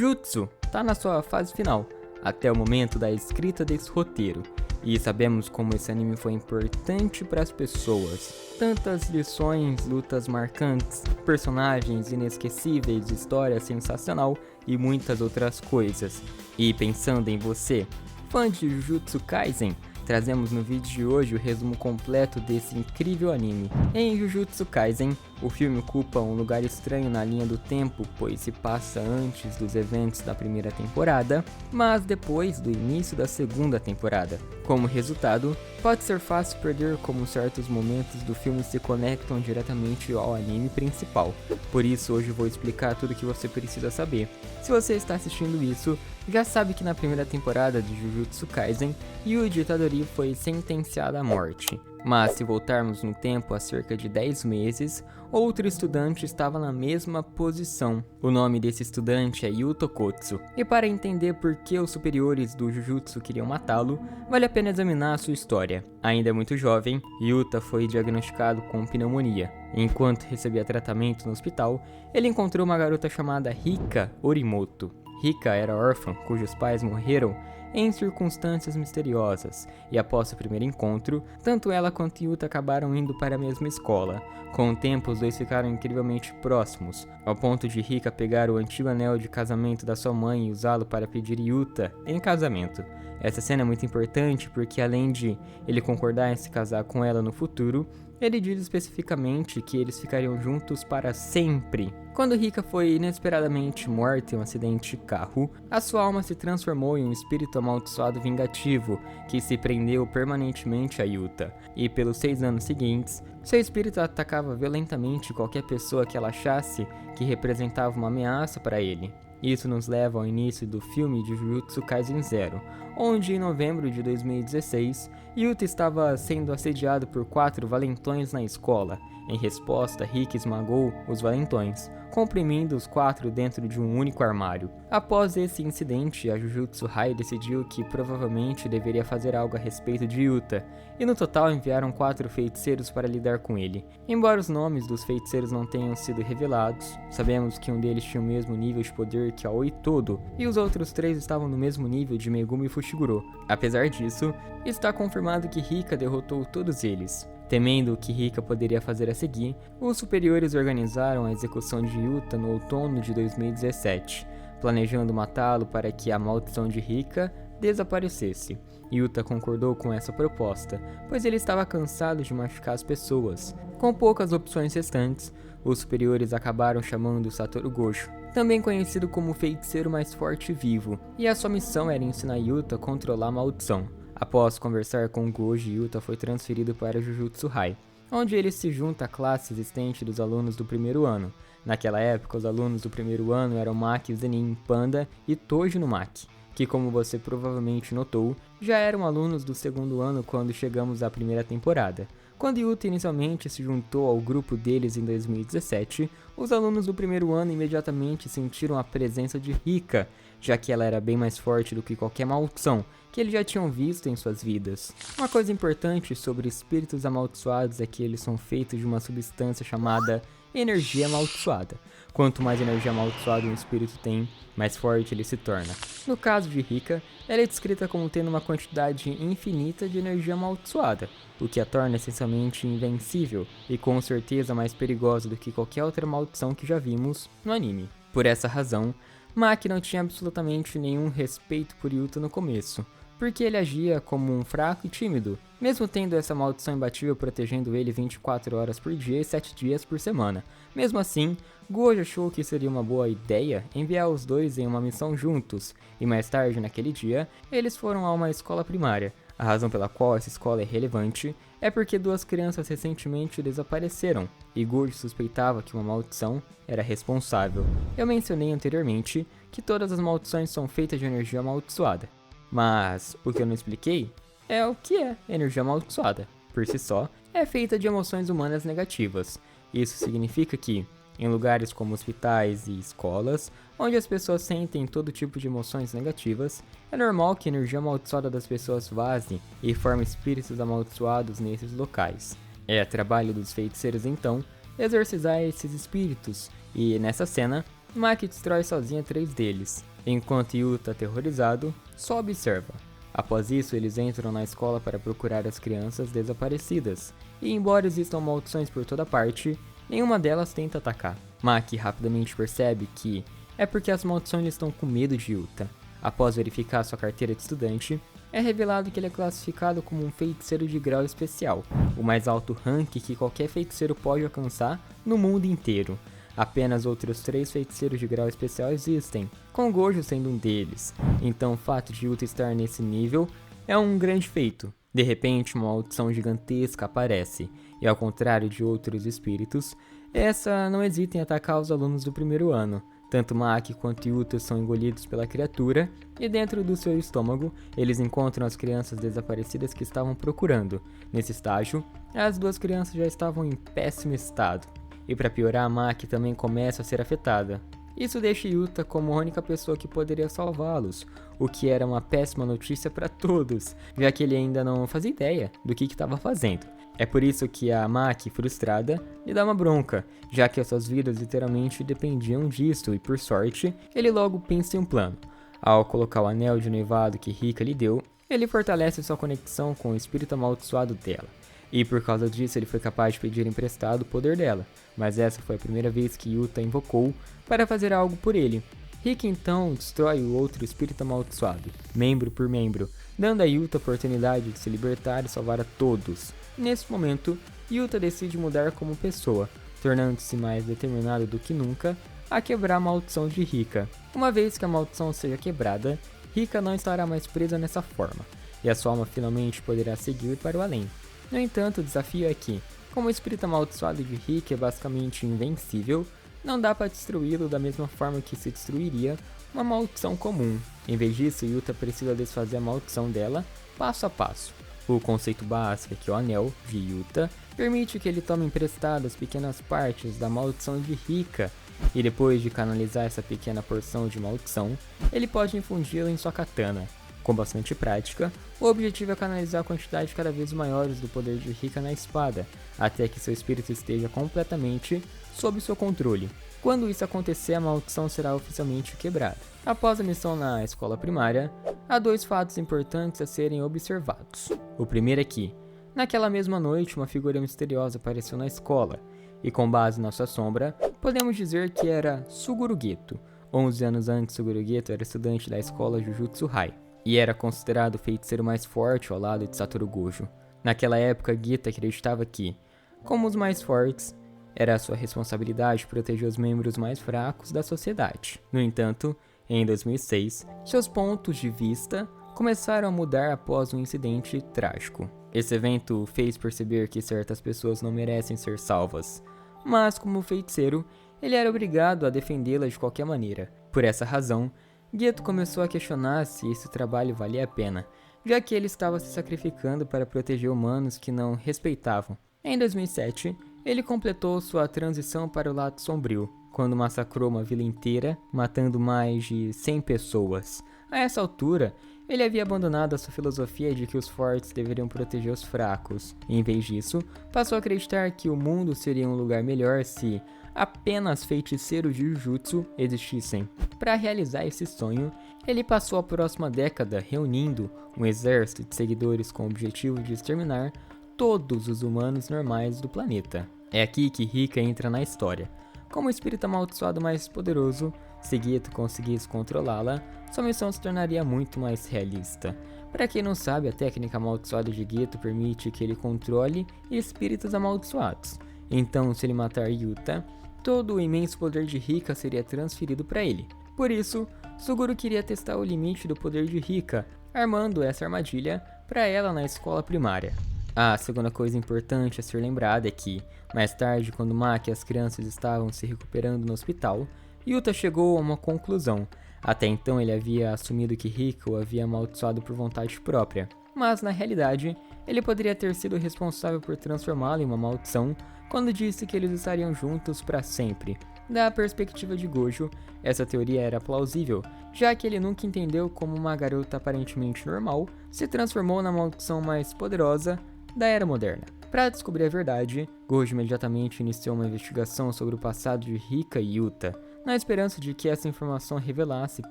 Jujutsu está na sua fase final, até o momento da escrita desse roteiro, e sabemos como esse anime foi importante para as pessoas. Tantas lições, lutas marcantes, personagens inesquecíveis, história sensacional e muitas outras coisas. E pensando em você, fã de Jujutsu Kaisen, trazemos no vídeo de hoje o resumo completo desse incrível anime. Em Jujutsu Kaisen, o filme ocupa um lugar estranho na linha do tempo, pois se passa antes dos eventos da primeira temporada, mas depois do início da segunda temporada. Como resultado, pode ser fácil perder como certos momentos do filme se conectam diretamente ao anime principal. Por isso, hoje vou explicar tudo o que você precisa saber. Se você está assistindo isso, já sabe que na primeira temporada de Jujutsu Kaisen, Yuji Itadori foi sentenciado à morte. Mas se voltarmos no tempo há cerca de 10 meses, outro estudante estava na mesma posição. O nome desse estudante é Yuta Okkotsu. E para entender por que os superiores do Jujutsu queriam matá-lo, vale a pena examinar a sua história. Ainda muito jovem, Yuta foi diagnosticado com pneumonia. Enquanto recebia tratamento no hospital, ele encontrou uma garota chamada Rika Orimoto. Rika era órfã, cujos pais morreram em circunstâncias misteriosas, e após seu primeiro encontro, tanto ela quanto Yuta acabaram indo para a mesma escola. Com o tempo, os dois ficaram incrivelmente próximos, ao ponto de Rika pegar o antigo anel de casamento da sua mãe e usá-lo para pedir Yuta em casamento. Essa cena é muito importante porque, além de ele concordar em se casar com ela no futuro, ele diz especificamente que eles ficariam juntos para sempre. Quando Rika foi inesperadamente morta em um acidente de carro, a sua alma se transformou em um espírito amaldiçoado vingativo que se prendeu permanentemente a Yuta. E pelos 6 anos seguintes, seu espírito atacava violentamente qualquer pessoa que ela achasse que representava uma ameaça para ele. Isso nos leva ao início do filme de Jujutsu Kaisen Zero, onde em novembro de 2016, Yuta estava sendo assediado por 4 valentões na escola. Em resposta, Rika esmagou os valentões, comprimindo os 4 dentro de um único armário. Após esse incidente, a Jujutsu High decidiu que provavelmente deveria fazer algo a respeito de Yuta, e no total enviaram 4 feiticeiros para lidar com ele. Embora os nomes dos feiticeiros não tenham sido revelados, sabemos que um deles tinha o mesmo nível de poder que Aoi Todo, e os outros 3 estavam no mesmo nível de Megumi Fushiguro. Apesar disso, está confirmado que Rika derrotou todos eles. Temendo o que Rika poderia fazer a seguir, os superiores organizaram a execução de Yuta no outono de 2017, planejando matá-lo para que a maldição de Rika desaparecesse. Yuta concordou com essa proposta, pois ele estava cansado de machucar as pessoas. Com poucas opções restantes, os superiores acabaram chamando Satoru Gojo, também conhecido como o feiticeiro mais forte vivo, e a sua missão era ensinar Yuta a controlar a maldição. Após conversar com Gojo, Yuta foi transferido para Jujutsu High, onde ele se junta à classe existente dos alunos do primeiro ano. Naquela época, os alunos do primeiro ano eram Maki, Zenin, Panda e Toji no Maki, que, como você provavelmente notou, já eram alunos do segundo ano quando chegamos à primeira temporada. Quando Yuta inicialmente se juntou ao grupo deles em 2017, os alunos do primeiro ano imediatamente sentiram a presença de Rika, já que ela era bem mais forte do que qualquer maldição que eles já tinham visto em suas vidas. Uma coisa importante sobre espíritos amaldiçoados é que eles são feitos de uma substância chamada energia amaldiçoada. Quanto mais energia amaldiçoada um espírito tem, mais forte ele se torna. No caso de Rika, ela é descrita como tendo uma quantidade infinita de energia amaldiçoada, o que a torna essencialmente invencível e com certeza mais perigosa do que qualquer outra maldição que já vimos no anime. Por essa razão, Maki não tinha absolutamente nenhum respeito por Yuta no começo, porque ele agia como um fraco e tímido, mesmo tendo essa maldição imbatível protegendo ele 24 horas por dia e 7 dias por semana. Mesmo assim, Gojo achou que seria uma boa ideia enviar os dois em uma missão juntos, e mais tarde naquele dia, eles foram a uma escola primária. A razão pela qual essa escola é relevante é porque 2 crianças recentemente desapareceram, e Gojo suspeitava que uma maldição era responsável. Eu mencionei anteriormente que todas as maldições são feitas de energia amaldiçoada, mas o que eu não expliquei é o que é energia amaldiçoada. Por si só, é feita de emoções humanas negativas. Isso significa que, em lugares como hospitais e escolas, onde as pessoas sentem todo tipo de emoções negativas, é normal que a energia amaldiçoada das pessoas vaze e forme espíritos amaldiçoados nesses locais. É trabalho dos feiticeiros então exorcizar esses espíritos, e nessa cena, Maki destrói sozinha 3 deles, enquanto Yuta, aterrorizado, só observa. Após isso, eles entram na escola para procurar as crianças desaparecidas, e embora existam maldições por toda parte, nenhuma delas tenta atacar. Maki rapidamente percebe que é porque as maldições estão com medo de Yuta. Após verificar sua carteira de estudante, é revelado que ele é classificado como um feiticeiro de grau especial, o mais alto rank que qualquer feiticeiro pode alcançar no mundo inteiro. Apenas outros 3 feiticeiros de grau especial existem, com Gojo sendo um deles, então o fato de Yuta estar nesse nível é um grande feito. De repente, uma maldição gigantesca aparece, e ao contrário de outros espíritos, essa não hesita em atacar os alunos do primeiro ano. Tanto Maki quanto Yuta são engolidos pela criatura, e dentro do seu estômago, eles encontram as crianças desaparecidas que estavam procurando. Nesse estágio, as 2 crianças já estavam em péssimo estado. E para piorar, Maki também começa a ser afetada. Isso deixa Yuta como a única pessoa que poderia salvá-los, o que era uma péssima notícia para todos, já que ele ainda não fazia ideia do que estava fazendo. É por isso que a Maki, frustrada, lhe dá uma bronca, já que as suas vidas literalmente dependiam disso, e por sorte, ele logo pensa em um plano. Ao colocar o anel de noivado que Rika lhe deu, ele fortalece sua conexão com o espírito amaldiçoado dela. E por causa disso ele foi capaz de pedir emprestado o poder dela, mas essa foi a primeira vez que Yuta invocou para fazer algo por ele. Rika então destrói o outro espírito amaldiçoado, membro por membro, dando a Yuta a oportunidade de se libertar e salvar a todos. Nesse momento, Yuta decide mudar como pessoa, tornando-se mais determinado do que nunca a quebrar a maldição de Rika. Uma vez que a maldição seja quebrada, Rika não estará mais presa nessa forma, e a sua alma finalmente poderá seguir para o além. No entanto, o desafio é que, como o espírito amaldiçoado de Rika é basicamente invencível, não dá para destruí-lo da mesma forma que se destruiria uma maldição comum. Em vez disso, Yuta precisa desfazer a maldição dela passo a passo. O conceito básico é que o anel de Yuta permite que ele tome emprestadas pequenas partes da maldição de Rika, e depois de canalizar essa pequena porção de maldição, ele pode infundi-la em sua katana. Com bastante prática, o objetivo é canalizar a quantidade cada vez maiores do poder de Rika na espada, até que seu espírito esteja completamente sob seu controle. Quando isso acontecer, a maldição será oficialmente quebrada. Após a missão na escola primária, há 2 fatos importantes a serem observados. O primeiro é que, naquela mesma noite, uma figura misteriosa apareceu na escola, e com base na sua sombra, podemos dizer que era Suguru Geto. 11 anos antes, Suguru Geto era estudante da escola Jujutsu Hai, e era considerado o feiticeiro mais forte ao lado de Satoru Gojo. Naquela época, Geto acreditava que, como os mais fortes, era sua responsabilidade proteger os membros mais fracos da sociedade. No entanto, em 2006, seus pontos de vista começaram a mudar após um incidente trágico. Esse evento fez perceber que certas pessoas não merecem ser salvas, mas como feiticeiro, ele era obrigado a defendê-las de qualquer maneira. Por essa razão, Geto começou a questionar se esse trabalho valia a pena, já que ele estava se sacrificando para proteger humanos que não respeitavam. Em 2007, ele completou sua transição para o lado sombrio, quando massacrou uma vila inteira, matando mais de 100 pessoas. A essa altura, ele havia abandonado a sua filosofia de que os fortes deveriam proteger os fracos. Em vez disso, passou a acreditar que o mundo seria um lugar melhor se apenas feiticeiros de Jujutsu existissem. Para realizar esse sonho, ele passou a próxima década reunindo um exército de seguidores com o objetivo de exterminar todos os humanos normais do planeta. É aqui que Rika entra na história. Como o espírito amaldiçoado mais poderoso, se Geto conseguisse controlá-la, sua missão se tornaria muito mais realista. Para quem não sabe, a técnica amaldiçoada de Geto permite que ele controle espíritos amaldiçoados. Então, se ele matar Yuta, todo o imenso poder de Rika seria transferido para ele. Por isso, Suguru queria testar o limite do poder de Rika, armando essa armadilha para ela na escola primária. A segunda coisa importante a ser lembrada é que, mais tarde, quando Maki e as crianças estavam se recuperando no hospital, Yuta chegou a uma conclusão. Até então ele havia assumido que Rika o havia amaldiçoado por vontade própria, mas na realidade, ele poderia ter sido responsável por transformá-lo em uma maldição quando disse que eles estariam juntos para sempre. Da perspectiva de Gojo, essa teoria era plausível, já que ele nunca entendeu como uma garota aparentemente normal se transformou na maldição mais poderosa da Era Moderna. Para descobrir a verdade, Gojo imediatamente iniciou uma investigação sobre o passado de Rika e Yuta. na esperança de que essa informação revelasse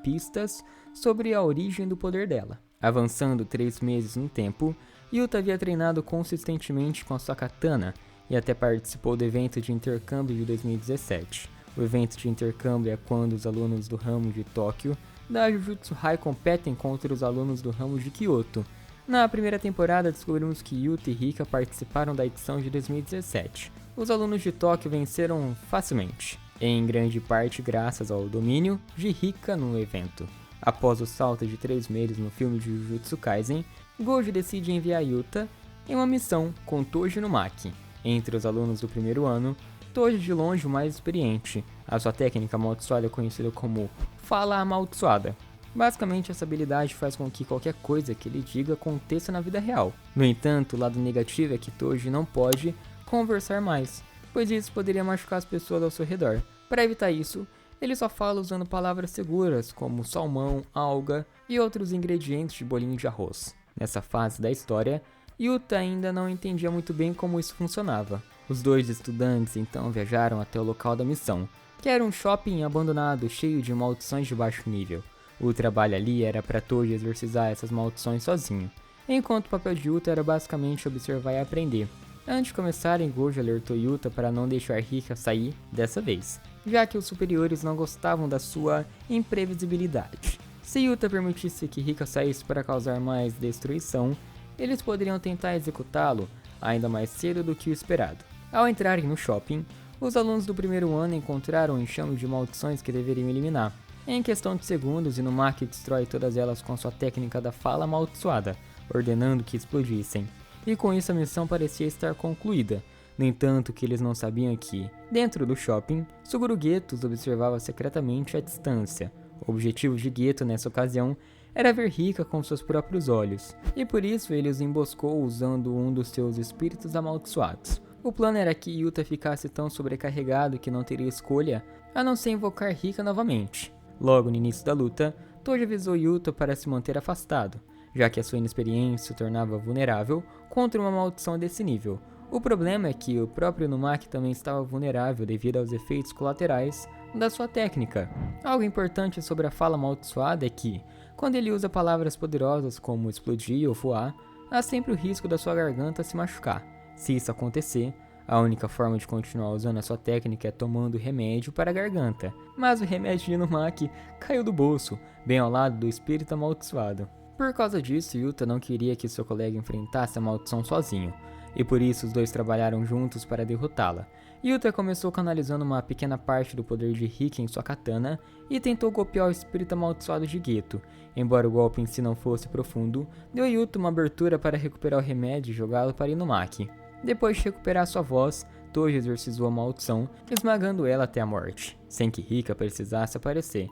pistas sobre a origem do poder dela. Avançando 3 meses no tempo, Yuta havia treinado consistentemente com a sua katana e até participou do evento de intercâmbio de 2017. O evento de intercâmbio é quando os alunos do ramo de Tóquio da Jujutsu High competem contra os alunos do ramo de Kyoto. Na primeira temporada, descobrimos que Yuta e Rika participaram da edição de 2017. Os alunos de Tóquio venceram facilmente, em grande parte graças ao domínio de Rika no evento. Após o salto de 3 meses no filme de Jujutsu Kaisen, Gojo decide enviar Yuta em uma missão com Toji Numaki. Entre os alunos do primeiro ano, Toji de longe o mais experiente. A sua técnica amaldiçoada é conhecida como Fala Amaldiçoada. Basicamente, essa habilidade faz com que qualquer coisa que ele diga aconteça na vida real. No entanto, o lado negativo é que Toji não pode conversar mais, pois isso poderia machucar as pessoas ao seu redor. Para evitar isso, ele só fala usando palavras seguras como salmão, alga e outros ingredientes de bolinho de arroz. Nessa fase da história, Yuta ainda não entendia muito bem como isso funcionava. Os dois estudantes então viajaram até o local da missão, que era um shopping abandonado cheio de maldições de baixo nível. O trabalho ali era para Toji exorcizar essas maldições sozinho, enquanto o papel de Yuta era basicamente observar e aprender. Antes de começarem, Gojo alertou Yuta para não deixar Rika sair dessa vez, já que os superiores não gostavam da sua imprevisibilidade. Se Yuta permitisse que Rika saísse para causar mais destruição, eles poderiam tentar executá-lo ainda mais cedo do que o esperado. Ao entrarem no shopping, os alunos do primeiro ano encontraram um enxame de maldições que deveriam eliminar. Em questão de segundos, Inumaki destrói todas elas com sua técnica da fala amaldiçoada, ordenando que explodissem. E com isso a missão parecia estar concluída. No entanto, o que eles não sabiam é que, dentro do shopping, Suguru Geto os observava secretamente à distância. O objetivo de Geto nessa ocasião era ver Rika com seus próprios olhos, e por isso ele os emboscou usando um dos seus espíritos amaldiçoados. O plano era que Yuta ficasse tão sobrecarregado que não teria escolha a não ser invocar Rika novamente. Logo no início da luta, Toji avisou Yuta para se manter afastado, já que a sua inexperiência o tornava vulnerável contra uma maldição desse nível. O problema é que o próprio Numaki também estava vulnerável devido aos efeitos colaterais da sua técnica. Algo importante sobre a fala amaldiçoada é que, quando ele usa palavras poderosas como explodir ou voar, há sempre o risco da sua garganta se machucar. Se isso acontecer, a única forma de continuar usando a sua técnica é tomando remédio para a garganta. Mas o remédio de Inumaki caiu do bolso, bem ao lado do espírito amaldiçoado. Por causa disso, Yuta não queria que seu colega enfrentasse a maldição sozinho, e por isso os dois trabalharam juntos para derrotá-la. Yuta começou canalizando uma pequena parte do poder de Rika em sua katana e tentou golpear o espírito amaldiçoado de Geto. Embora o golpe em si não fosse profundo, deu a Yuta uma abertura para recuperar o remédio e jogá-lo para Inumaki. Depois de recuperar sua voz, Toji exorcizou a maldição, esmagando ela até a morte, sem que Rika precisasse aparecer.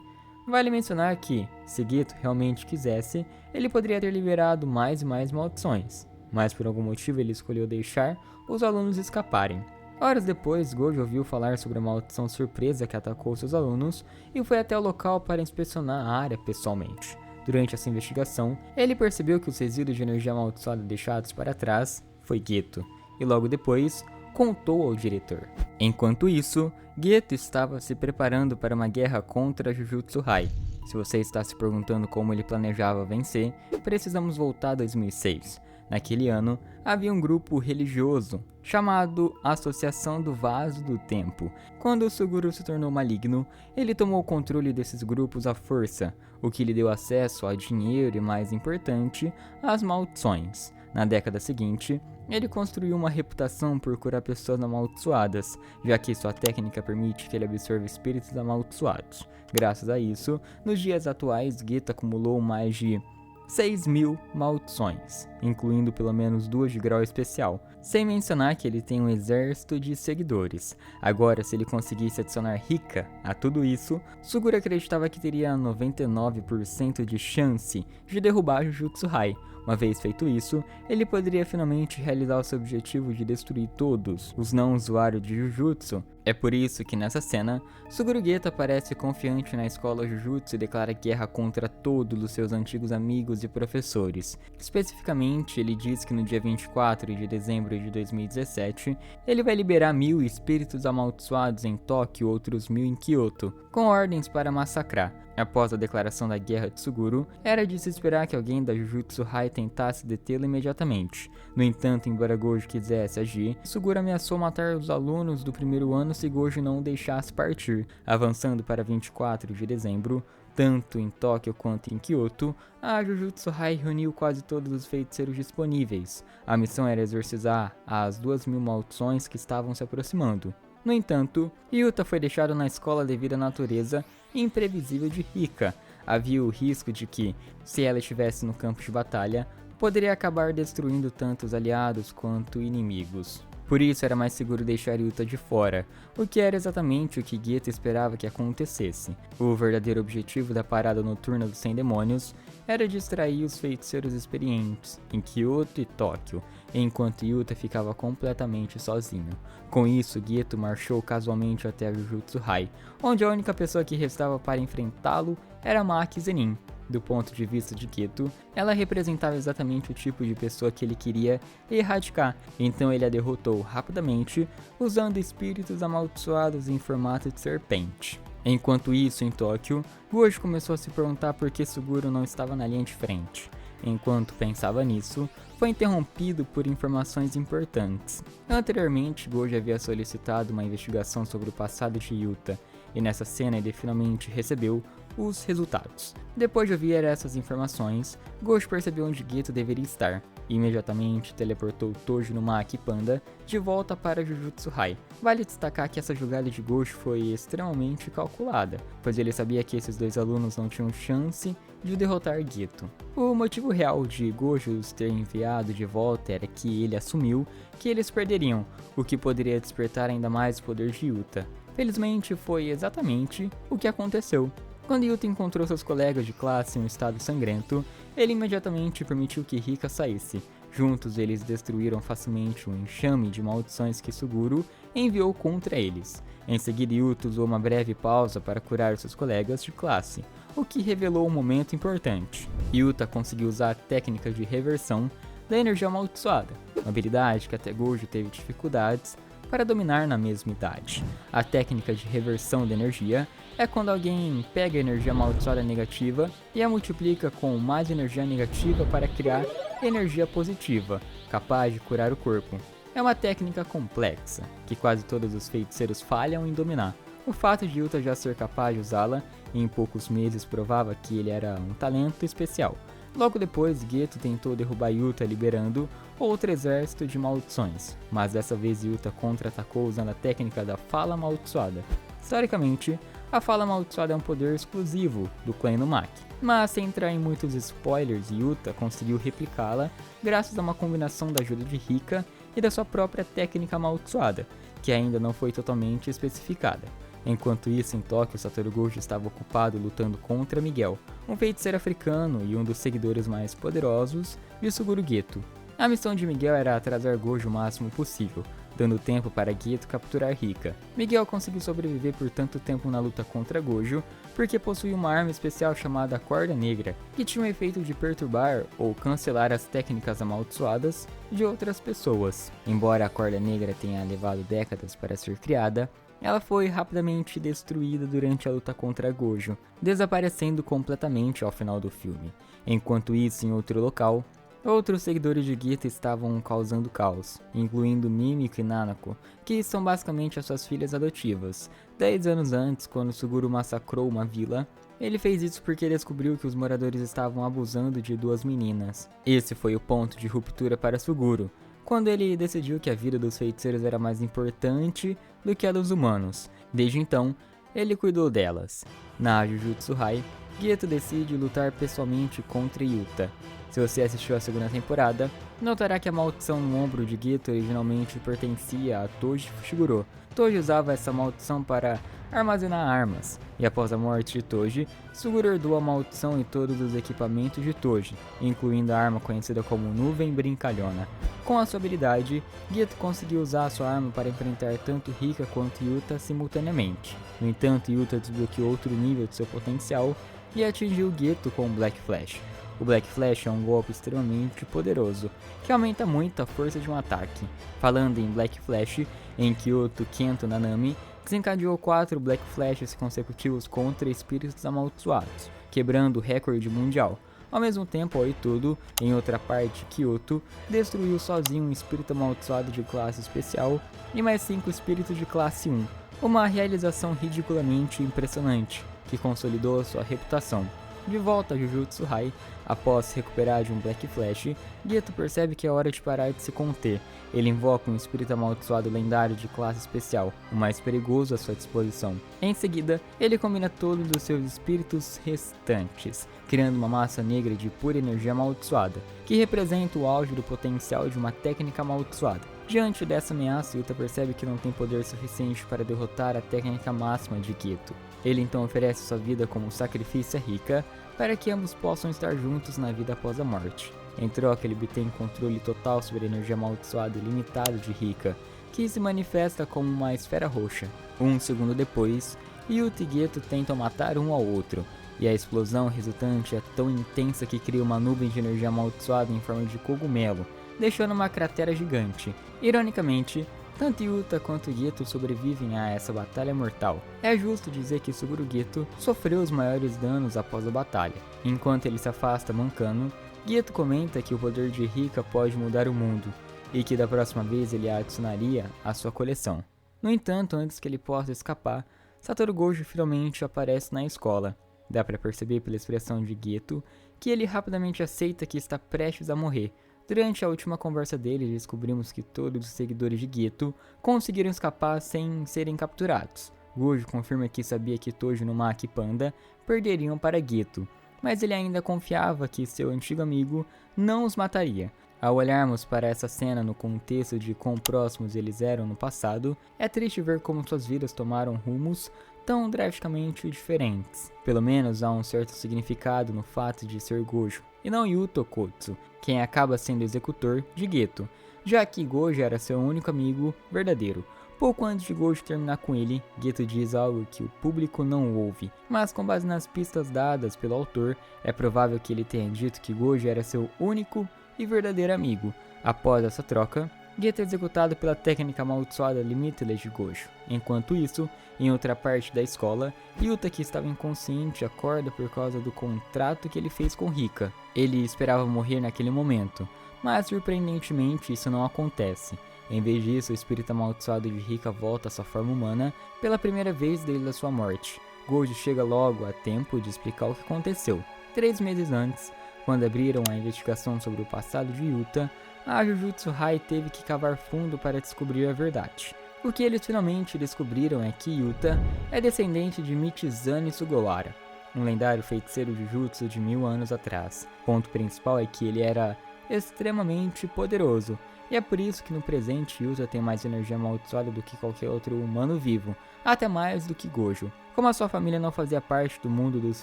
Vale mencionar que, se Geto realmente quisesse, ele poderia ter liberado mais e mais maldições, mas por algum motivo ele escolheu deixar os alunos escaparem. Horas depois, Gojo ouviu falar sobre a maldição surpresa que atacou seus alunos e foi até o local para inspecionar a área pessoalmente. Durante essa investigação, ele percebeu que os resíduos de energia amaldiçoada deixados para trás foi Geto, e logo depois contou ao diretor. Enquanto isso, Geto estava se preparando para uma guerra contra Jujutsu High. Se você está se perguntando como ele planejava vencer, precisamos voltar a 2006. Naquele ano, havia um grupo religioso chamado Associação do Vaso do Tempo. Quando o Suguru se tornou maligno, ele tomou o controle desses grupos à força, o que lhe deu acesso a dinheiro e, mais importante, às maldições. Na década seguinte, ele construiu uma reputação por curar pessoas amaldiçoadas, já que sua técnica permite que ele absorva espíritos amaldiçoados. Graças a isso, nos dias atuais, Geto acumulou mais de 6.000 maldições, incluindo pelo menos 2 de grau especial, sem mencionar que ele tem um exército de seguidores. Agora, se ele conseguisse adicionar Rika a tudo isso, Suguru acreditava que teria 99% de chance de derrubar Jujutsu High. Uma vez feito isso, ele poderia finalmente realizar o seu objetivo de destruir todos os não usuários de Jujutsu. É por isso que nessa cena, Suguru Geto aparece confiante na escola Jujutsu e declara guerra contra todos os seus antigos amigos e professores. Especificamente, ele diz que no dia 24 de dezembro de 2017, ele vai liberar 1000 espíritos amaldiçoados em Tóquio e outros 1000 em Kyoto, com ordens para massacrar. Após a declaração da guerra de Suguru, era de se esperar que alguém da Jujutsu Hai tentasse detê-lo imediatamente. No entanto, embora Gojo quisesse agir, Suguru ameaçou matar os alunos do primeiro ano se Gojo não o deixasse partir. Avançando para 24 de dezembro, tanto em Tóquio quanto em Kyoto, a Jujutsu Hai reuniu quase todos os feiticeiros disponíveis. A missão era exorcizar as 2000 maldições que estavam se aproximando. No entanto, Yuta foi deixado na escola devido à natureza imprevisível de Rika. Havia o risco de que, se ela estivesse no campo de batalha, poderia acabar destruindo tanto os aliados quanto inimigos. Por isso era mais seguro deixar Yuta de fora, o que era exatamente o que Geto esperava que acontecesse. O verdadeiro objetivo da parada noturna dos 100 demônios era distrair os feiticeiros experientes em Kyoto e Tóquio, enquanto Yuta ficava completamente sozinho. Com isso, Geto marchou casualmente até a Jujutsu Hai, onde a única pessoa que restava para enfrentá-lo era Maki Zenin. Do ponto de vista de Geto, ela representava exatamente o tipo de pessoa que ele queria erradicar, então ele a derrotou rapidamente, usando espíritos amaldiçoados em formato de serpente. Enquanto isso, em Tóquio, Gojo começou a se perguntar por que Suguru não estava na linha de frente. Enquanto pensava nisso, foi interrompido por informações importantes. Anteriormente, Gojo havia solicitado uma investigação sobre o passado de Yuta, e nessa cena ele finalmente recebeu os resultados. Depois de ouvir essas informações, Gojo percebeu onde Geto deveria estar, e imediatamente teleportou Toji no Maki e Panda de volta para Jujutsu Hai. Vale destacar que essa jogada de Gojo foi extremamente calculada, pois ele sabia que esses dois alunos não tinham chance de derrotar Geto. O motivo real de Gojo os ter enviado de volta era que ele assumiu que eles perderiam, o que poderia despertar ainda mais o poder de Yuta. Felizmente, foi exatamente o que aconteceu. Quando Yuta encontrou seus colegas de classe em um estado sangrento, ele imediatamente permitiu que Rika saísse. Juntos, eles destruíram facilmente um enxame de maldições que Suguru enviou contra eles. Em seguida, Yuta usou uma breve pausa para curar seus colegas de classe, o que revelou um momento importante. Yuta conseguiu usar a técnica de reversão da energia amaldiçoada, uma habilidade que até Gojo teve dificuldades para dominar na mesma idade. A técnica de reversão da energia é quando alguém pega a energia amaldiçoada negativa e a multiplica com mais energia negativa para criar energia positiva, capaz de curar o corpo. É uma técnica complexa, que quase todos os feiticeiros falham em dominar. O fato de Yuta já ser capaz de usá-la em poucos meses provava que ele era um talento especial. Logo depois, Geto tentou derrubar Yuta liberando outro exército de maldições, mas dessa vez Yuta contra-atacou usando a técnica da fala amaldiçoada. Historicamente, a fala amaldiçoada é um poder exclusivo do clã Inumaki, mas sem entrar em muitos spoilers, Yuta conseguiu replicá-la graças a uma combinação da ajuda de Rika e da sua própria técnica amaldiçoada, que ainda não foi totalmente especificada. Enquanto isso, em Tóquio, Satoru Gojo estava ocupado lutando contra Miguel, um feiticeiro africano e um dos seguidores mais poderosos de Suguru Geto. A missão de Miguel era atrasar Gojo o máximo possível, dando tempo para Geto capturar Rika. Miguel conseguiu sobreviver por tanto tempo na luta contra Gojo porque possuía uma arma especial chamada Corda Negra, que tinha o efeito de perturbar ou cancelar as técnicas amaldiçoadas de outras pessoas. Embora a Corda Negra tenha levado décadas para ser criada, ela foi rapidamente destruída durante a luta contra Gojo, desaparecendo completamente ao final do filme. Enquanto isso, em outro local, outros seguidores de Geto estavam causando caos, incluindo Mimiko e Nanako, que são basicamente as suas filhas adotivas. 10 anos antes, quando Suguru massacrou uma vila, ele fez isso porque descobriu que os moradores estavam abusando de 2 meninas. Esse foi o ponto de ruptura para Suguru, quando ele decidiu que a vida dos feiticeiros era mais importante do que a dos humanos. Desde então, ele cuidou delas. Na Jujutsu Hai, Geto decide lutar pessoalmente contra Yuta. Se você assistiu a segunda temporada, notará que a maldição no ombro de Geto originalmente pertencia a Toji Fushiguro. Toji usava essa maldição para armazenar armas, e após a morte de Toji, Suguru herdou a maldição e todos os equipamentos de Toji, incluindo a arma conhecida como Nuvem Brincalhona. Com a sua habilidade, Geto conseguiu usar sua arma para enfrentar tanto Rika quanto Yuta simultaneamente. No entanto, Yuta desbloqueou outro nível de seu potencial e atingiu Geto com o Black Flash. O Black Flash é um golpe extremamente poderoso, que aumenta muito a força de um ataque. Falando em Black Flash, em Kyoto Kento Nanami desencadeou 4 Black Flashes consecutivos contra espíritos amaldiçoados, quebrando o recorde mundial. Ao mesmo tempo, Oitudo, em outra parte, Kyoto, destruiu sozinho um espírito amaldiçoado de classe especial e mais 5 espíritos de classe 1, uma realização ridiculamente impressionante, que consolidou sua reputação. De volta a Jujutsu High, após se recuperar de um Black Flash, Geto percebe que é hora de parar de se conter. Ele invoca um espírito amaldiçoado lendário de classe especial, o mais perigoso à sua disposição. Em seguida, ele combina todos os seus espíritos restantes, criando uma massa negra de pura energia amaldiçoada, que representa o auge do potencial de uma técnica amaldiçoada. Diante dessa ameaça, Yuta percebe que não tem poder suficiente para derrotar a técnica máxima de Geto. Ele então oferece sua vida como sacrifício a Rika, para que ambos possam estar juntos na vida após a morte. Em troca, ele obtém controle total sobre a energia amaldiçoada ilimitada de Rika, que se manifesta como uma esfera roxa. Um segundo depois, Yuta e Geto tentam matar um ao outro, e a explosão resultante é tão intensa que cria uma nuvem de energia amaldiçoada em forma de cogumelo, deixando uma cratera gigante. Ironicamente, tanto Yuta quanto Geto sobrevivem a essa batalha mortal. É justo dizer que Suguru Geto sofreu os maiores danos após a batalha. Enquanto ele se afasta mancando, Geto comenta que o poder de Rika pode mudar o mundo, e que da próxima vez ele a adicionaria à sua coleção. No entanto, antes que ele possa escapar, Satoru Gojo finalmente aparece na escola. Dá para perceber pela expressão de Geto que ele rapidamente aceita que está prestes a morrer. Durante a última conversa dele, descobrimos que todos os seguidores de Geto conseguiram escapar sem serem capturados. Gojo confirma que sabia que Tojo Numaki e Panda perderiam para Geto, mas ele ainda confiava que seu antigo amigo não os mataria. Ao olharmos para essa cena no contexto de quão próximos eles eram no passado, é triste ver como suas vidas tomaram rumos tão drasticamente diferentes. Pelo menos há um certo significado no fato de ser Gojo, e não Yuto Kotsu, quem acaba sendo executor de Geto, já que Gojo era seu único amigo verdadeiro. Pouco antes de Gojo terminar com ele, Geto diz algo que o público não ouve, mas com base nas pistas dadas pelo autor, é provável que ele tenha dito que Gojo era seu único e verdadeiro amigo. Após essa troca, Geto é executado pela técnica amaldiçoada Limitless de Gojo. Enquanto isso, em outra parte da escola, Yuta, que estava inconsciente, acorda por causa do contrato que ele fez com Rika. Ele esperava morrer naquele momento, mas surpreendentemente isso não acontece. Em vez disso, o espírito amaldiçoado de Rika volta à sua forma humana pela primeira vez desde a sua morte. Gojo chega logo a tempo de explicar o que aconteceu. 3 meses antes, quando abriram a investigação sobre o passado de Yuta, a Jujutsu High teve que cavar fundo para descobrir a verdade. O que eles finalmente descobriram é que Yuta é descendente de Michizane Sugawara, um lendário feiticeiro Jujutsu de 1000 anos atrás. O ponto principal é que ele era extremamente poderoso, e é por isso que no presente Yuta tem mais energia amaldiçoada do que qualquer outro humano vivo, até mais do que Gojo. Como a sua família não fazia parte do mundo dos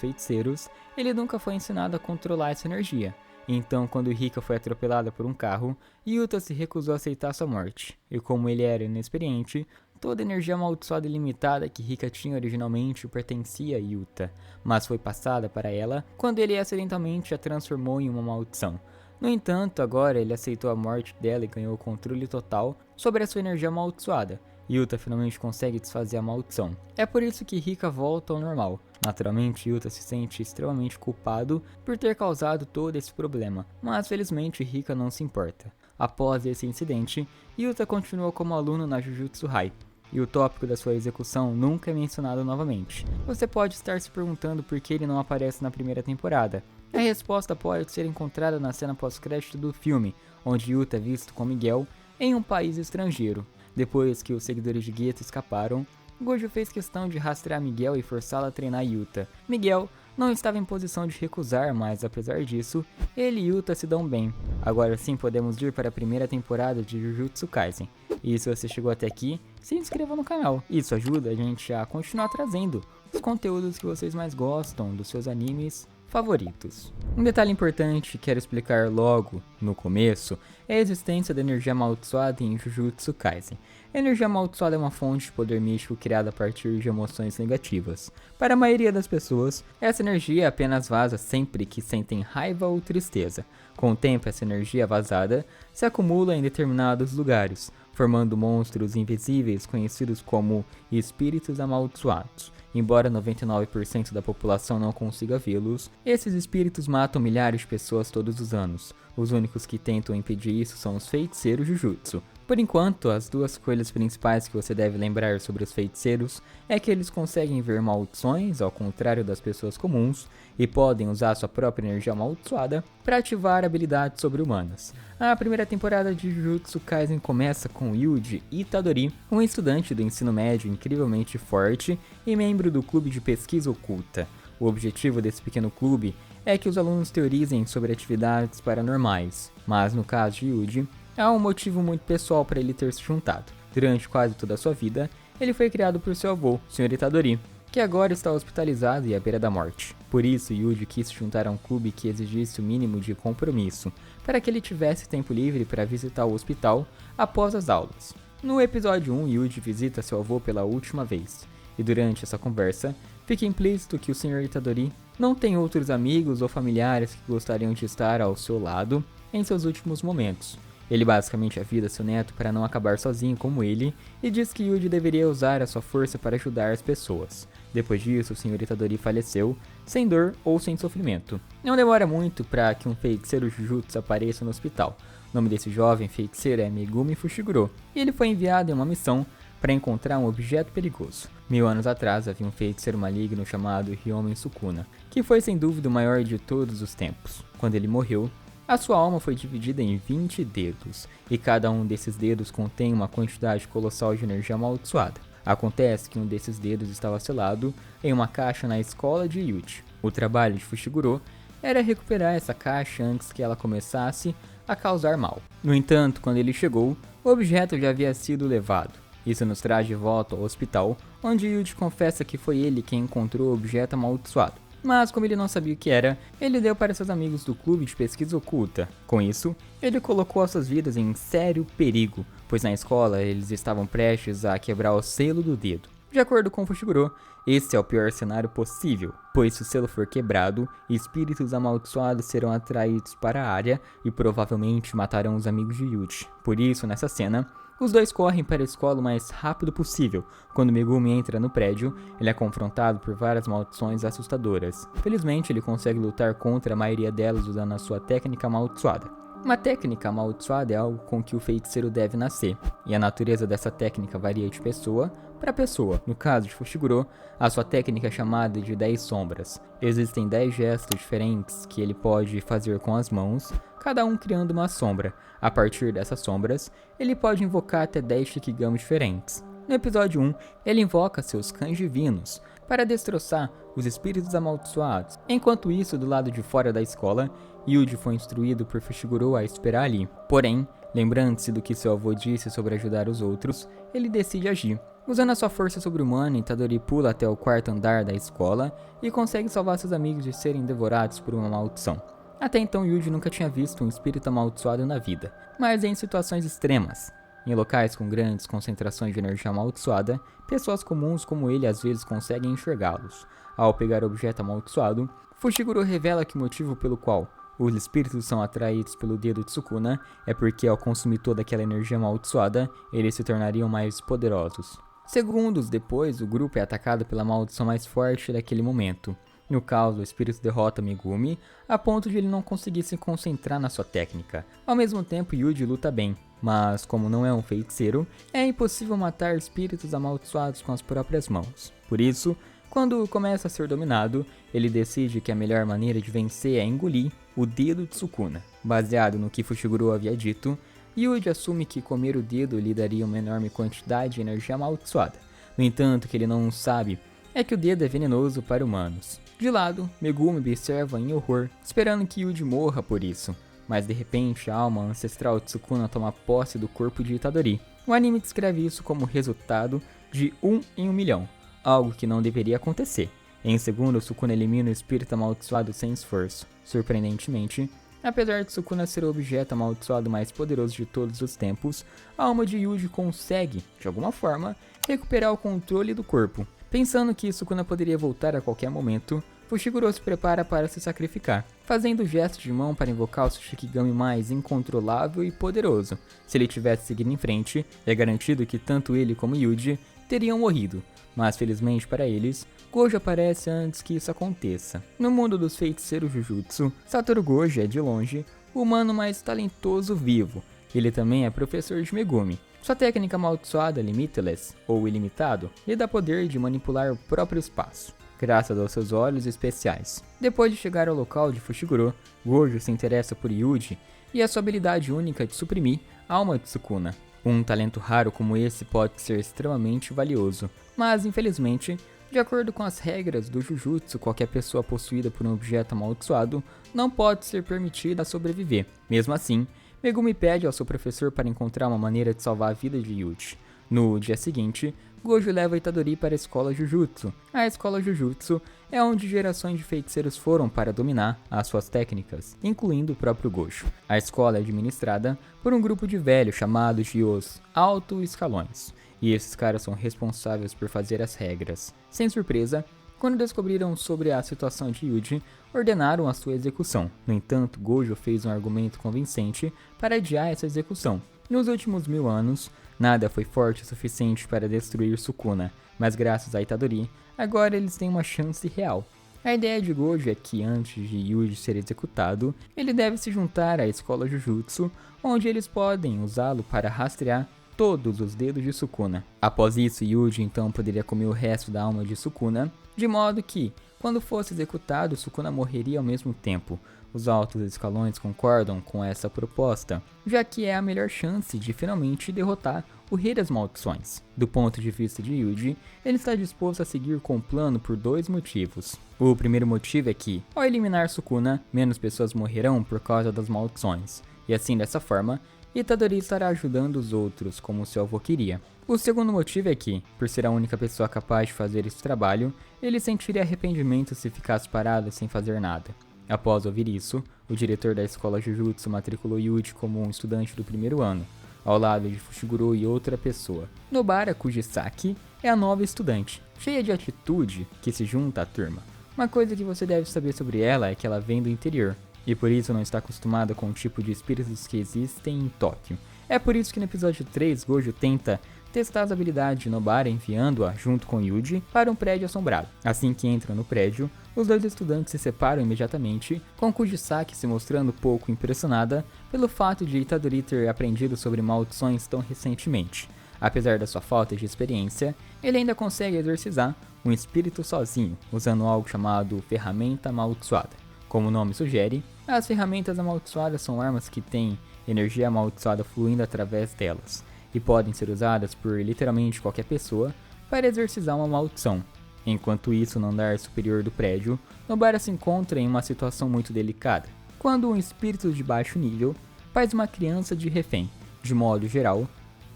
feiticeiros, ele nunca foi ensinado a controlar essa energia. Então, quando Rika foi atropelada por um carro, Yuta se recusou a aceitar sua morte. E como ele era inexperiente, toda a energia amaldiçoada ilimitada que Rika tinha originalmente pertencia a Yuta, mas foi passada para ela quando ele acidentalmente a transformou em uma maldição. No entanto, agora ele aceitou a morte dela e ganhou o controle total sobre a sua energia amaldiçoada. Yuta finalmente consegue desfazer a maldição. É por isso que Rika volta ao normal. Naturalmente, Yuta se sente extremamente culpado por ter causado todo esse problema, mas felizmente Rika não se importa. Após esse incidente, Yuta continua como aluno na Jujutsu High, e o tópico da sua execução nunca é mencionado novamente. Você pode estar se perguntando por que ele não aparece na primeira temporada. A resposta pode ser encontrada na cena pós-crédito do filme, onde Yuta é visto com Miguel em um país estrangeiro. Depois que os seguidores de Geto escaparam, Gojo fez questão de rastrear Miguel e forçá-lo a treinar Yuta. Miguel não estava em posição de recusar, mas apesar disso, ele e Yuta se dão bem. Agora sim podemos ir para a primeira temporada de Jujutsu Kaisen. E se você chegou até aqui, se inscreva no canal. Isso ajuda a gente a continuar trazendo os conteúdos que vocês mais gostam dos seus animes favoritos. Um detalhe importante que quero explicar logo no começo é a existência da energia amaldiçoada em Jujutsu Kaisen. A energia amaldiçoada é uma fonte de poder místico criada a partir de emoções negativas. Para a maioria das pessoas, essa energia apenas vaza sempre que sentem raiva ou tristeza. Com o tempo, essa energia vazada se acumula em determinados lugares, formando monstros invisíveis conhecidos como espíritos amaldiçoados. Embora 99% da população não consiga vê-los, esses espíritos matam milhares de pessoas todos os anos. Os únicos que tentam impedir isso são os feiticeiros Jujutsu. Por enquanto, as duas coisas principais que você deve lembrar sobre os feiticeiros é que eles conseguem ver maldições, ao contrário das pessoas comuns, e podem usar sua própria energia amaldiçoada para ativar habilidades sobre-humanas. A primeira temporada de Jujutsu Kaisen começa com Yuji Itadori, um estudante do ensino médio incrivelmente forte e membro do clube de pesquisa oculta. O objetivo desse pequeno clube é que os alunos teorizem sobre atividades paranormais, mas no caso de Yuji, há um motivo muito pessoal para ele ter se juntado. Durante quase toda a sua vida, ele foi criado por seu avô, Sr. Itadori, que agora está hospitalizado e à beira da morte. Por isso, Yuji quis se juntar a um clube que exigisse o mínimo de compromisso, para que ele tivesse tempo livre para visitar o hospital após as aulas. No episódio 1, Yuji visita seu avô pela última vez, e durante essa conversa, fica implícito que o Sr. Itadori não tem outros amigos ou familiares que gostariam de estar ao seu lado em seus últimos momentos. Ele basicamente avisa seu neto para não acabar sozinho como ele e diz que Yuji deveria usar a sua força para ajudar as pessoas. Depois disso, o Sr. Itadori faleceu, sem dor ou sem sofrimento. Não demora muito para que um feiticeiro Jujutsu apareça no hospital. O nome desse jovem feiticeiro é Megumi Fushiguro, e ele foi enviado em uma missão para encontrar um objeto perigoso. 1000 anos atrás havia um feiticeiro maligno chamado Ryomen Sukuna, que foi sem dúvida o maior de todos os tempos. Quando ele morreu, a sua alma foi dividida em 20 dedos, e cada um desses dedos contém uma quantidade colossal de energia amaldiçoada. Acontece que um desses dedos estava selado em uma caixa na escola de Yuji. O trabalho de Fushiguro era recuperar essa caixa antes que ela começasse a causar mal. No entanto, quando ele chegou, o objeto já havia sido levado. Isso nos traz de volta ao hospital, onde Yuji confessa que foi ele quem encontrou o objeto amaldiçoado. Mas como ele não sabia o que era, ele deu para seus amigos do clube de pesquisa oculta. Com isso, ele colocou as suas vidas em sério perigo, pois na escola eles estavam prestes a quebrar o selo do dedo. De acordo com Fushiguro, esse é o pior cenário possível, pois se o selo for quebrado, espíritos amaldiçoados serão atraídos para a área e provavelmente matarão os amigos de Yuji. Por isso, nessa cena, os dois correm para a escola o mais rápido possível. Quando Megumi entra no prédio, ele é confrontado por várias maldições assustadoras. Felizmente, ele consegue lutar contra a maioria delas usando a sua técnica amaldiçoada. Uma técnica amaldiçoada é algo com que o feiticeiro deve nascer, e a natureza dessa técnica varia de pessoa para pessoa. No caso de Fushiguro, a sua técnica é chamada de 10 sombras. Existem 10 gestos diferentes que ele pode fazer com as mãos, cada um criando uma sombra. A partir dessas sombras, ele pode invocar até 10 Shikigami diferentes. No episódio 1, ele invoca seus cães divinos para destroçar os espíritos amaldiçoados. Enquanto isso, do lado de fora da escola, Yuji foi instruído por Fushiguro a esperar ali. Porém, lembrando-se do que seu avô disse sobre ajudar os outros, ele decide agir. Usando a sua força sobre-humana, Itadori pula até o quarto andar da escola e consegue salvar seus amigos de serem devorados por uma maldição. Até então, Yuji nunca tinha visto um espírito amaldiçoado na vida, mas em situações extremas. Em locais com grandes concentrações de energia amaldiçoada, pessoas comuns como ele às vezes conseguem enxergá-los. Ao pegar o objeto amaldiçoado, Fushiguro revela que o motivo pelo qual os espíritos são atraídos pelo dedo de Sukuna é porque ao consumir toda aquela energia amaldiçoada, eles se tornariam mais poderosos. Segundos depois, o grupo é atacado pela maldição mais forte daquele momento. No caso, o espírito derrota Megumi, a ponto de ele não conseguir se concentrar na sua técnica. Ao mesmo tempo, Yuji luta bem, mas como não é um feiticeiro, é impossível matar espíritos amaldiçoados com as próprias mãos. Por isso, quando começa a ser dominado, ele decide que a melhor maneira de vencer é engolir o dedo de Sukuna. Baseado no que Fushiguro havia dito, Yuji assume que comer o dedo lhe daria uma enorme quantidade de energia amaldiçoada. No entanto, o que ele não sabe é que o dedo é venenoso para humanos. De lado, Megumi observa em horror, esperando que Yuji morra por isso. Mas de repente, a alma ancestral de Sukuna toma posse do corpo de Itadori. O anime descreve isso como resultado de 1 em 1 milhão, algo que não deveria acontecer. Em segundo, Sukuna elimina o espírito amaldiçoado sem esforço. Surpreendentemente, apesar de Sukuna ser o objeto amaldiçoado mais poderoso de todos os tempos, a alma de Yuji consegue, de alguma forma, recuperar o controle do corpo. Pensando que Sukuna poderia voltar a qualquer momento, Fushiguro se prepara para se sacrificar, fazendo o gesto de mão para invocar o seu Shikigami mais incontrolável e poderoso. Se ele tivesse seguido em frente, é garantido que tanto ele como Yuji teriam morrido, mas felizmente para eles, Gojo aparece antes que isso aconteça. No mundo dos feiticeiros Jujutsu, Satoru Gojo é de longe o humano mais talentoso vivo. Ele também é professor de Megumi. Sua técnica amaldiçoada Limitless, ou ilimitado, lhe dá poder de manipular o próprio espaço, graças aos seus olhos especiais. Depois de chegar ao local de Fushiguro, Gojo se interessa por Yuji e a sua habilidade única de suprimir a alma de Sukuna. Um talento raro como esse pode ser extremamente valioso, mas infelizmente, de acordo com as regras do Jujutsu, qualquer pessoa possuída por um objeto amaldiçoado não pode ser permitida a sobreviver. Mesmo assim, Megumi pede ao seu professor para encontrar uma maneira de salvar a vida de Yuji. No dia seguinte, Gojo leva Itadori para a escola Jujutsu. A escola Jujutsu é onde gerações de feiticeiros foram para dominar as suas técnicas, incluindo o próprio Gojo. A escola é administrada por um grupo de velhos chamados de os Alto Escalões, e esses caras são responsáveis por fazer as regras. Sem surpresa, quando descobriram sobre a situação de Yuji, ordenaram a sua execução. No entanto, Gojo fez um argumento convincente para adiar essa execução. Nos últimos 1000 anos, nada foi forte o suficiente para destruir Sukuna, mas graças a Itadori, agora eles têm uma chance real. A ideia de Gojo é que antes de Yuji ser executado, ele deve se juntar à escola Jujutsu, onde eles podem usá-lo para rastrear todos os dedos de Sukuna. Após isso, Yuji então poderia comer o resto da alma de Sukuna, de modo que, quando fosse executado, Sukuna morreria ao mesmo tempo. Os altos escalões concordam com essa proposta, já que é a melhor chance de finalmente derrotar o Rei das Maldições. Do ponto de vista de Yuji, ele está disposto a seguir com o plano por 2 motivos. O primeiro motivo é que, ao eliminar Sukuna, menos pessoas morrerão por causa das maldições, e assim dessa forma, Itadori estará ajudando os outros, como seu avô queria. O segundo motivo é que, por ser a única pessoa capaz de fazer esse trabalho, ele sentiria arrependimento se ficasse parado sem fazer nada. Após ouvir isso, o diretor da escola Jujutsu matriculou Yuji como um estudante do primeiro ano, ao lado de Fushiguro e outra pessoa. Nobara Kujisaki é a nova estudante, cheia de atitude, que se junta à turma. Uma coisa que você deve saber sobre ela é que ela vem do interior, e por isso não está acostumada com o tipo de espíritos que existem em Tóquio. É por isso que no episódio 3, Gojo tenta testar as habilidades de Nobara enviando-a, junto com Yuji, para um prédio assombrado. Assim que entram no prédio, os dois estudantes se separam imediatamente, com Kujisaki se mostrando pouco impressionada pelo fato de Itadori ter aprendido sobre maldições tão recentemente. Apesar da sua falta de experiência, ele ainda consegue exorcizar um espírito sozinho, usando algo chamado ferramenta amaldiçoada. Como o nome sugere, as ferramentas amaldiçoadas são armas que têm energia amaldiçoada fluindo através delas, e podem ser usadas por literalmente qualquer pessoa para exorcizar uma maldição. Enquanto isso, no andar superior do prédio, Nobara se encontra em uma situação muito delicada, quando um espírito de baixo nível faz uma criança de refém. De modo geral,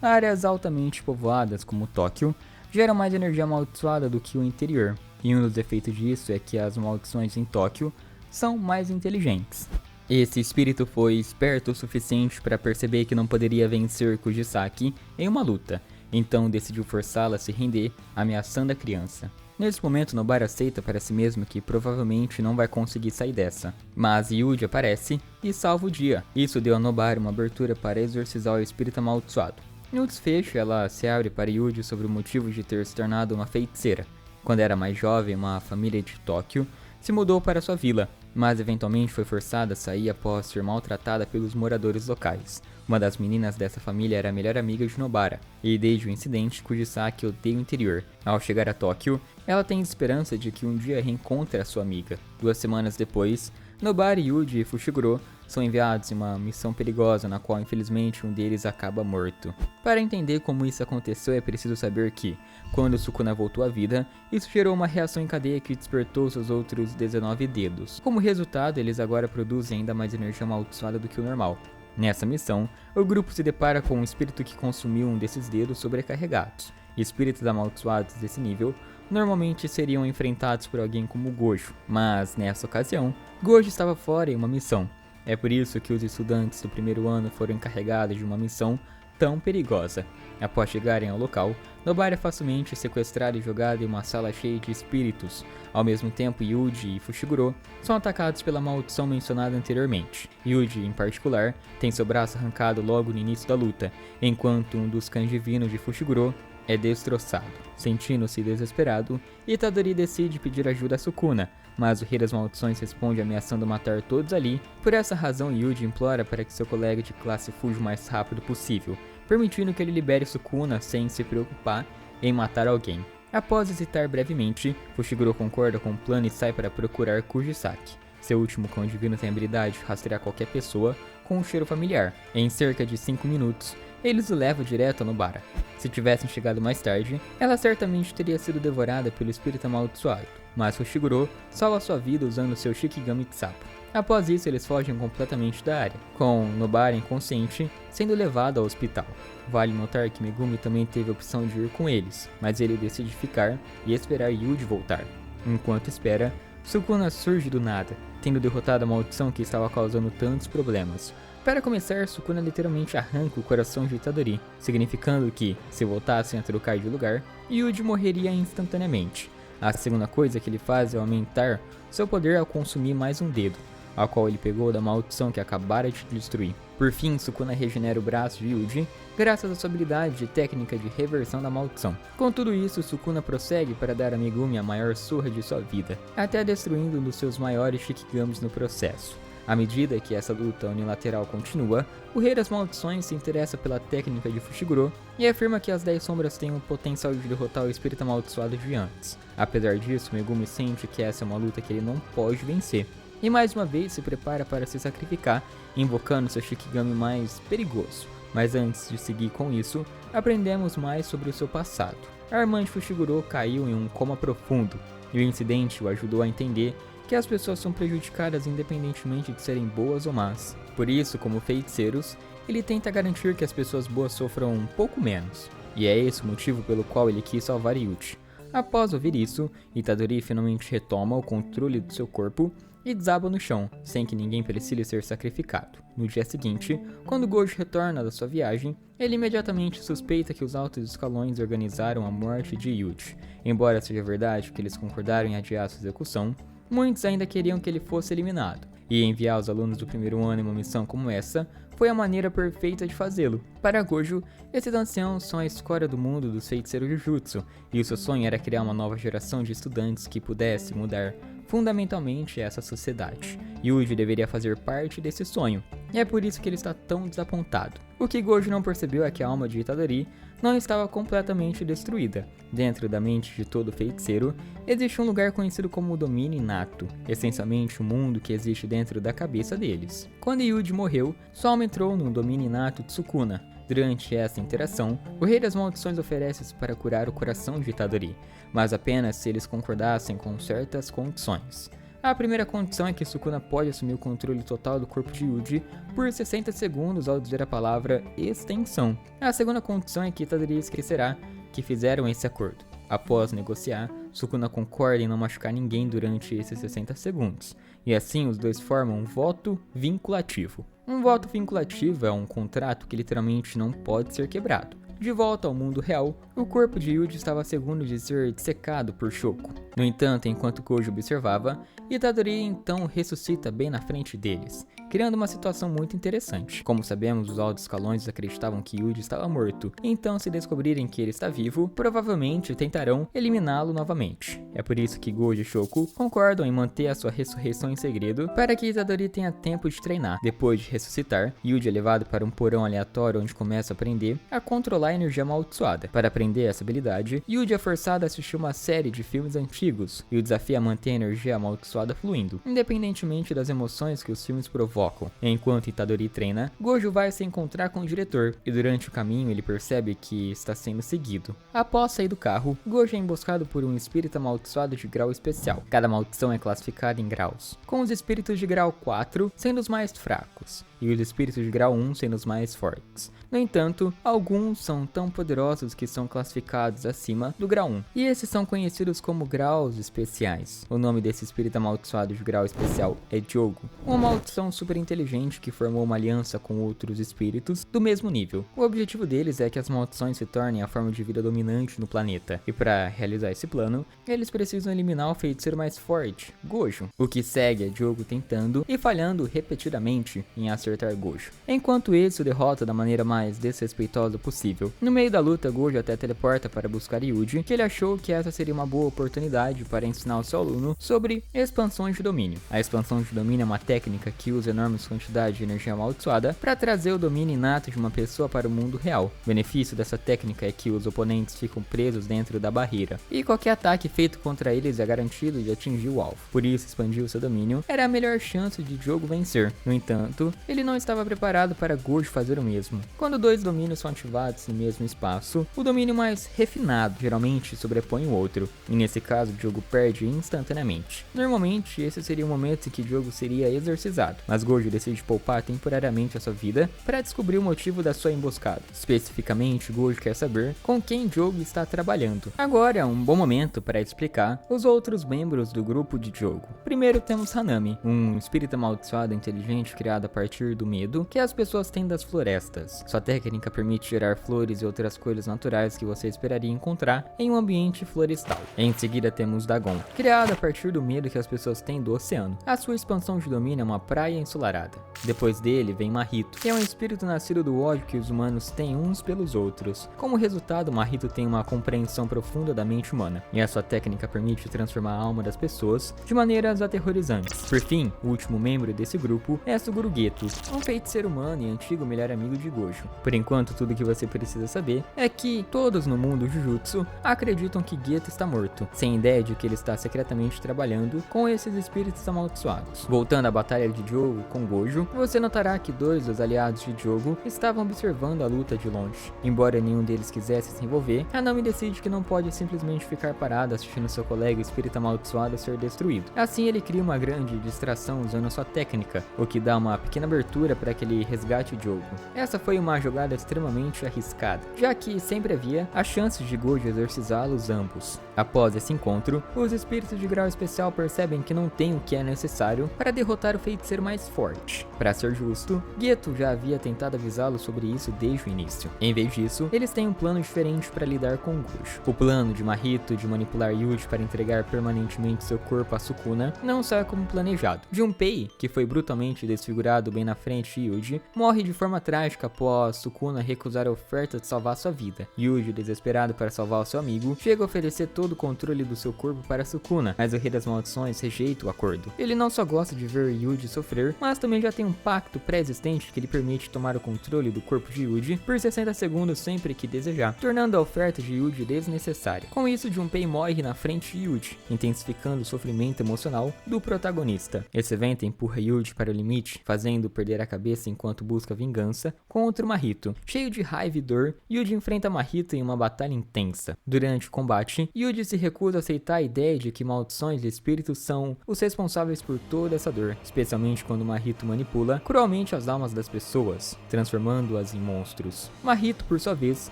áreas altamente povoadas como Tóquio geram mais energia amaldiçoada do que o interior, e um dos efeitos disso é que as maldições em Tóquio são mais inteligentes. Esse espírito foi esperto o suficiente para perceber que não poderia vencer Kujisaki em uma luta, então decidiu forçá-la a se render, ameaçando a criança. Nesse momento, Nobara aceita para si mesmo que provavelmente não vai conseguir sair dessa, mas Yuji aparece e salva o dia. Isso deu a Nobara uma abertura para exorcizar o espírito amaldiçoado. No desfecho, ela se abre para Yuji sobre o motivo de ter se tornado uma feiticeira. Quando era mais jovem, uma família de Tóquio se mudou para sua vila, mas eventualmente foi forçada a sair após ser maltratada pelos moradores locais. Uma das meninas dessa família era a melhor amiga de Nobara, e desde o incidente, Kujisaki odeia o interior. Ao chegar a Tóquio, ela tem esperança de que um dia reencontre a sua amiga. 2 semanas depois, Nobara, Yuji e Fushiguro são enviados em uma missão perigosa na qual infelizmente um deles acaba morto. Para entender como isso aconteceu é preciso saber que, quando Sukuna voltou à vida, isso gerou uma reação em cadeia que despertou seus outros 19 dedos. Como resultado, eles agora produzem ainda mais energia amaldiçoada do que o normal. Nessa missão, o grupo se depara com um espírito que consumiu um desses dedos sobrecarregados. Espíritos amaldiçoados desse nível normalmente seriam enfrentados por alguém como Gojo, mas nessa ocasião, Gojo estava fora em uma missão. É por isso que os estudantes do primeiro ano foram encarregados de uma missão tão perigosa. Após chegarem ao local, Nobara é facilmente sequestrado e jogado em uma sala cheia de espíritos. Ao mesmo tempo, Yuji e Fushiguro são atacados pela maldição mencionada anteriormente. Yuji, em particular, tem seu braço arrancado logo no início da luta, enquanto um dos cães divinos de Fushiguro é destroçado. Sentindo-se desesperado, Itadori decide pedir ajuda a Sukuna, mas o Rei das Maldições responde ameaçando matar todos ali. Por essa razão, Yuji implora para que seu colega de classe fuja o mais rápido possível, permitindo que ele libere Sukuna sem se preocupar em matar alguém. Após hesitar brevemente, Fushiguro concorda com o plano e sai para procurar Kujisaki. Seu último cão divino tem a habilidade de rastrear qualquer pessoa com um cheiro familiar. Em cerca de 5 minutos, eles o levam direto a Nobara. Se tivessem chegado mais tarde, ela certamente teria sido devorada pelo espírito amaldiçoado, mas Fushiguro salva sua vida usando seu Shikigami Tsapo. Após isso, eles fogem completamente da área, com Nobara inconsciente sendo levado ao hospital. Vale notar que Megumi também teve a opção de ir com eles, mas ele decide ficar e esperar Yuji voltar. Enquanto espera, Sukuna surge do nada, tendo derrotado a maldição que estava causando tantos problemas. Para começar, Sukuna literalmente arranca o coração de Itadori, significando que, se voltassem a trocar de lugar, Yuji morreria instantaneamente. A segunda coisa que ele faz é aumentar seu poder ao consumir mais um dedo, a qual ele pegou da maldição que acabara de destruir. Por fim, Sukuna regenera o braço de Yuji, graças à sua habilidade de técnica de reversão da maldição. Com tudo isso, Sukuna prossegue para dar a Megumi a maior surra de sua vida, até destruindo um dos seus maiores Shikigamis no processo. À medida que essa luta unilateral continua, o Rei das Maldições se interessa pela técnica de Fushiguro e afirma que as 10 sombras têm o potencial de derrotar o espírito amaldiçoado de antes. Apesar disso, Megumi sente que essa é uma luta que ele não pode vencer, e mais uma vez se prepara para se sacrificar, invocando seu Shikigami mais perigoso. Mas antes de seguir com isso, aprendemos mais sobre o seu passado. A irmã de Fushiguro caiu em um coma profundo, e o incidente o ajudou a entender que as pessoas são prejudicadas independentemente de serem boas ou más. Por isso, como feiticeiros, ele tenta garantir que as pessoas boas sofram um pouco menos. E é esse o motivo pelo qual ele quis salvar Yuji. Após ouvir isso, Itadori finalmente retoma o controle do seu corpo e desaba no chão, sem que ninguém precise ser sacrificado. No dia seguinte, quando Gojo retorna da sua viagem, ele imediatamente suspeita que os altos escalões organizaram a morte de Yuji. Embora seja verdade que eles concordaram em adiar sua execução, muitos ainda queriam que ele fosse eliminado, e enviar os alunos do primeiro ano em uma missão como essa foi a maneira perfeita de fazê-lo. Para Gojo, esses anciãos são a escória do mundo dos feiticeiros Jujutsu, e o seu sonho era criar uma nova geração de estudantes que pudesse mudar fundamentalmente essa sociedade. Yuji deveria fazer parte desse sonho, e é por isso que ele está tão desapontado. O que Gojo não percebeu é que a alma de Itadori não estava completamente destruída. Dentro da mente de todo feiticeiro, existe um lugar conhecido como o domínio inato, essencialmente o mundo que existe dentro da cabeça deles. Quando Yuji morreu, sua alma entrou no domínio inato de Sukuna. Durante essa interação, o Rei das Maldições oferece-se para curar o coração de Itadori, mas apenas se eles concordassem com certas condições. A primeira condição é que Sukuna pode assumir o controle total do corpo de Yuji por 60 segundos ao dizer a palavra extensão. A segunda condição é que Itadori esquecerá que fizeram esse acordo. Após negociar, Sukuna concorda em não machucar ninguém durante esses 60 segundos, e assim os dois formam um voto vinculativo. Um voto vinculativo é um contrato que literalmente não pode ser quebrado. De volta ao mundo real, o corpo de Yuji estava seguro de ser dissecado por Shoko. No entanto, enquanto Gojo observava, Itadori então ressuscita bem na frente deles, criando uma situação muito interessante. Como sabemos, os altos escalões acreditavam que Yuji estava morto, então se descobrirem que ele está vivo, provavelmente tentarão eliminá-lo novamente. É por isso que Gojo e Shoko concordam em manter a sua ressurreição em segredo, para que Itadori tenha tempo de treinar. Depois de ressuscitar, Yuji é levado para um porão aleatório onde começa a aprender a controlar a energia amaldiçoada. Para aprender essa habilidade, Yuji é forçado a assistir uma série de filmes antigos, e o desafio é manter a energia amaldiçoada fluindo, independentemente das emoções que os filmes provocam. foco. Enquanto Itadori treina, Gojo vai se encontrar com o diretor, e durante o caminho ele percebe que está sendo seguido. Após sair do carro, Gojo é emboscado por um espírito amaldiçoado de grau especial. Cada maldição é classificada em graus, com os espíritos de grau 4 sendo os mais fracos, e os espíritos de grau 1 sendo os mais fortes. No entanto, alguns são tão poderosos que são classificados acima do grau 1, e esses são conhecidos como graus especiais. O nome desse espírito amaldiçoado de grau especial é Jogo, uma maldição super inteligente que formou uma aliança com outros espíritos do mesmo nível. O objetivo deles é que as maldições se tornem a forma de vida dominante no planeta, e para realizar esse plano, eles precisam eliminar o feiticeiro mais forte, Gojo, o que segue é Jogo tentando e falhando repetidamente em acertar Gojo, enquanto esse o derrota da maneira mais desrespeitosa possível. No meio da luta, Gojo até teleporta para buscar Yuji, que ele achou que essa seria uma boa oportunidade para ensinar o seu aluno sobre expansões de domínio. A expansão de domínio é uma técnica que usa enormes quantidades de energia amaldiçoada para trazer o domínio inato de uma pessoa para o mundo real. O benefício dessa técnica é que os oponentes ficam presos dentro da barreira, e qualquer ataque feito contra eles é garantido de atingir o alvo. Por isso, expandir o seu domínio era a melhor chance de Jogo vencer. No entanto, ele não estava preparado para Gojo fazer o mesmo. Quando dois domínios são ativados no mesmo espaço, o domínio mais refinado geralmente sobrepõe o outro, e nesse caso Jogo perde instantaneamente. Normalmente, esse seria o momento em que Jogo seria exorcizado, mas Gojo decide poupar temporariamente a sua vida para descobrir o motivo da sua emboscada. Especificamente, Gojo quer saber com quem Jogo está trabalhando. Agora é um bom momento para explicar os outros membros do grupo de Jogo. Primeiro temos Hanami, um espírito amaldiçoado inteligente criado a partir do medo que as pessoas têm das florestas. Sua técnica permite gerar flores e outras coisas naturais que você esperaria encontrar em um ambiente florestal. Em seguida temos Dagon, criado a partir do medo que as pessoas têm do oceano. A sua expansão de domínio é uma praia ensolarada. Depois dele vem Mahito, que é um espírito nascido do ódio que os humanos têm uns pelos outros. Como resultado, Mahito tem uma compreensão profunda da mente humana, e a sua técnica permite transformar a alma das pessoas de maneiras aterrorizantes. Por fim, o último membro desse grupo é Suguru Geto, um feiticeiro humano e antigo melhor amigo de Gojo. Por enquanto, tudo que você precisa saber é que todos no mundo Jujutsu acreditam que Geto está morto, sem ideia de que ele está secretamente trabalhando com esses espíritos amaldiçoados. Voltando à batalha de Jogo com Gojo, você notará que dois dos aliados de Jogo estavam observando a luta de longe. Embora nenhum deles quisesse se envolver, Hanami decide que não pode simplesmente ficar parado assistindo seu colega espírito amaldiçoado ser destruído. Assim, ele cria uma grande distração usando sua técnica, o que dá uma pequena abertura para que ele resgate o Jogo. Essa foi uma jogada extremamente arriscada, já que sempre havia a chance de Gojo exorcizá-los ambos. Após esse encontro, os espíritos de grau especial percebem que não tem o que é necessário para derrotar o feiticeiro mais forte. Para ser justo, Geto já havia tentado avisá-lo sobre isso desde o início. Em vez disso, eles têm um plano diferente para lidar com Gojo. O plano de Mahito de manipular Yuji para entregar permanentemente seu corpo a Sukuna não sai como planejado. Junpei, que foi brutalmente desfigurado bem na frente de Yuji, morre de forma trágica após Sukuna recusar a oferta de salvar sua vida. Yuji, desesperado para salvar o seu amigo, chega a oferecer todo o controle do seu corpo para Sukuna, mas o Rei das Maldições rejeita o acordo. Ele não só gosta de ver Yuji sofrer, mas também já tem um pacto pré-existente que lhe permite tomar o controle do corpo de Yuji por 60 segundos sempre que desejar, tornando a oferta de Yuji desnecessária. Com isso, Junpei morre na frente de Yuji, intensificando o sofrimento emocional do protagonista. Esse evento empurra Yuji para o limite, fazendo perder a cabeça enquanto busca vingança contra o Mahito. Cheio de raiva e dor, Yuji enfrenta Mahito em uma batalha intensa. Durante o combate, Yuji se recusa a aceitar a ideia de que maldições de espíritos são os responsáveis por toda essa dor, especialmente quando Mahito manipula cruelmente as almas das pessoas, transformando-as em monstros. Mahito, por sua vez,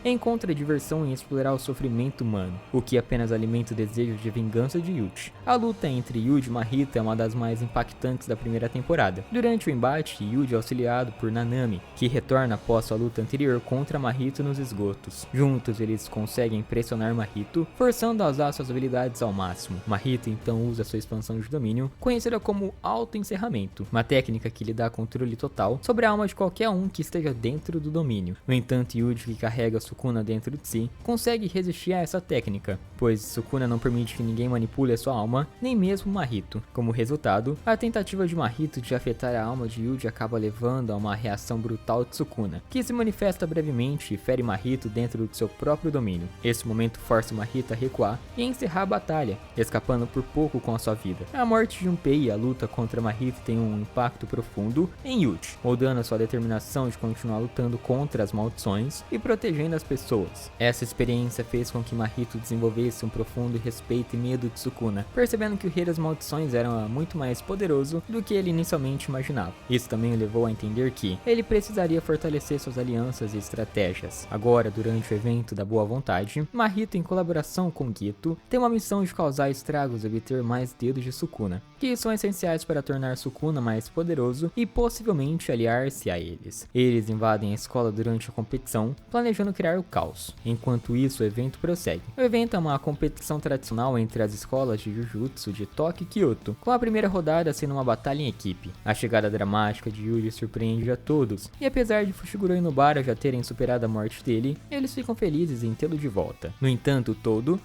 encontra diversão em explorar o sofrimento humano, o que apenas alimenta o desejo de vingança de Yuji. A luta entre Yuji e Mahito é uma das mais impactantes da primeira temporada. Durante o embate, Yuji é auxiliado por Nanami, que retorna após sua luta anterior contra Mahito nos esgotos. Juntos, eles conseguem pressionar Mahito, forçando a usar suas habilidades ao máximo. Mahito então usa sua expansão de domínio, conhecida como auto-encerramento, uma técnica que lhe dá controle total sobre a alma de qualquer um que esteja dentro do domínio. No entanto, Yuji, que carrega Sukuna dentro de si, consegue resistir a essa técnica, pois Sukuna não permite que ninguém manipule a sua alma, nem mesmo Mahito. Como resultado, a tentativa de Mahito de afetar a alma de Yuji acaba levando a uma reação brutal de Sukuna, que se manifesta brevemente e fere Mahito dentro do seu próprio domínio. Esse momento força Mahito a recuar e encerrar a batalha, escapando por pouco com a sua vida. A morte de Junpei e a luta contra Mahito tem um impacto profundo tudo em Yuji, moldando a sua determinação de continuar lutando contra as maldições e protegendo as pessoas. Essa experiência fez com que Mahito desenvolvesse um profundo respeito e medo de Sukuna, percebendo que o Rei das Maldições era muito mais poderoso do que ele inicialmente imaginava. Isso também o levou a entender que ele precisaria fortalecer suas alianças e estratégias. Agora, durante o evento da Boa Vontade, Mahito, em colaboração com Gito, tem uma missão de causar estragos e obter mais dedos de Sukuna, que são essenciais para tornar Sukuna mais poderoso e possivelmente aliar-se a eles. Eles invadem a escola durante a competição, planejando criar o caos. Enquanto isso, o evento prossegue. O evento é uma competição tradicional entre as escolas de Jujutsu de Tóquio e Kyoto, com a primeira rodada sendo uma batalha em equipe. A chegada dramática de Yuji surpreende a todos, e apesar de Fushiguro e Nobara já terem superado a morte dele, eles ficam felizes em tê-lo de volta. No entanto,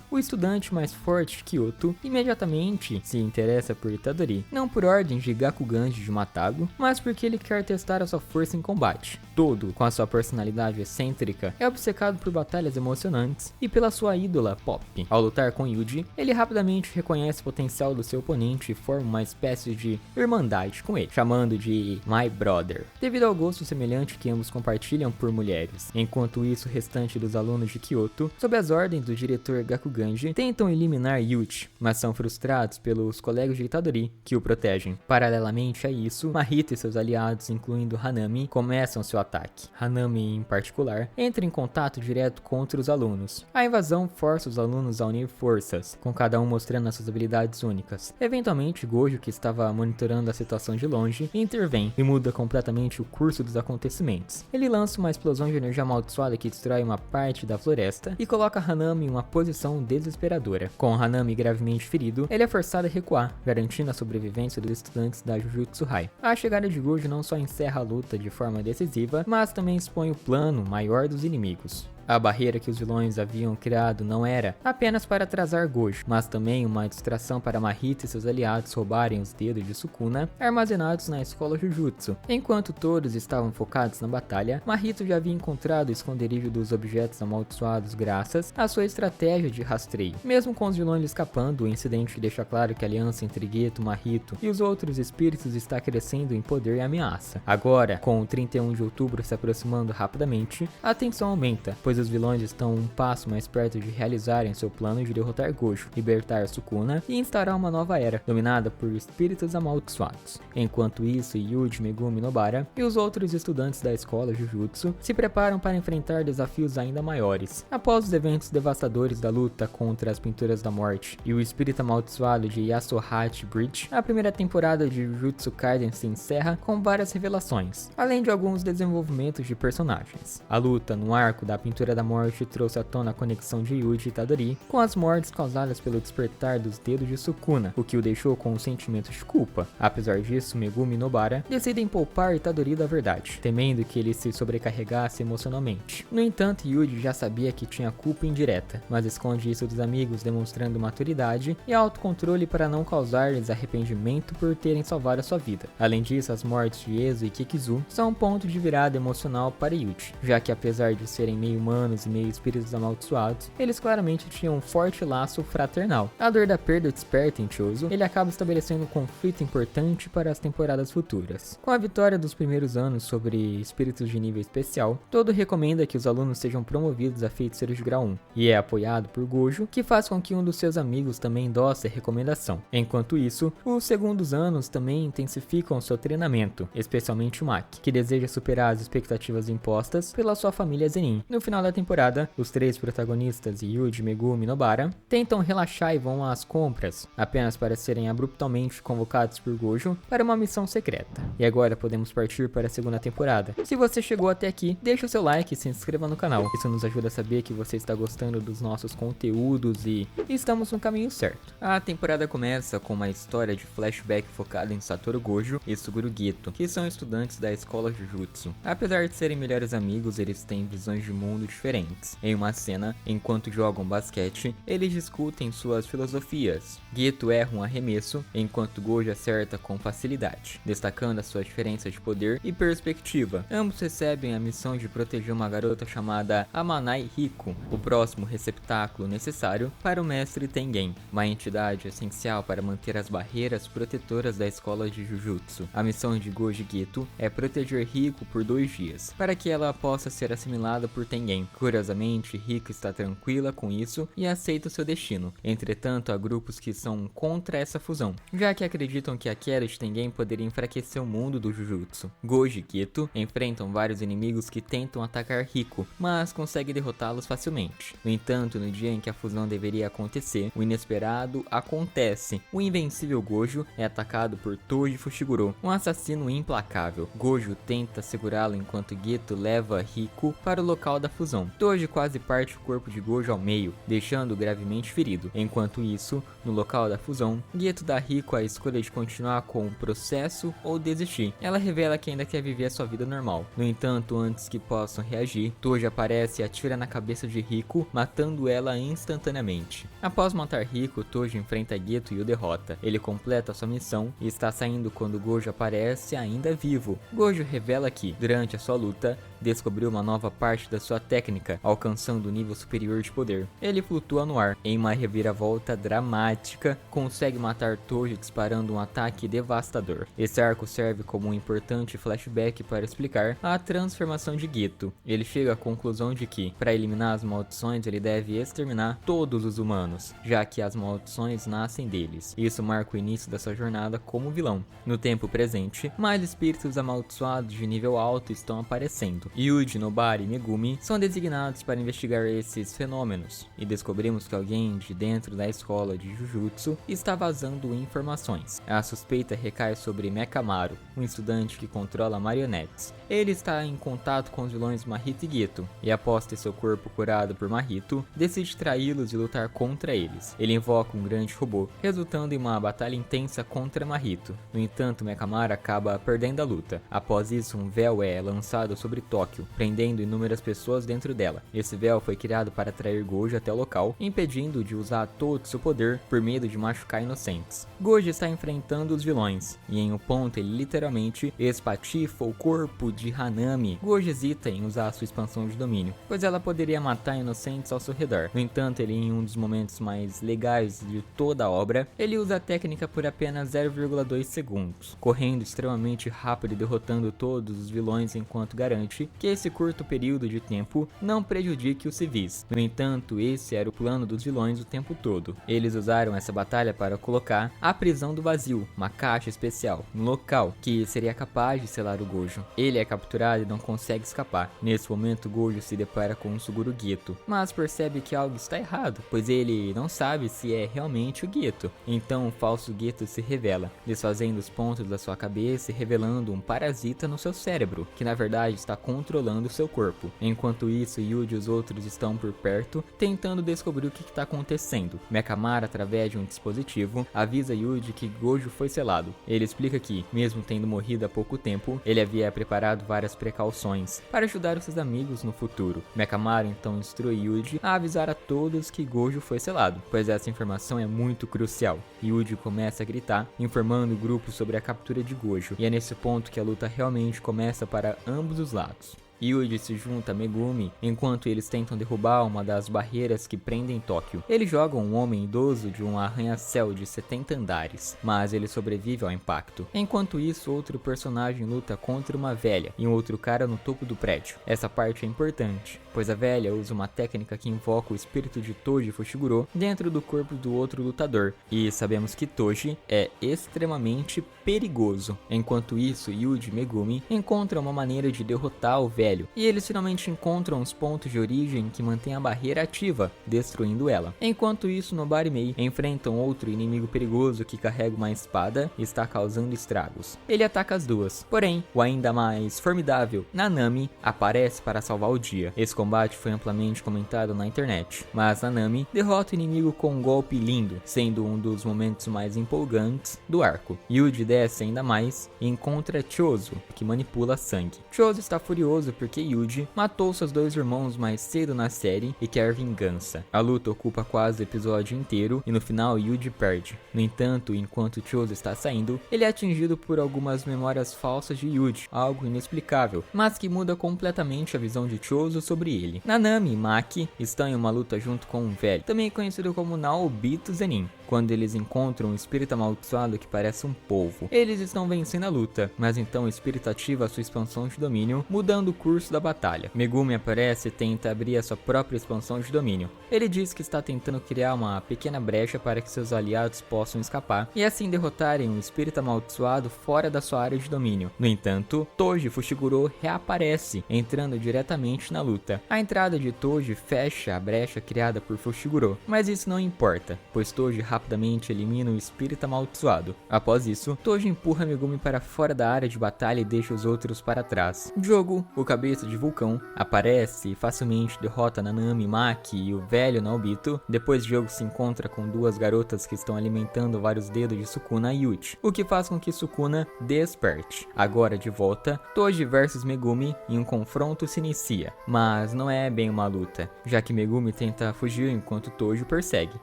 o estudante mais forte de Kyoto imediatamente se interessa por Itadori, não por ordem de Gakuganji de Matago, mas porque ele quer testar a sua força em combate. Todo, com a sua personalidade excêntrica, é obcecado por batalhas emocionantes e pela sua ídola Pop. Ao lutar com Yuji, ele rapidamente reconhece o potencial do seu oponente e forma uma espécie de irmandade com ele, chamando de My Brother, devido ao gosto semelhante que ambos compartilham por mulheres. Enquanto isso, o restante dos alunos de Kyoto, sob as ordens do diretor Gakuganji, tentam eliminar Yuji, mas são frustrados pelos colegas de Itadori, que o protegem. Paralelamente a isso, Mahito e seus aliados, incluindo Hanami, começam seu ataque. Hanami, em particular, entra em contato direto contra os alunos. A invasão força os alunos a unir forças, com cada um mostrando as suas habilidades únicas. Eventualmente, Gojo, que estava monitorando a situação de longe, intervém e muda completamente o curso dos acontecimentos. Ele lança uma explosão de energia amaldiçoada que destrói uma parte da floresta e coloca Hanami em uma posição desesperadora. Com Hanami gravemente ferido, ele é forçado a recuar, garantindo a sobrevivência dos estudantes da Jujutsu High. A chegada de Gojo não só encerra a luta de forma decisiva, mas também expõe o plano maior dos inimigos. A barreira que os vilões haviam criado não era apenas para atrasar Gojo, mas também uma distração para Mahito e seus aliados roubarem os dedos de Sukuna armazenados na escola Jujutsu. Enquanto todos estavam focados na batalha, Mahito já havia encontrado o esconderijo dos objetos amaldiçoados graças à sua estratégia de rastreio. Mesmo com os vilões escapando, o incidente deixa claro que a aliança entre Geto, Mahito e os outros espíritos está crescendo em poder e ameaça. Agora, com o 31 de outubro se aproximando rapidamente, a tensão aumenta, pois os vilões estão um passo mais perto de realizarem seu plano de derrotar Gojo, libertar Sukuna e instaurar uma nova era, dominada por espíritos amaldiçoados. Enquanto isso, Yuji, Megumi, Nobara e os outros estudantes da escola Jujutsu se preparam para enfrentar desafios ainda maiores. Após os eventos devastadores da luta contra as Pinturas da Morte e o espírito amaldiçoado de Yasuhachi Bridge, a primeira temporada de Jujutsu Kaisen se encerra com várias revelações, além de alguns desenvolvimentos de personagens. A luta no arco da Pintura da Morte trouxe à tona a conexão de Yuji e Itadori com as mortes causadas pelo despertar dos dedos de Sukuna, o que o deixou com um sentimento de culpa. Apesar disso, Megumi e Nobara decidem poupar Itadori da verdade, temendo que ele se sobrecarregasse emocionalmente. No entanto, Yuji já sabia que tinha culpa indireta, mas esconde isso dos amigos, demonstrando maturidade e autocontrole para não causar-lhes arrependimento por terem salvado a sua vida. Além disso, as mortes de Ezo e Kikizu são um ponto de virada emocional para Yuji, já que apesar de serem meio humanos e meio espíritos amaldiçoados, eles claramente tinham um forte laço fraternal. A dor da perda desperta em Chozo, ele acaba estabelecendo um conflito importante para as temporadas futuras. Com a vitória dos primeiros anos sobre espíritos de nível especial, Todo recomenda que os alunos sejam promovidos a feiticeiros de grau 1, e é apoiado por Gojo, que faz com que um dos seus amigos também endosse a recomendação. Enquanto isso, os segundos anos também intensificam seu treinamento, especialmente o Maki, que deseja superar as expectativas impostas pela sua família Zenin. No final da temporada, os três protagonistas, Yuji, Megumi e Nobara, tentam relaxar e vão às compras, apenas para serem abruptamente convocados por Gojo para uma missão secreta. E agora podemos partir para a segunda temporada. Se você chegou até aqui, deixa o seu like e se inscreva no canal. Isso nos ajuda a saber que você está gostando dos nossos conteúdos e estamos no caminho certo. A temporada começa com uma história de flashback focada em Satoru Gojo e Suguru Geto, que são estudantes da escola Jujutsu. Apesar de serem melhores amigos, eles têm visões de mundo diferentes. Em uma cena, enquanto jogam basquete, eles discutem suas filosofias. Geto erra um arremesso, enquanto Gojo acerta com facilidade, destacando a sua diferença de poder e perspectiva. Ambos recebem a missão de proteger uma garota chamada Amanai Riko, o próximo receptáculo necessário para o mestre Tengen, uma entidade essencial para manter as barreiras protetoras da escola de Jujutsu. A missão de Gojo e Geto é proteger Riko por 2 dias, para que ela possa ser assimilada por Tengen. Curiosamente, Riko está tranquila com isso e aceita o seu destino. Entretanto, há grupos que são contra essa fusão, já que acreditam que a queda de Tengen poderia enfraquecer o mundo do Jujutsu. Gojo e Geto enfrentam vários inimigos que tentam atacar Riko, mas conseguem derrotá-los facilmente. No entanto, no dia em que a fusão deveria acontecer, o inesperado acontece. O invencível Gojo é atacado por Toji Fushiguro, um assassino implacável. Gojo tenta segurá-lo enquanto Geto leva Riko para o local da fusão. Toji quase parte o corpo de Gojo ao meio, deixando-o gravemente ferido. Enquanto isso, no local da fusão, Geto dá a Riko a escolha de continuar com o processo ou desistir. Ela revela que ainda quer viver a sua vida normal. No entanto, antes que possam reagir, Toji aparece e atira na cabeça de Riko, matando ela instantaneamente. Após matar Riko, Toji enfrenta Geto e o derrota. Ele completa sua missão e está saindo quando Gojo aparece ainda vivo. Gojo revela que, durante a sua luta, descobriu uma nova parte da sua técnica, alcançando um nível superior de poder. Ele flutua no ar. Em uma reviravolta dramática, consegue matar Toji disparando um ataque devastador. Esse arco serve como um importante flashback para explicar a transformação de Geto. Ele chega à conclusão de que, para eliminar as maldições, ele deve exterminar todos os humanos, já que as maldições nascem deles. Isso marca o início da sua jornada como vilão. No tempo presente, mais espíritos amaldiçoados de nível alto estão aparecendo. Yuji, Nobara e Megumi são designados para investigar esses fenômenos, e descobrimos que alguém de dentro da escola de Jujutsu está vazando informações. A suspeita recai sobre Mekamaru, um estudante que controla marionetes. Ele está em contato com os vilões Mahito e Geto, e após ter seu corpo curado por Mahito, decide traí-los e lutar contra eles. Ele invoca um grande robô, resultando em uma batalha intensa contra Mahito. No entanto, Mekamaru acaba perdendo a luta. Após isso, um véu é lançado sobre Tóquio, prendendo inúmeras pessoas dentro dela. Esse véu foi criado para atrair Gojo até o local, impedindo-o de usar todo seu poder por medo de machucar inocentes. Gojo está enfrentando os vilões, e em um ponto ele literalmente espatifa o corpo de Hanami. Gojo hesita em usar sua expansão de domínio, pois ela poderia matar inocentes ao seu redor. No entanto, ele, em um dos momentos mais legais de toda a obra, ele usa a técnica por apenas 0,2 segundos, correndo extremamente rápido e derrotando todos os vilões enquanto garante que esse curto período de tempo não prejudique os civis. No entanto, esse era o plano dos vilões o tempo todo. Eles usaram essa batalha para colocar a prisão do vazio, uma caixa especial, no local que seria capaz de selar o Gojo. Ele é capturado e não consegue escapar. Nesse momento, Gojo se depara com o Suguru Geto, mas percebe que algo está errado, pois ele não sabe se é realmente o Geto. Então o falso Geto se revela, desfazendo os pontos da sua cabeça e revelando um parasita no seu cérebro, que na verdade está controlando seu corpo. Enquanto isso, Yuji e os outros estão por perto, tentando descobrir o que está acontecendo. Mekamaru, através de um dispositivo, avisa Yuji que Gojo foi selado. Ele explica que, mesmo tendo morrido há pouco tempo, ele havia preparado várias precauções para ajudar os seus amigos no futuro. Mekamaru então instrui Yuji a avisar a todos que Gojo foi selado, pois essa informação é muito crucial. Yuji começa a gritar, informando o grupo sobre a captura de Gojo, e é nesse ponto que a luta realmente começa para ambos os lados. Yuji se junta a Megumi enquanto eles tentam derrubar uma das barreiras que prendem Tóquio. Eles jogam um homem idoso de um arranha-céu de 70 andares, mas ele sobrevive ao impacto. Enquanto isso, outro personagem luta contra uma velha e um outro cara no topo do prédio. Essa parte é importante, pois a velha usa uma técnica que invoca o espírito de Toji Fushiguro dentro do corpo do outro lutador, e sabemos que Toji é extremamente perigoso. Enquanto isso, Yuji e Megumi encontram uma maneira de derrotar o velho, e eles finalmente encontram os pontos de origem que mantêm a barreira ativa, destruindo ela. Enquanto isso, Nobara e Mei enfrentam outro inimigo perigoso que carrega uma espada e está causando estragos. Ele ataca as duas, porém, o ainda mais formidável Nanami aparece para salvar o dia. Esse combate foi amplamente comentado na internet, mas Nanami derrota o inimigo com um golpe lindo, sendo um dos momentos mais empolgantes do arco. Yuji desce ainda mais e encontra Chozo, que manipula sangue. Chozo está furioso porque Yuji matou seus 2 irmãos mais cedo na série e quer vingança. A luta ocupa quase o episódio inteiro e no final Yuji perde. No entanto, enquanto Choso está saindo, ele é atingido por algumas memórias falsas de Yuji, algo inexplicável, mas que muda completamente a visão de Choso sobre ele. Nanami e Maki estão em uma luta junto com um velho, também conhecido como Naobito Zenin. Quando eles encontram um espírito amaldiçoado que parece um polvo, eles estão vencendo a luta, mas então o espírito ativa sua expansão de domínio, mudando o curso da batalha. Megumi aparece e tenta abrir a sua própria expansão de domínio. Ele diz que está tentando criar uma pequena brecha para que seus aliados possam escapar e assim derrotarem um espírito amaldiçoado fora da sua área de domínio. No entanto, Toji Fushiguro reaparece, entrando diretamente na luta. A entrada de Toji fecha a brecha criada por Fushiguro, mas isso não importa, pois Toji rapidamente elimina o espírito amaldiçoado. Após isso, Toji empurra Megumi para fora da área de batalha e deixa os outros para trás. Jogo, o cabeça de vulcão, aparece e facilmente derrota Nanami, Maki e o velho Naobito. Depois Jogo se encontra com 2 garotas que estão alimentando vários dedos de Sukuna e Yuji, o que faz com que Sukuna desperte. Agora de volta, Toji versus Megumi e um confronto se inicia, mas não é bem uma luta, já que Megumi tenta fugir enquanto Toji persegue.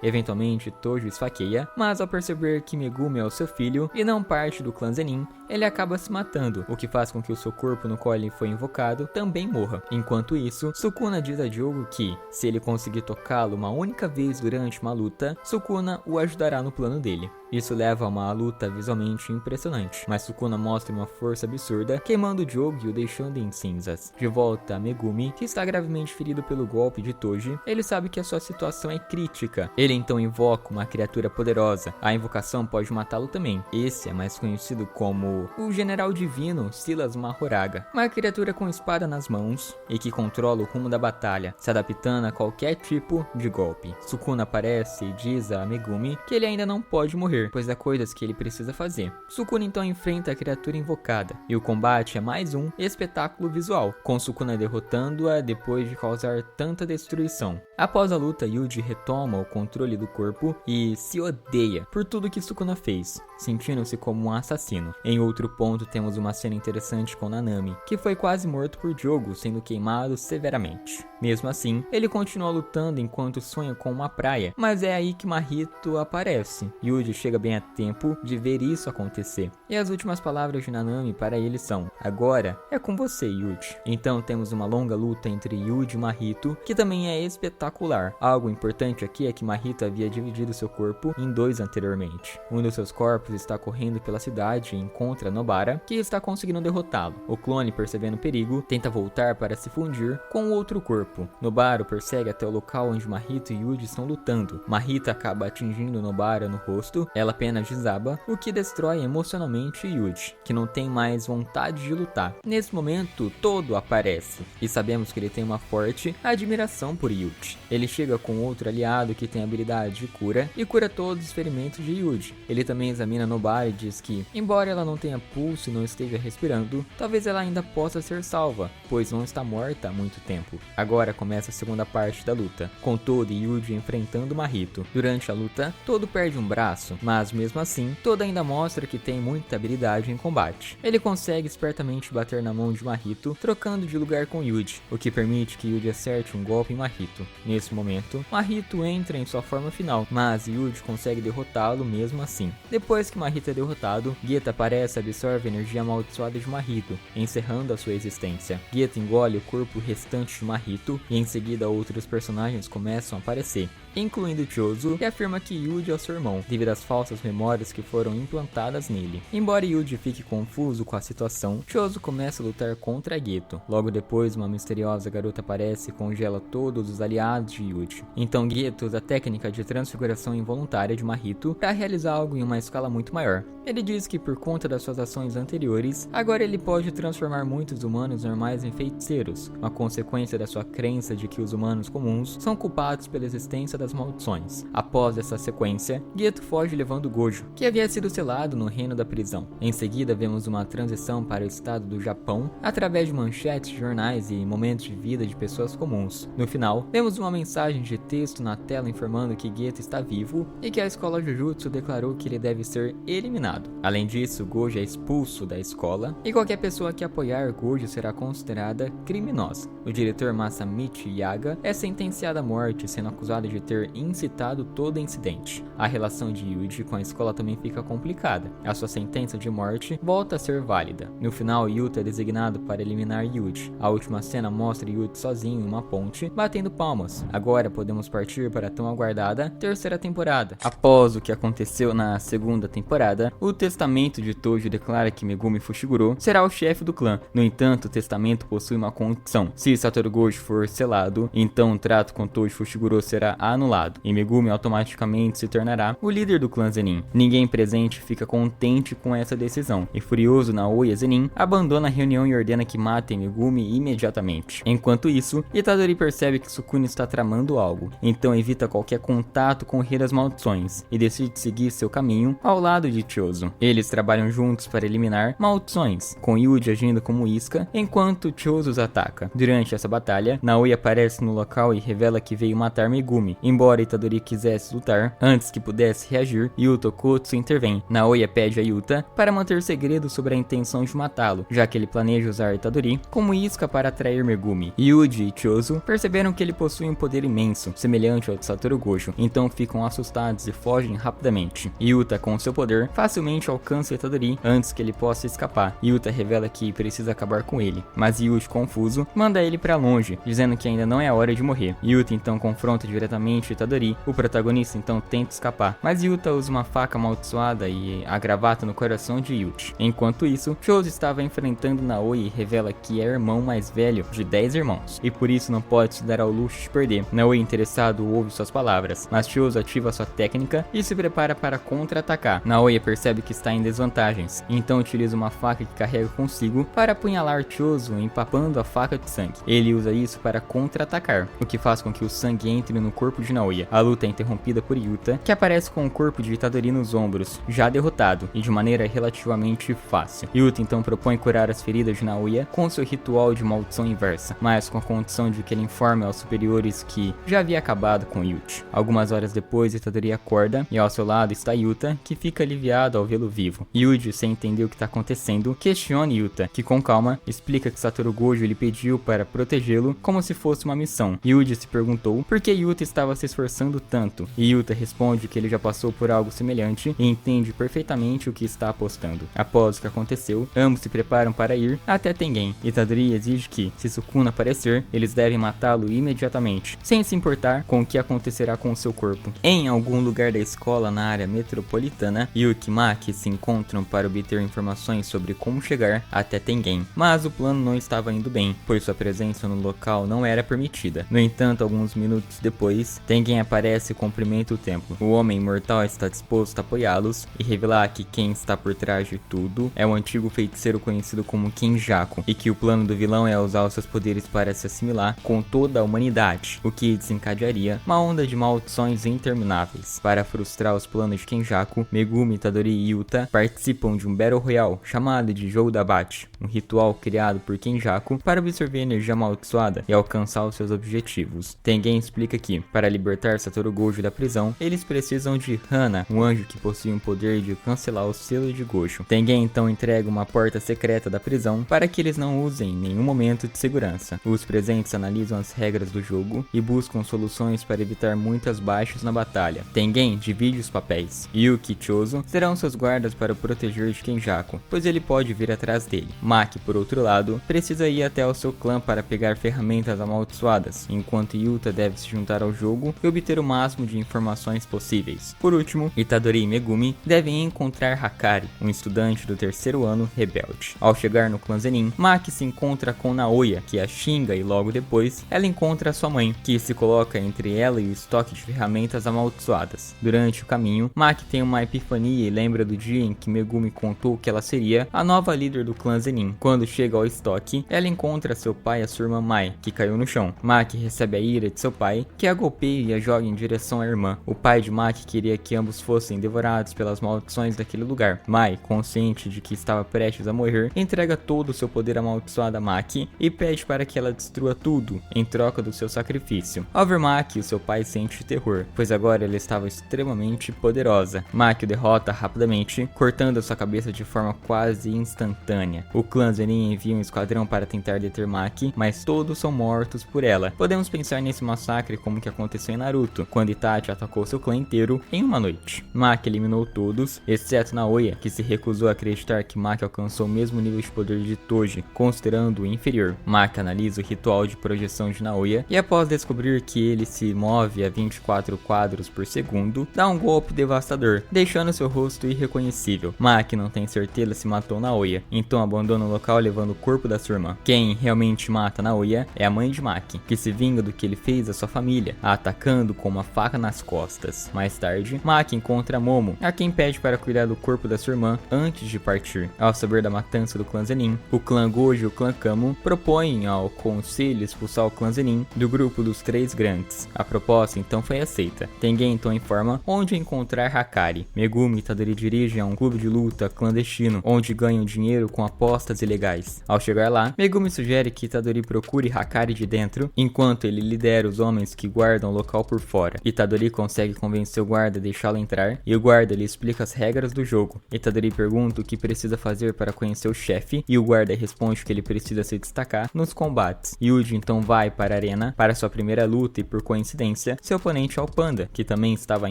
Eventualmente Toji esfaqueia, mas ao perceber que Megumi é o seu filho e não parte do clã Zenin, ele acaba se matando, o que faz com que o seu corpo no qual ele foi invocado também morra. Enquanto isso, Sukuna diz a Jogo que, se ele conseguir tocá-lo uma única vez durante uma luta, Sukuna o ajudará no plano dele. Isso leva a uma luta visualmente impressionante, mas Sukuna mostra uma força absurda, queimando Jogo e o deixando em cinzas. De volta a Megumi, que está gravemente ferido pelo golpe de Toji, ele sabe que a sua situação é crítica. Ele então invoca uma criatura poderosa. A invocação pode matá-lo também. Esse é mais conhecido como o General Divino Silas Mahoraga, uma criatura com espada nas mãos e que controla o rumo da batalha, se adaptando a qualquer tipo de golpe. Sukuna aparece e diz a Megumi que ele ainda não pode morrer, pois há coisas que ele precisa fazer. Sukuna então enfrenta a criatura invocada, e o combate é mais um espetáculo visual, com Sukuna derrotando-a depois de causar tanta destruição. Após a luta, Yuji retoma o controle do corpo e se odeia por tudo que Sukuna fez, sentindo-se como um assassino. Em outro ponto, temos uma cena interessante com Nanami, que foi quase morto por Jogo, sendo queimado severamente. Mesmo assim, ele continua lutando enquanto sonha com uma praia, mas é aí que Mahito aparece. Yuji chega bem a tempo de ver isso acontecer, e as últimas palavras de Nanami para ele são: "Agora é com você, Yuji." Então temos uma longa luta entre Yuji e Mahito, que também é espetacular. Algo importante aqui é que Mahito havia dividido seu corpo em 2 anteriormente. Um dos seus corpos está correndo pela cidade e encontra Nobara, que está conseguindo derrotá-lo. O clone, percebendo o perigo, tenta voltar para se fundir com o outro corpo. Nobara o persegue até o local onde Mahito e Yuji estão lutando. Mahito acaba atingindo Nobara no rosto, ela apenas desaba, o que destrói emocionalmente Yuji, que não tem mais vontade de lutar. Nesse momento, Todo aparece, e sabemos que ele tem uma forte admiração por Yuji. Ele chega com outro aliado que tem habilidade de cura, e cura todos os ferimentos de Yuji. Ele também examina Nobara e diz que, embora ela não tenha pulso e não esteja respirando, talvez ela ainda possa ser salva, pois não está morta há muito tempo. Agora começa a segunda parte da luta, com Todo e Yuji enfrentando Mahito. Durante a luta, Todo perde um braço, mas mesmo assim, Todo ainda mostra que tem muita habilidade em combate. Ele consegue espertamente bater na mão de Mahito, trocando de lugar com Yuji, o que permite que Yuji acerte um golpe em Mahito. Nesse momento, Mahito entra em sua forma final, mas Yuji consegue derrotá-lo mesmo assim. Depois que Mahito é derrotado, Geta aparece e absorve a energia amaldiçoada de Mahito, encerrando a sua existência. Geta engole o corpo restante de Mahito e em seguida outros personagens começam a aparecer, incluindo Choso, que afirma que Yuji é o seu irmão, devido às falsas memórias que foram implantadas nele. Embora Yuji fique confuso com a situação, Choso começa a lutar contra Geto. Logo depois, uma misteriosa garota aparece e congela todos os aliados de Yuji. Então Geto usa a técnica de transfiguração involuntária de Mahito para realizar algo em uma escala muito maior. Ele diz que por conta das suas ações anteriores, agora ele pode transformar muitos humanos normais em feiticeiros, uma consequência da sua crença de que os humanos comuns são culpados pela existência das maldições. Após essa sequência, Geto foge levando Gojo, que havia sido selado no reino da prisão. Em seguida, vemos uma transição para o estado do Japão, através de manchetes, jornais e momentos de vida de pessoas comuns. No final, vemos uma mensagem de texto na tela informando que Geto está vivo e que a escola Jujutsu declarou que ele deve ser eliminado. Além disso, Gojo é expulso da escola e qualquer pessoa que apoiar Gojo será considerada criminosa. O diretor Masamichi Yaga é sentenciado à morte, sendo acusado de ter incitado todo o incidente. A relação de Yuji com a escola também fica complicada. A sua sentença de morte volta a ser válida. No final, Yuta é designado para eliminar Yuji. A última cena mostra Yuji sozinho em uma ponte, batendo palmas. Agora podemos partir para a tão aguardada terceira temporada. Após o que aconteceu na segunda temporada, o testamento de Tojo declara que Megumi Fushiguro será o chefe do clã. No entanto, o testamento possui uma condição. Se Satoru Gojo for selado, então o trato com Tojo Fushiguro será anulado, e Megumi automaticamente se tornará o líder do clã Zenin. Ninguém presente fica contente com essa decisão, e furioso, Naoya Zenin abandona a reunião e ordena que matem Megumi imediatamente. Enquanto isso, Itadori percebe que Sukuna está tramando algo, então evita qualquer contato com o Rei das Maldições, e decide seguir seu caminho ao lado de Chozo. Eles trabalham juntos para eliminar maldições, com Yuji agindo como isca, enquanto Chozo os ataca. Durante essa batalha, Naoya aparece no local e revela que veio matar Megumi. Embora Itadori quisesse lutar, antes que pudesse reagir, Yuta Okotsu intervém. Naoya pede a Yuta para manter segredo sobre a intenção de matá-lo, já que ele planeja usar Itadori como isca para atrair Megumi. Yuji e Chozo perceberam que ele possui um poder imenso, semelhante ao de Satoru Gojo, então ficam assustados e fogem rapidamente. Yuta, com seu poder, facilmente alcança Itadori antes que ele possa escapar. Yuta revela que precisa acabar com ele, mas Yuji, confuso, manda ele para longe, dizendo que ainda não é a hora de morrer. Yuta então confronta diretamente Itadori. O protagonista então tenta escapar, mas Yuta usa uma faca amaldiçoada e a gravata no coração de Yuji. Enquanto isso, Chozo estava enfrentando Naoya e revela que é irmão mais velho de 10 irmãos, e por isso não pode se dar ao luxo de perder. Naoya, interessado, ouve suas palavras, mas Chozo ativa sua técnica e se prepara para contra-atacar. Naoya percebe que está em desvantagens, então utiliza uma faca que carrega consigo para apunhalar Chozo, empapando a faca de sangue. Ele usa isso para contra-atacar, o que faz com que o sangue entre no corpo de Naoya. A luta é interrompida por Yuta, que aparece com o corpo de Itadori nos ombros, já derrotado, e de maneira relativamente fácil. Yuta então propõe curar as feridas de Naoya com seu ritual de maldição inversa, mas com a condição de que ele informe aos superiores que já havia acabado com Yuji. Algumas horas depois, Itadori acorda, e ao seu lado está Yuta, que fica aliviado ao vê-lo vivo. Yuji, sem entender o que está acontecendo, questiona Yuta, que com calma explica que Satoru Gojo lhe pediu para protegê-lo como se fosse uma missão. Yuji se perguntou por que Yuta estava se esforçando tanto, e Yuta responde que ele já passou por algo semelhante e entende perfeitamente o que está apostando. Após o que aconteceu, ambos se preparam para ir até Tengen. Itadori exige que, se Sukuna aparecer, eles devem matá-lo imediatamente, sem se importar com o que acontecerá com seu corpo. Em algum lugar da escola na área metropolitana, Yuki e Maki se encontram para obter informações sobre como chegar até Tengen, mas o plano não estava indo bem, pois sua presença no local não era permitida. No entanto, alguns minutos depois, Tengen aparece e cumprimenta o templo. O homem imortal está disposto a apoiá-los e revelar que quem está por trás de tudo é o antigo feiticeiro conhecido como Kenjaku, e que o plano do vilão é usar os seus poderes para se assimilar com toda a humanidade, o que desencadearia uma onda de maldições intermináveis. Para frustrar os planos de Kenjaku, Megumi, Itadori e Yuta participam de um Battle Royale chamado de Jogo da Bate, um ritual criado por Kenjaku para absorver energia amaldiçoada e alcançar os seus objetivos. Tengen explica que, para libertar Satoru Gojo da prisão, eles precisam de Hana, um anjo que possui um poder de cancelar o selo de Gojo. Tengen então entrega uma porta secreta da prisão para que eles não usem em nenhum momento de segurança. Os presentes analisam as regras do jogo e buscam soluções para evitar muitas baixas na batalha. Tengen divide os papéis. Yuki e Chozo serão seus guardas para o proteger de Kenjaku, pois ele pode vir atrás dele. Maki, por outro lado, precisa ir até o seu clã para pegar ferramentas amaldiçoadas, enquanto Yuta deve se juntar ao jogo e obter o máximo de informações possíveis. Por último, Itadori e Megumi devem encontrar Hakari, um estudante do terceiro ano rebelde. Ao chegar no clã Zenin, Maki se encontra com Naoya, que a xinga, e logo depois ela encontra sua mãe, que se coloca entre ela e o estoque de ferramentas amaldiçoadas. Durante o caminho, Maki tem uma epifania e lembra do dia em que Megumi contou que ela seria a nova líder do clã Zenin. Quando chega ao estoque, ela encontra seu pai e a sua irmã Mai, que caiu no chão. Maki recebe a ira de seu pai, que a golpeia bloqueia e a joga em direção à irmã. O pai de Maki queria que ambos fossem devorados pelas maldições daquele lugar. Mai, consciente de que estava prestes a morrer, entrega todo o seu poder amaldiçoado a Maki e pede para que ela destrua tudo em troca do seu sacrifício. Ao ver Maki, o seu pai sente terror, pois agora ela estava extremamente poderosa. Maki o derrota rapidamente, cortando sua cabeça de forma quase instantânea. O clã Zenin envia um esquadrão para tentar deter Maki, mas todos são mortos por ela. Podemos pensar nesse massacre como que aconteceu em Naruto, quando Itachi atacou seu clã inteiro em uma noite. Maki eliminou todos, exceto Naoya, que se recusou a acreditar que Maki alcançou o mesmo nível de poder de Toji, considerando-o inferior. Maki analisa o ritual de projeção de Naoya e, após descobrir que ele se move a 24 quadros por segundo, dá um golpe devastador, deixando seu rosto irreconhecível. Maki não tem certeza se matou Naoya, então abandona o local levando o corpo da sua irmã. Quem realmente mata Naoya é a mãe de Maki, que se vinga do que ele fez à sua família, a atacando com uma faca nas costas. Mais tarde, Maki encontra Momo, a quem pede para cuidar do corpo da sua irmã antes de partir. Ao saber da matança do clã Zenin, o clã Gojo e o clã Kamo propõem ao conselho expulsar o clã Zenin do grupo dos três grandes. A proposta então foi aceita. Tengen então informa onde encontrar Hakari. Megumi e Itadori dirigem a um clube de luta clandestino, onde ganham dinheiro com apostas ilegais. Ao chegar lá, Megumi sugere que Itadori procure Hakari de dentro, enquanto ele lidera os homens que guardam o local por fora. Itadori consegue convencer o guarda a deixá-lo entrar, e o guarda lhe explica as regras do jogo. Itadori pergunta o que precisa fazer para conhecer o chefe, e o guarda responde que ele precisa se destacar nos combates. Yuji então vai para a arena para sua primeira luta e, por coincidência, seu oponente é o Panda, que também estava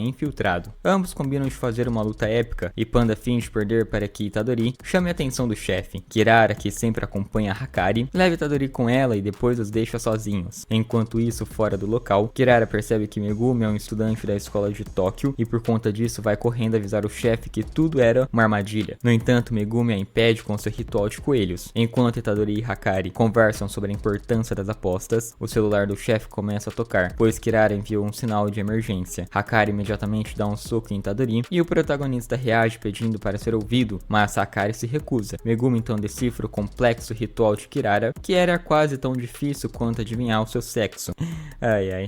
infiltrado. Ambos combinam de fazer uma luta épica, e Panda finge perder para que Itadori chame a atenção do chefe. Kirara, que sempre acompanha Hakari, leva Itadori com ela e depois os deixa sozinhos. Enquanto isso, fora do local, Kirara percebe que Megumi é um estudante da escola de Tóquio e por conta disso vai correndo avisar o chefe que tudo era uma armadilha. No entanto, Megumi a impede com seu ritual de coelhos. Enquanto Itadori e Hakari conversam sobre a importância das apostas, o celular do chefe começa a tocar, pois Kirara enviou um sinal de emergência. Hakari imediatamente dá um soco em Itadori e o protagonista reage pedindo para ser ouvido, mas Hakari se recusa. Megumi então decifra o complexo ritual de Kirara, que era quase tão difícil quanto adivinhar o seu sexo.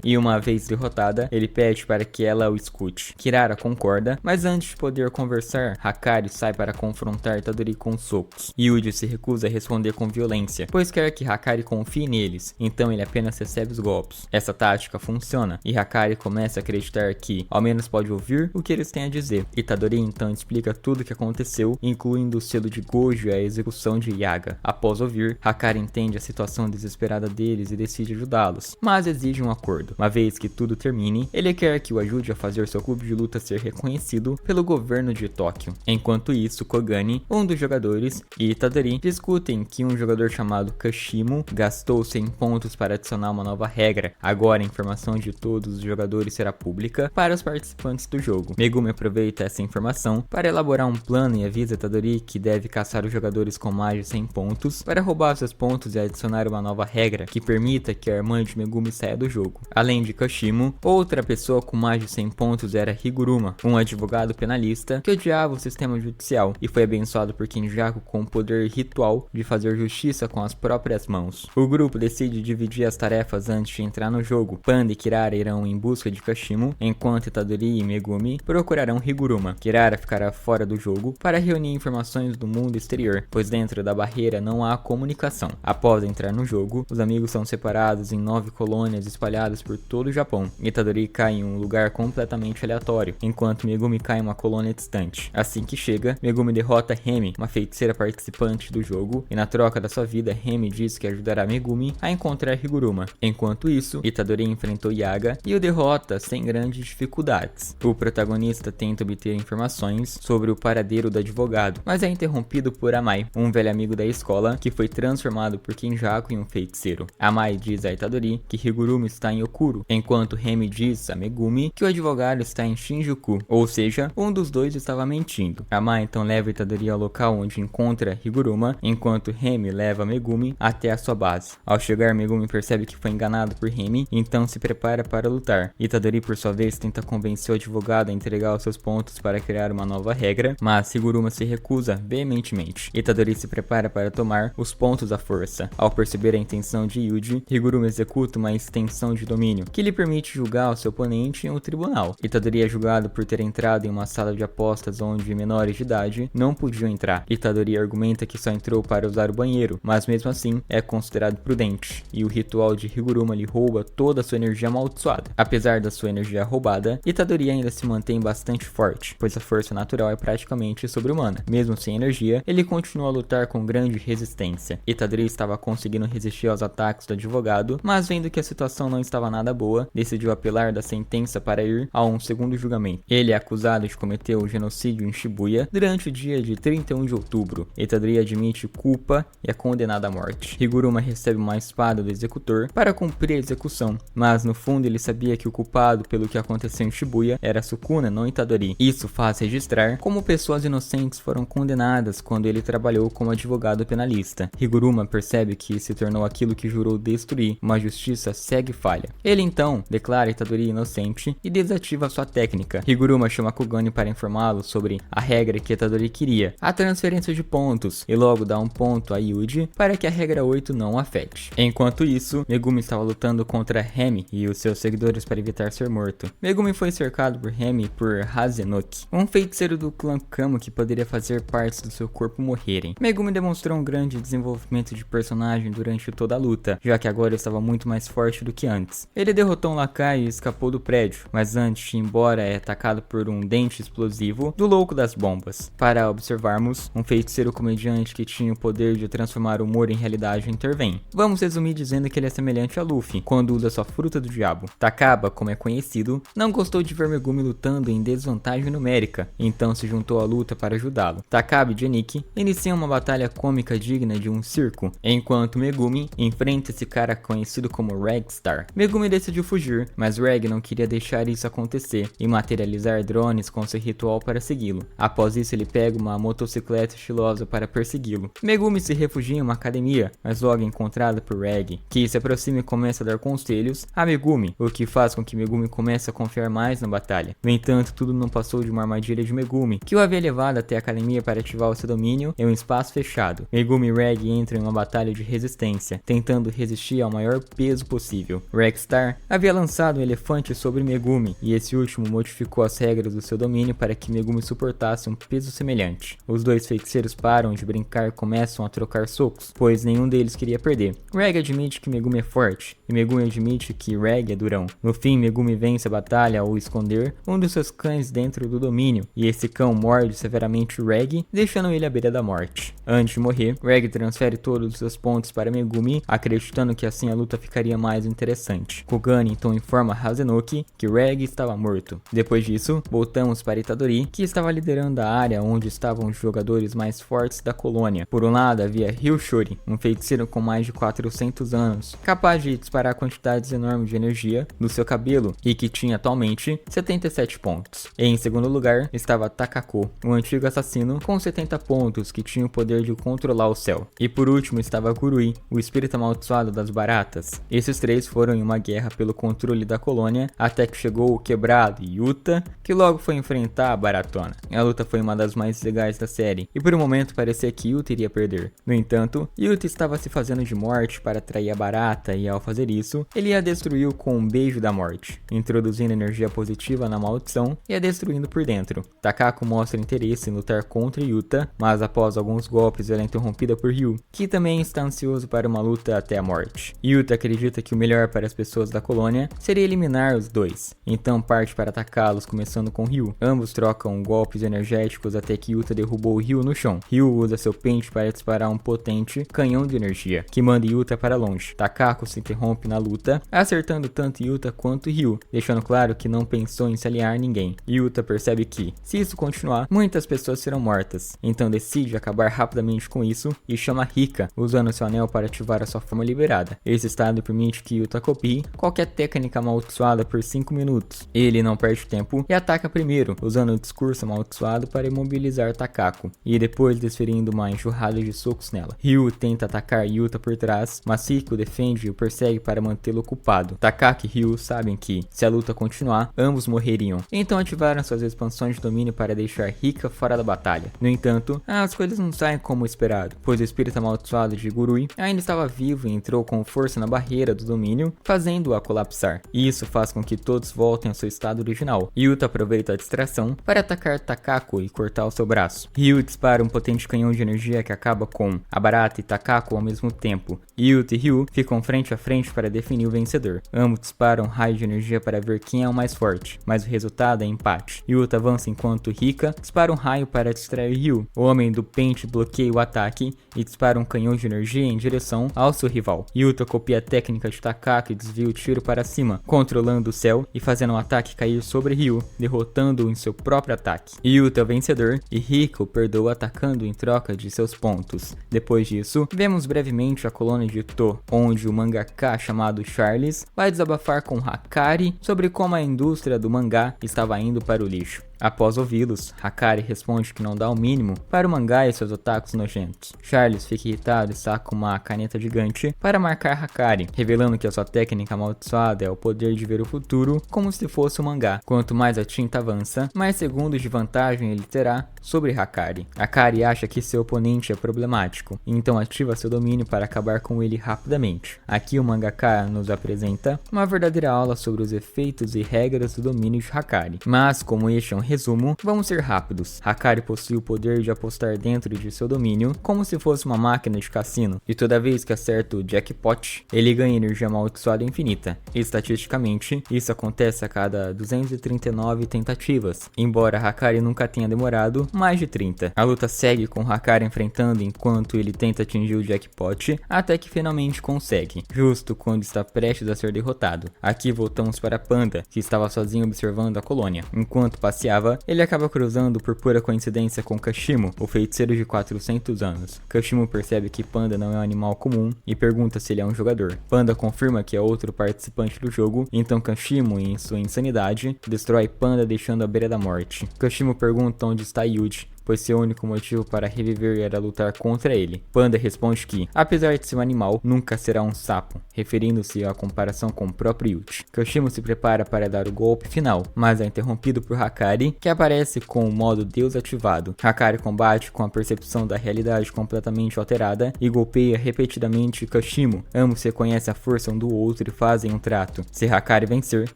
E uma vez derrotada, ele pede para que ela o escute. Kirara concorda, mas antes de poder conversar, Hakari sai para confrontar Itadori com socos. Yuji se recusa a responder com violência, pois quer que Hakari confie neles, então ele apenas recebe os golpes. Essa tática funciona, e Hakari começa a acreditar que, ao menos pode ouvir o que eles têm a dizer. Itadori então explica tudo o que aconteceu, incluindo o selo de Gojo e a execução de Yaga. Após ouvir, Hakari entende a situação desesperada deles e decide ajudá-los, mas exige um acordo. Uma vez que tudo termine, ele quer que o ajude a fazer seu clube de luta ser reconhecido pelo governo de Tóquio. Enquanto isso, Kogani, um dos jogadores, e Itadori discutem que um jogador chamado Kashimo gastou 100 pontos para adicionar uma nova regra. Agora a informação de todos os jogadores será pública para os participantes do jogo. Megumi aproveita essa informação para elaborar um plano e avisa Itadori que deve caçar os jogadores com mais de 100 pontos para roubar seus pontos e adicionar uma nova regra que permita que a irmã de Megumi saia do jogo. Além de Kashimo, outra pessoa com mais de 100 pontos era Higuruma, um advogado penalista que odiava o sistema judicial e foi abençoado por Kenjaku com o poder ritual de fazer justiça com as próprias mãos. O grupo decide dividir as tarefas antes de entrar no jogo. Panda e Kirara irão em busca de Kashimo, enquanto Itadori e Megumi procurarão Higuruma. Kirara ficará fora do jogo para reunir informações do mundo exterior, pois dentro da barreira não há comunicação. Após entrar no jogo, os amigos são separados em 9 colônias espalhadas por todo o Japão. Itadori cai em um lugar completamente aleatório, enquanto Megumi cai em uma colônia distante. Assim que chega, Megumi derrota Remi, uma feiticeira participante do jogo, e na troca da sua vida, Remi diz que ajudará Megumi a encontrar Higuruma. Enquanto isso, Itadori enfrentou Yaga e o derrota sem grandes dificuldades. O protagonista tenta obter informações sobre o paradeiro do advogado, mas é interrompido por Amai, um velho amigo da escola que foi transformado por Kenjaku em um feiticeiro. Amai diz a Itadori que Higuruma está em Okuro, enquanto Remi diz a Megumi que o advogado está em Shinjuku, ou seja, um dos dois estava mentindo. Amai então leva Itadori ao local onde encontra Higuruma, enquanto Remi leva Megumi até a sua base. Ao chegar, Megumi percebe que foi enganado por Remi, então se prepara para lutar. Itadori, por sua vez, tenta convencer o advogado a entregar os seus pontos para criar uma nova regra, mas Higuruma se recusa veementemente. Itadori se prepara para tomar os pontos à força. Ao perceber a intenção de Yuji, Higuruma executa uma extensão de domínio, que lhe permite julgar o seu oponente em um tribunal. Itadori é julgado por ter entrado em uma sala de apostas onde menores de idade não podiam entrar. Itadori argumenta que só entrou para usar o banheiro, mas mesmo assim é considerado prudente, e o ritual de Higuruma lhe rouba toda a sua energia amaldiçoada. Apesar da sua energia roubada, Itadori ainda se mantém bastante forte, pois a força natural é praticamente sobre-humana. Mesmo sem energia, ele continua a lutar com grande resistência. Itadori estava conseguindo resistir aos ataques do advogado, mas vendo que a situação não estava nada boa, decidiu apelar da sentença para ir a um segundo julgamento. Ele é acusado de cometer o genocídio em Shibuya durante o dia de 31 de outubro. Itadori admite culpa e é condenado à morte. Higuruma recebe uma espada do executor para cumprir a execução, mas no fundo ele sabia que o culpado pelo que aconteceu em Shibuya era Sukuna, não Itadori. Isso faz registrar como pessoas inocentes foram condenadas quando ele trabalhou como advogado penalista. Higuruma percebe que se tornou aquilo que jurou destruir, uma justiça cega e falha. Ele então declara Itadori inocente e desativa sua técnica. Higuruma chama Kugane para informá-lo sobre a regra que Itadori queria, a transferência de pontos, e logo dá um ponto a Yuji para que a regra 8 não afete. Enquanto isso, Megumi estava lutando contra Remi e os seus seguidores para evitar ser morto. Megumi foi cercado por Remi por Hazenoki, um feiticeiro do clã Kamo que poderia fazer partes do seu corpo morrerem. Megumi demonstrou um grande desenvolvimento de personagem durante toda a luta, já que agora estava muito mais forte do que antes. Ele derrotou um lacaio e escapou do prédio, mas antes de ir embora é atacado por um dente explosivo do louco das bombas. Para observarmos, um feiticeiro comediante que tinha o poder de transformar o humor em realidade intervém. Vamos resumir dizendo que ele é semelhante a Luffy, quando usa sua fruta do diabo. Takaba, como é conhecido, não gostou de ver Megumi lutando em desvantagem numérica, então se juntou à luta para ajudá-lo. Takaba e Geniki iniciam uma batalha cômica digna de um circo, enquanto Megumi enfrenta esse cara conhecido como Regstar. Megumi decidiu fugir, mas Reg não queria deixar isso acontecer e materializar drones com seu ritual para segui-lo. Após isso, ele pega uma motocicleta estilosa para persegui-lo. Megumi se refugia em uma academia, mas logo é encontrado por Reg, que se aproxima e começa a dar conselhos a Megumi, o que faz com que Megumi comece a confiar mais na batalha. No entanto, tudo não passou de uma armadilha de Megumi, que o havia levado até a academia para ativar o seu domínio em um espaço fechado. Megumi e Reg entram em uma batalha de resistência, tentando resistir ao maior peso possível. Regstar havia lançado um elefante sobre Megumi, e esse último modificou as regras do seu domínio para que Megumi suportasse um peso semelhante. Os dois feiticeiros param de brincar e começam a trocar socos, pois nenhum deles queria perder. Reg admite que Megumi é forte, e Megumi admite que Reg é durão. No fim, Megumi vence a batalha ao esconder um dos seus cães dentro do domínio, e esse cão morde severamente Reg, deixando ele à beira da morte. Antes de morrer, Reg transfere todos os seus pontos para Megumi, acreditando que assim a luta ficaria mais interessante. Kugane então informa Hazenoki que Reg estava morto. Depois disso, voltamos para Itadori, que estava liderando a área onde estavam os jogadores mais fortes da colônia. Por um lado havia Ryushori, um feiticeiro com mais de 400 anos, capaz de disparar quantidades enormes de energia do seu cabelo e que tinha atualmente 77 pontos. Em segundo lugar estava Takako, um antigo assassino com 70 pontos que tinha o poder de controlar o céu. E por último estava Gurui, o espírito amaldiçoado das baratas. Esses três foram em uma guerra pelo controle da colônia até que chegou o quebrado Yuta, que logo foi enfrentar a baratona. A luta foi uma das mais legais da série, e por um momento parecia que Yuta iria perder. No entanto, Yuta estava se fazendo de morte para atrair a barata, e ao fazer isso, ele a destruiu com um beijo da morte, introduzindo energia positiva na maldição e a destruindo por dentro. Takako mostra interesse em lutar contra Yuta, mas após alguns golpes ela é interrompida por Ryu, que também está ansioso para uma luta até a morte. Yuta acredita que o melhor para as pessoas da colônia seria eliminar os dois, então parte para atacá-los começando com Ryu. Ambos trocam golpes energéticos até que Yuta derrubou Ryu no chão. Ryu usa seu pente para disparar um potente canhão de energia, que manda Yuta para longe. Takako se interrompe na luta, acertando tanto Yuta quanto Ryu, deixando claro que não pensou em se aliar a ninguém. Yuta percebe que, se isso continuar, muitas pessoas serão mortas, então decide acabar rapidamente com isso e chama Rika, usando seu anel para ativar a sua forma liberada. Esse estado permite que Yuta copie qualquer técnica amaldiçoada por 5 minutos. Ele não perde tempo e ataca primeiro, usando o discurso amaldiçoado para imobilizar Takako, e depois desferindo uma enxurrada de socos nela. Ryu tenta atacar Yuta por trás, mas Rika o defende e o persegue para mantê-lo ocupado. Takako e Ryu sabem que, se a luta continuar, ambos morreriam, então ativaram suas expansões de domínio para deixar Rika fora da batalha. No entanto, as coisas não saem como esperado, pois o espírito amaldiçoado de Gurui ainda estava vivo e entrou com força na barreira do domínio, fazendo-a colapsar. colapsar, e isso faz com que todos voltem ao seu estado original. Yuta aproveita a distração para atacar Takako e cortar o seu braço. Ryu dispara um potente canhão de energia que acaba com a Barata e Takako ao mesmo tempo. Yuta e Ryu ficam frente a frente para definir o vencedor. Ambos disparam um raio de energia para ver quem é o mais forte, mas o resultado é empate. Yuta avança enquanto Rika dispara um raio para distrair Ryu. O homem do pente bloqueia o ataque e dispara um canhão de energia em direção ao seu rival. Yuta copia a técnica de Takako e desvia o tiro para cima, controlando o céu e fazendo o ataque cair sobre Ryu, derrotando-o em seu próprio ataque. Yuta é o vencedor e Rika o perdoa atacando em troca de seus pontos. Depois disso, vemos brevemente a colônia de To, onde o mangaka chamado Charles vai desabafar com Hakari sobre como a indústria do mangá estava indo para o lixo. Após ouvi-los, Hakari responde que não dá o mínimo para o mangá e seus otakus nojentos. Charles fica irritado e saca uma caneta gigante para marcar Hakari, revelando que a sua técnica amaldiçoada é o poder de ver o futuro como se fosse um mangá. Quanto mais a tinta avança, mais segundos de vantagem ele terá sobre Hakari. Hakari acha que seu oponente é problemático, então ativa seu domínio para acabar com ele rapidamente. Aqui o mangaka nos apresenta uma verdadeira aula sobre os efeitos e regras do domínio de Hakari. Mas, como este é um resumo, vamos ser rápidos. Hakari possui o poder de apostar dentro de seu domínio como se fosse uma máquina de cassino, e toda vez que acerta o jackpot, ele ganha energia amaldiçoada infinita. Estatisticamente, isso acontece a cada 239 tentativas, embora Hakari nunca tenha demorado mais de 30. A luta segue com Hakari enfrentando enquanto ele tenta atingir o jackpot, até que finalmente consegue, justo quando está prestes a ser derrotado. Aqui voltamos para Panda, que estava sozinho observando a colônia. Enquanto passeava, ele acaba cruzando por pura coincidência com Kashimo, o feiticeiro de 400 anos. Kashimo percebe que Panda não é um animal comum e pergunta se ele é um jogador. Panda confirma que é outro participante do jogo, então Kashimo, em sua insanidade, destrói Panda deixando à beira da morte. Kashimo pergunta onde está Yuji, pois seu único motivo para reviver era lutar contra ele. Panda responde que, apesar de ser um animal, nunca será um sapo, referindo-se à comparação com o próprio Yuji. Kashimo se prepara para dar o golpe final, mas é interrompido por Hakari, que aparece com o modo Deus ativado. Hakari combate com a percepção da realidade completamente alterada e golpeia repetidamente Kashimo. Ambos reconhecem a força um do outro e fazem um trato. Se Hakari vencer,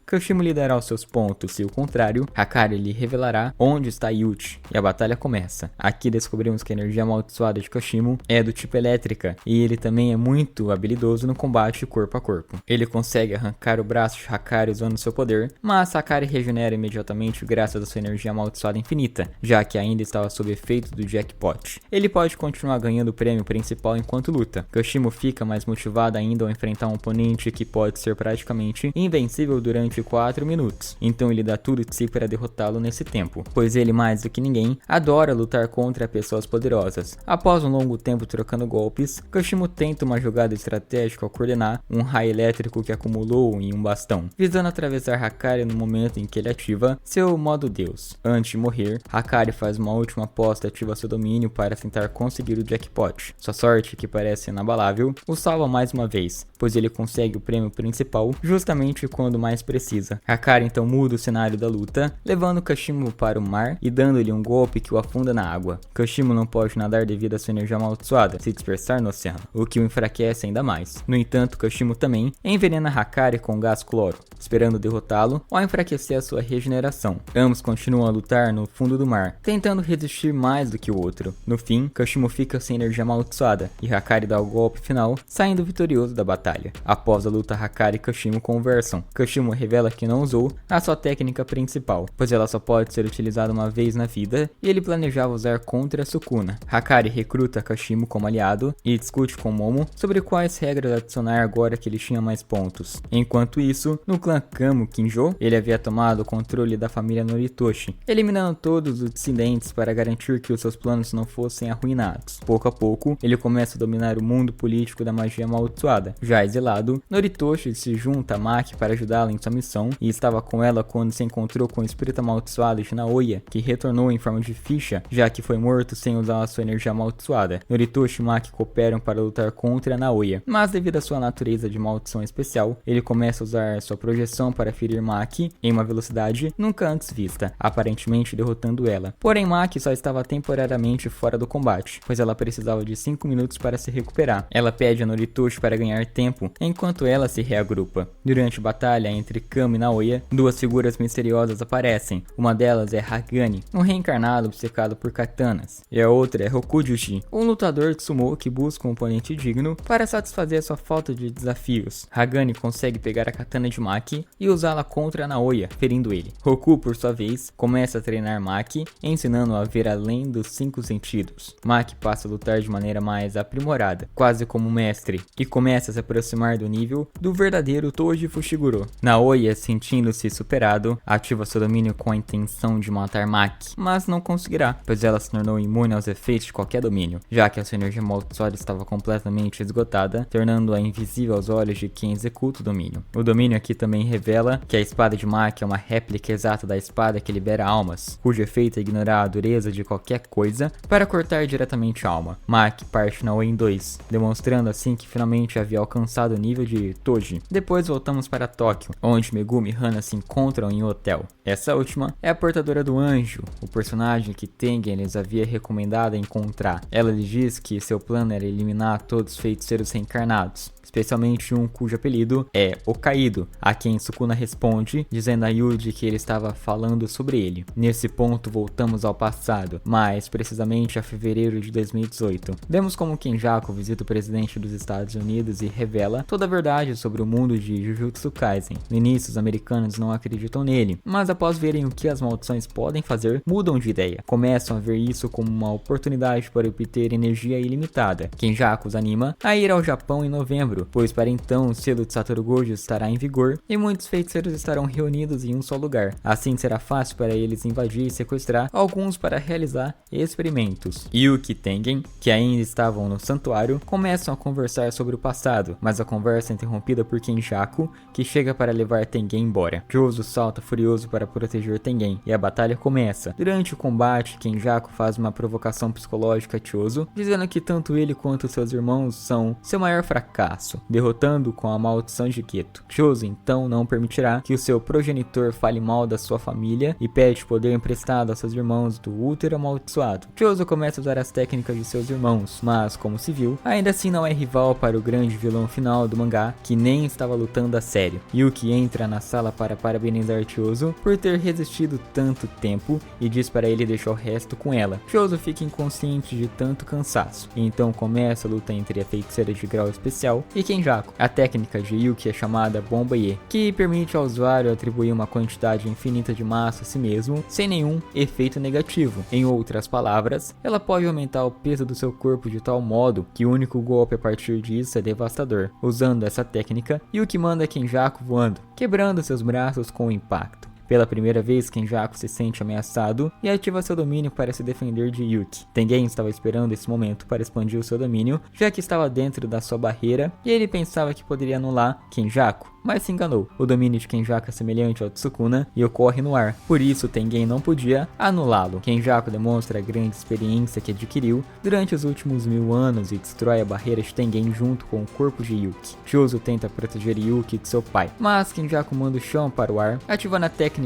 Kashimo lhe dará os seus pontos, se o contrário, Hakari lhe revelará onde está Yuji, e a batalha começa. Aqui descobrimos que a energia amaldiçoada de Kashimo é do tipo elétrica, e ele também é muito habilidoso no combate corpo a corpo. Ele consegue arrancar o braço de Hakari usando seu poder, mas Hakari regenera imediatamente graças à sua energia amaldiçoada infinita, já que ainda estava sob efeito do jackpot. Ele pode continuar ganhando o prêmio principal enquanto luta. Kashimo fica mais motivado ainda ao enfrentar um oponente que pode ser praticamente invencível durante 4 minutos, então ele dá tudo de si para derrotá-lo nesse tempo, pois ele, mais do que ninguém, adora lutar contra pessoas poderosas. Após um longo tempo trocando golpes, Kashimo tenta uma jogada estratégica ao coordenar um raio elétrico que acumulou em um bastão, visando atravessar Hakari no momento em que ele ativa seu modo Deus. Antes de morrer, Hakari faz uma última aposta e ativa seu domínio para tentar conseguir o jackpot. Sua sorte, que parece inabalável, o salva mais uma vez, pois ele consegue o prêmio principal justamente quando mais precisa. Hakari então muda o cenário da luta, levando Kashimo para o mar e dando-lhe um golpe que o afunda na água. Kashimo não pode nadar devido à sua energia amaldiçoada se dispersar no oceano, o que o enfraquece ainda mais. No entanto, Kashimo também envenena Hakari com gás cloro, esperando derrotá-lo ou enfraquecer a sua regeneração. Ambos continuam a lutar no fundo do mar, tentando resistir mais do que o outro. No fim, Kashimo fica sem energia amaldiçoada e Hakari dá o golpe final, saindo vitorioso da batalha. Após a luta, Hakari e Kashimo conversam. Kashimo revela que não usou a sua técnica principal, pois ela só pode ser utilizada uma vez na vida, e ele planejava usar contra Sukuna. Hakari recruta Kashimo como aliado e discute com Momo sobre quais regras adicionar agora que ele tinha mais pontos. Enquanto isso, no clã Kamo Kinjo, ele havia tomado o controle da família Noritoshi, eliminando todos os dissidentes para garantir que os seus planos não fossem arruinados. Pouco a pouco, ele começa a dominar o mundo político da magia amaldiçoada. Já exilado, Noritoshi se junta a Maki para ajudá-la em sua missão e estava com ela quando se encontrou com o espírito amaldiçoado de Naoya, que retornou em forma de ficha ninja, já que foi morto sem usar a sua energia amaldiçoada. Noritoshi e Maki cooperam para lutar contra a Naoya, mas devido à sua natureza de maldição especial, ele começa a usar sua projeção para ferir Maki em uma velocidade nunca antes vista, aparentemente derrotando ela. Porém, Maki só estava temporariamente fora do combate, pois ela precisava de 5 minutos para se recuperar. Ela pede a Noritoshi para ganhar tempo, enquanto ela se reagrupa. Durante a batalha entre Kami e Naoya, duas figuras misteriosas aparecem. Uma delas é Hagani, um reencarnado obcecado por katanas, e a outra é Rokujuji, um lutador de sumo que busca um oponente digno para satisfazer sua falta de desafios. Hagani consegue pegar a katana de Maki e usá-la contra Naoya, ferindo ele. Roku, por sua vez, começa a treinar Maki, ensinando-a a ver além dos 5 sentidos. Maki passa a lutar de maneira mais aprimorada, quase como mestre, e começa a se aproximar do nível do verdadeiro Toji Fushiguro. Naoya, sentindo-se superado, ativa seu domínio com a intenção de matar Maki, mas não conseguirá, pois ela se tornou imune aos efeitos de qualquer domínio, já que a sua energia amaldiçoada estava completamente esgotada, tornando-a invisível aos olhos de quem executa o domínio. O domínio aqui também revela que a espada de Maki é uma réplica exata da espada que libera almas, cujo efeito é ignorar a dureza de qualquer coisa para cortar diretamente a alma. Maki parte Naoya em 2, demonstrando assim que finalmente havia alcançado o nível de Toji. Depois voltamos para Tóquio, onde Megumi e Hana se encontram em um hotel. Essa última é a portadora do anjo, o personagem que Tengen lhes havia recomendado encontrar. Ela lhe diz que seu plano era eliminar todos os feiticeiros reencarnados, especialmente um cujo apelido é O Caído, a quem Sukuna responde, dizendo a Yuji que ele estava falando sobre ele. Nesse ponto voltamos ao passado, mais precisamente a fevereiro de 2018. Vemos como Kenjaku visita o presidente dos Estados Unidos e revela toda a verdade sobre o mundo de Jujutsu Kaisen. No início, os americanos não acreditam nele, mas após verem o que as maldições podem fazer, mudam de ideia. Começam a ver isso como uma oportunidade para obter energia ilimitada. Kenjaku os anima a ir ao Japão em novembro, pois para então o selo de Satoru Gojo estará em vigor e muitos feiticeiros estarão reunidos em um só lugar. Assim será fácil para eles invadir e sequestrar alguns para realizar experimentos. Yuki e Tengen, que ainda estavam no santuário, começam a conversar sobre o passado, mas a conversa é interrompida por Kenjaku, que chega para levar Tengen embora. Jozo salta furioso para proteger Tengen e a batalha começa. Durante o combate, Kenjaku faz uma provocação psicológica a Chozo, dizendo que tanto ele quanto seus irmãos são seu maior fracasso, derrotando com a maldição de Geto. Chozo então não permitirá que o seu progenitor fale mal da sua família e pede poder emprestado a seus irmãos do útero amaldiçoado. Chozo começa a usar as técnicas de seus irmãos, mas como se viu, ainda assim não é rival para o grande vilão final do mangá, que nem estava lutando a sério. Yuki entra na sala para parabenizar Chozo por ter resistido tanto tempo e diz para ele deixar o resto com ela. Chozo fica inconsciente de tanto cansaço, e então começa a luta entre a feiticeira de grau especial e Kenjaku. A técnica de Yuki é chamada Bombaye, que permite ao usuário atribuir uma quantidade infinita de massa a si mesmo sem nenhum efeito negativo. Em outras palavras, ela pode aumentar o peso do seu corpo de tal modo que o único golpe a partir disso é devastador. Usando essa técnica, Yuki manda Kenjaku voando, quebrando seus braços com o impacto. Pela primeira vez, Kenjaku se sente ameaçado e ativa seu domínio para se defender de Yuki. Tengen estava esperando esse momento para expandir o seu domínio, já que estava dentro da sua barreira e ele pensava que poderia anular Kenjaku, mas se enganou. O domínio de Kenjaku é semelhante ao de Sukuna e ocorre no ar, por isso Tengen não podia anulá-lo. Kenjaku demonstra a grande experiência que adquiriu durante os últimos 1000 anos e destrói a barreira de Tengen junto com o corpo de Yuki. Chozo tenta proteger Yuki de seu pai, mas Kenjaku manda o chão para o ar, ativando a técnica